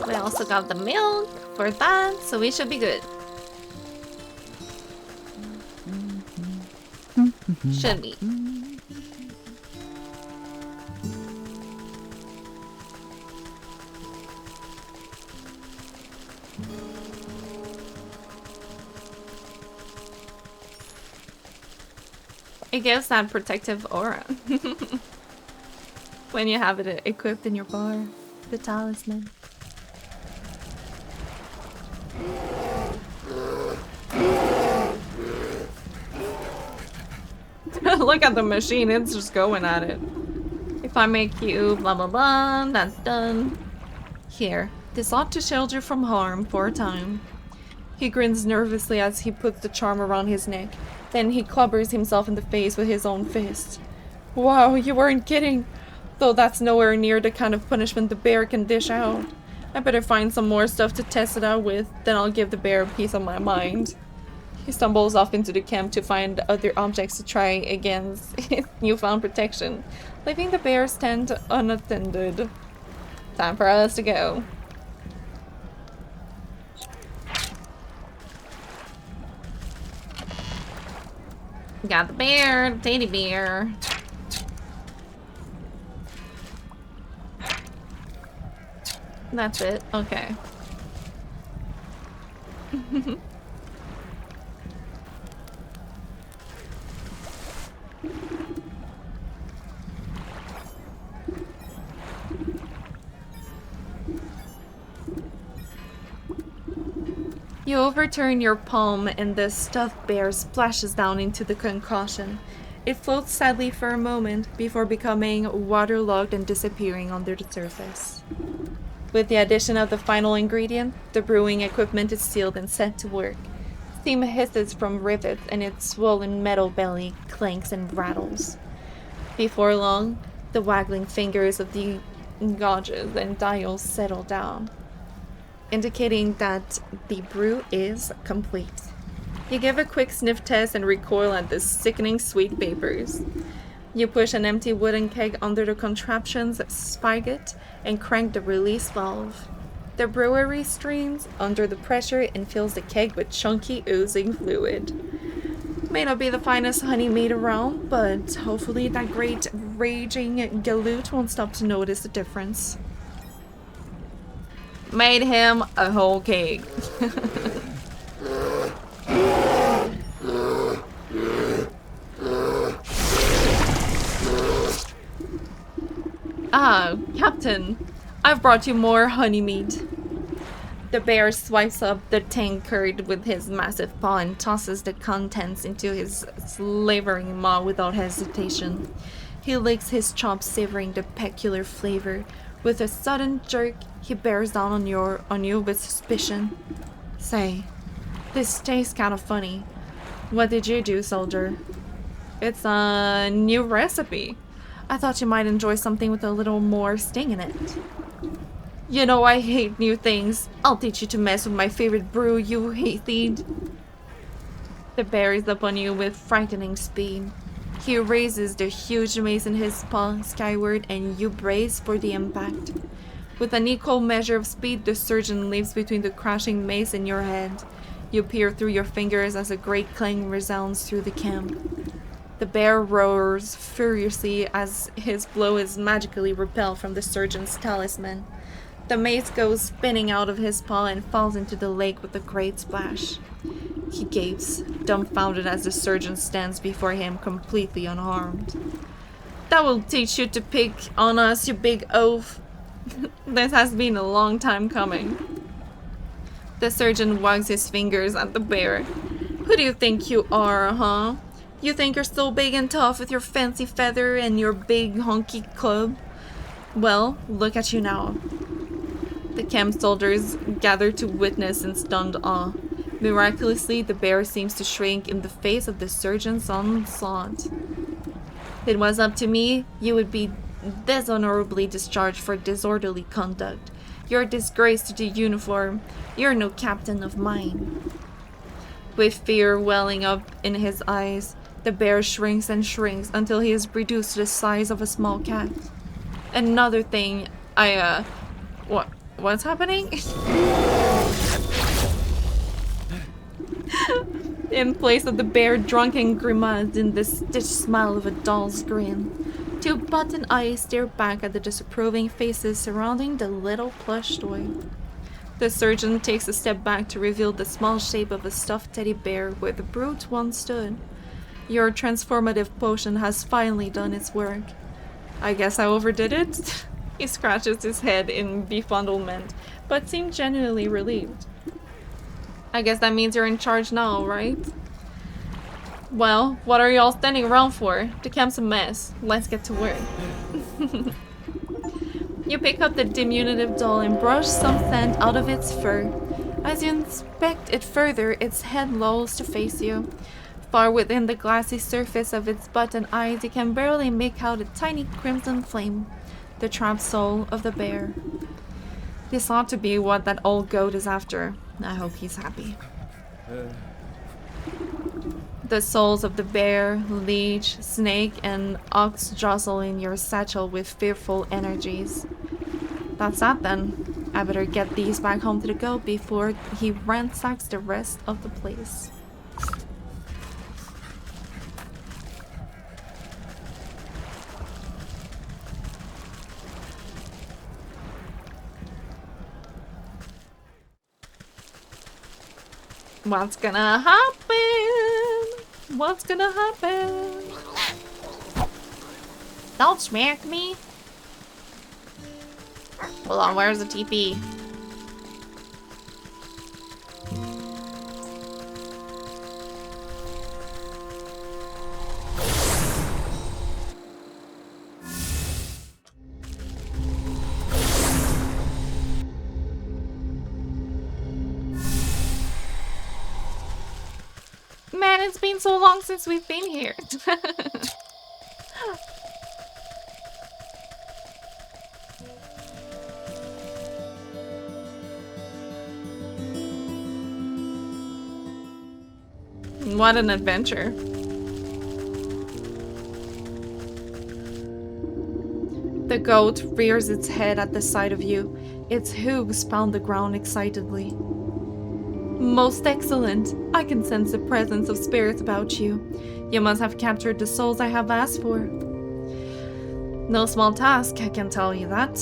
We also got the milk for that, so we should be good. Should be. It gives that protective aura when you have it equipped in your bar. The talisman. Look at the machine, it's just going at it. If I make you blah blah blah, that's done. Here, this ought to shield you from harm for a time. He grins nervously as he puts the charm around his neck. Then he clubbers himself in the face with his own fist. Wow, you weren't kidding. Though that's nowhere near the kind of punishment the bear can dish out. I better find some more stuff to test it out with, then I'll give the bear a piece of my mind. He stumbles off into the camp to find other objects to try against his newfound protection, leaving the bear's tent unattended. Time for us to go. Got the bear, teddy bear. That's it. Okay. You overturn your palm and the stuffed bear splashes down into the concoction. It floats sadly for a moment before becoming waterlogged and disappearing under the surface. With the addition of the final ingredient, the brewing equipment is sealed and set to work. Steam hisses from rivets and its swollen metal belly clanks and rattles. Before long, the waggling fingers of the gauges and dials settle down, indicating that the brew is complete. You give a quick sniff test and recoil at the sickening sweet vapors. You push an empty wooden keg under the contraption's spigot and crank the release valve. The brewery streams under the pressure and fills the keg with chunky, oozing fluid. May not be the finest honey made around, but hopefully that great raging galoot won't stop to notice the difference. Made him a whole cake. Ah, Captain, I've brought you more honey mead. The bear swipes up the tankard with his massive paw and tosses the contents into his slavering maw without hesitation. He licks his chops, savoring the peculiar flavor. With a sudden jerk, he bears down on you with suspicion. Say, this tastes kind of funny. What did you do, soldier? It's a new recipe. I thought you might enjoy something with a little more sting in it. You know I hate new things. I'll teach you to mess with my favorite brew, you hayseed. The bear is upon you with frightening speed. He raises the huge mace in his paw skyward and you brace for the impact. With an equal measure of speed, the surgeon leaps between the crashing mace and your head. You peer through your fingers as a great clang resounds through the camp. The bear roars furiously as his blow is magically repelled from the surgeon's talisman. The mace goes spinning out of his paw and falls into the lake with a great splash. He gapes, dumbfounded as the surgeon stands before him completely unharmed. That will teach you to pick on us, you big oaf. This has been a long time coming. The surgeon wags his fingers at the bear. Who do you think you are, huh? You think you're so big and tough with your fancy feather and your big honky club? Well, look at you now. The camp soldiers gather to witness in stunned awe. Miraculously, the bear seems to shrink in the face of the surgeon's onslaught. If it was up to me, you would be dishonorably discharged for disorderly conduct. You're a disgrace to the uniform. You're no captain of mine. With fear welling up in his eyes, the bear shrinks and shrinks until he is reduced to the size of a small cat. Another thing, what's happening? In place of the bear drunken grimace in the stitched smile of a doll's grin, two button eyes stare back at the disapproving faces surrounding the little plush toy. The surgeon takes a step back to reveal the small shape of a stuffed teddy bear where the brute once stood. Your transformative potion has finally done its work. I guess I overdid it? He scratches his head in befuddlement, but seemed genuinely relieved. I guess that means you're in charge now, right? Well, what are y'all standing around for? The camp's a mess. Let's get to work. You pick up the diminutive doll and brush some sand out of its fur. As you inspect it further, its head lolls to face you. Far within the glassy surface of its button eyes, you can barely make out a tiny crimson flame, the trapped soul of the bear. This ought to be what that old goat is after. I hope he's happy. The souls of the bear, leech, snake, and ox jostle in your satchel with fearful energies. That's that then. I better get these back home to the goat before he ransacks the rest of the place. What's gonna happen? What's gonna happen? Don't smack me. Hold on, where's the TP? Man, it's been so long since we've been here. What an adventure. The goat rears its head at the sight of you. Its hooves pound the ground excitedly. Most excellent. I can sense the presence of spirits about you. You must have captured the souls I have asked for. No small task, I can tell you that.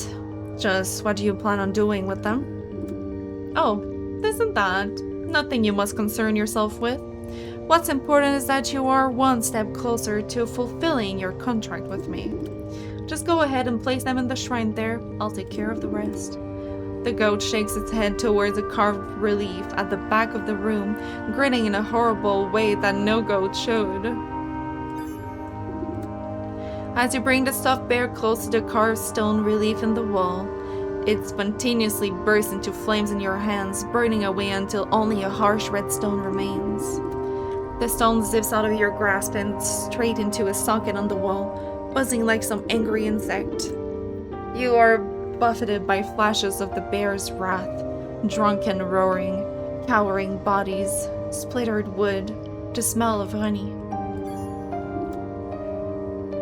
Just what do you plan on doing with them? Oh, isn't that nothing you must concern yourself with? What's important is that you are one step closer to fulfilling your contract with me. Just go ahead and place them in the shrine there. I'll take care of the rest. The goat shakes its head towards a carved relief at the back of the room, grinning in a horrible way that no goat should. As you bring the stuffed bear close to the carved stone relief in the wall, it spontaneously bursts into flames in your hands, burning away until only a harsh red stone remains. The stone zips out of your grasp and straight into a socket on the wall, buzzing like some angry insect. You are buffeted by flashes of the bear's wrath, drunken roaring, cowering bodies, splintered wood, the smell of honey.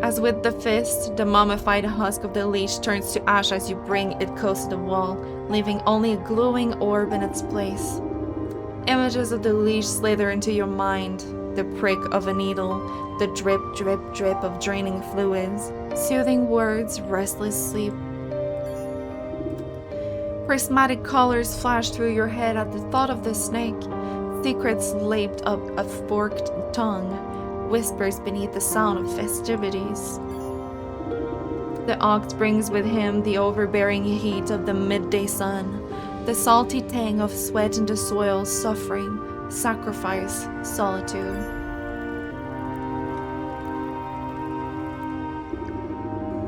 As with the fist, the mummified husk of the leech turns to ash as you bring it close to the wall, leaving only a glowing orb in its place. Images of the leech slither into your mind, the prick of a needle, the drip, drip, drip of draining fluids, soothing words, restless sleep. Prismatic colors flash through your head at the thought of the snake, secrets laped up a forked tongue, whispers beneath the sound of festivities. The ox brings with him the overbearing heat of the midday sun, the salty tang of sweat in the soil, suffering, sacrifice, solitude.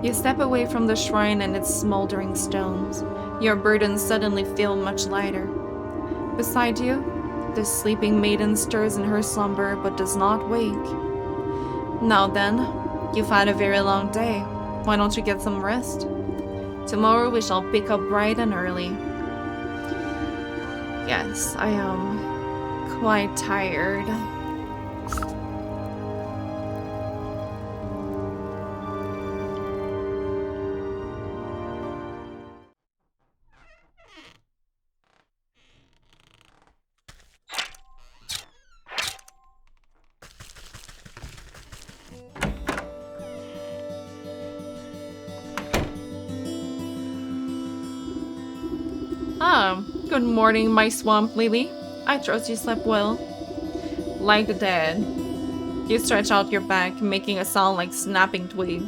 You step away from the shrine and its smoldering stones. Your burdens suddenly feel much lighter. Beside you, the sleeping maiden stirs in her slumber but does not wake. Now then, you've had a very long day. Why don't you get some rest? Tomorrow we shall pick up bright and early. Yes, I am quite tired. Good morning, my swamp lily. I trust you slept well. Like the dead. You stretch out your back, making a sound like snapping twig.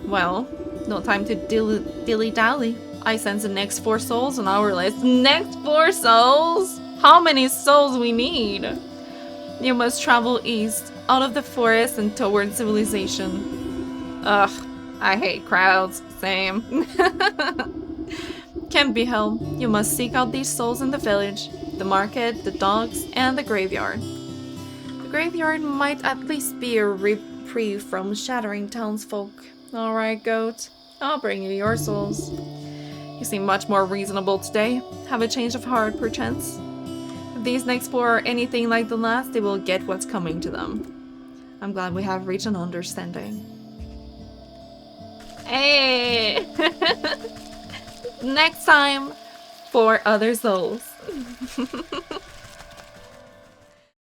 Well, no time to dilly-dally. I sense the next 4 souls on our list. Next 4 souls? How many souls we need? You must travel east, out of the forest and toward civilization. Ugh, I hate crowds. Same. Can't be helped. You must seek out these souls in the village, the market, the docks, and the graveyard. The graveyard might at least be a reprieve from shattering townsfolk. Alright, goat. I'll bring you your souls. You seem much more reasonable today. Have a change of heart, perchance? If these next 4 are anything like the last, they will get what's coming to them. I'm glad we have reached an understanding. Hey! Next time, 4 other souls.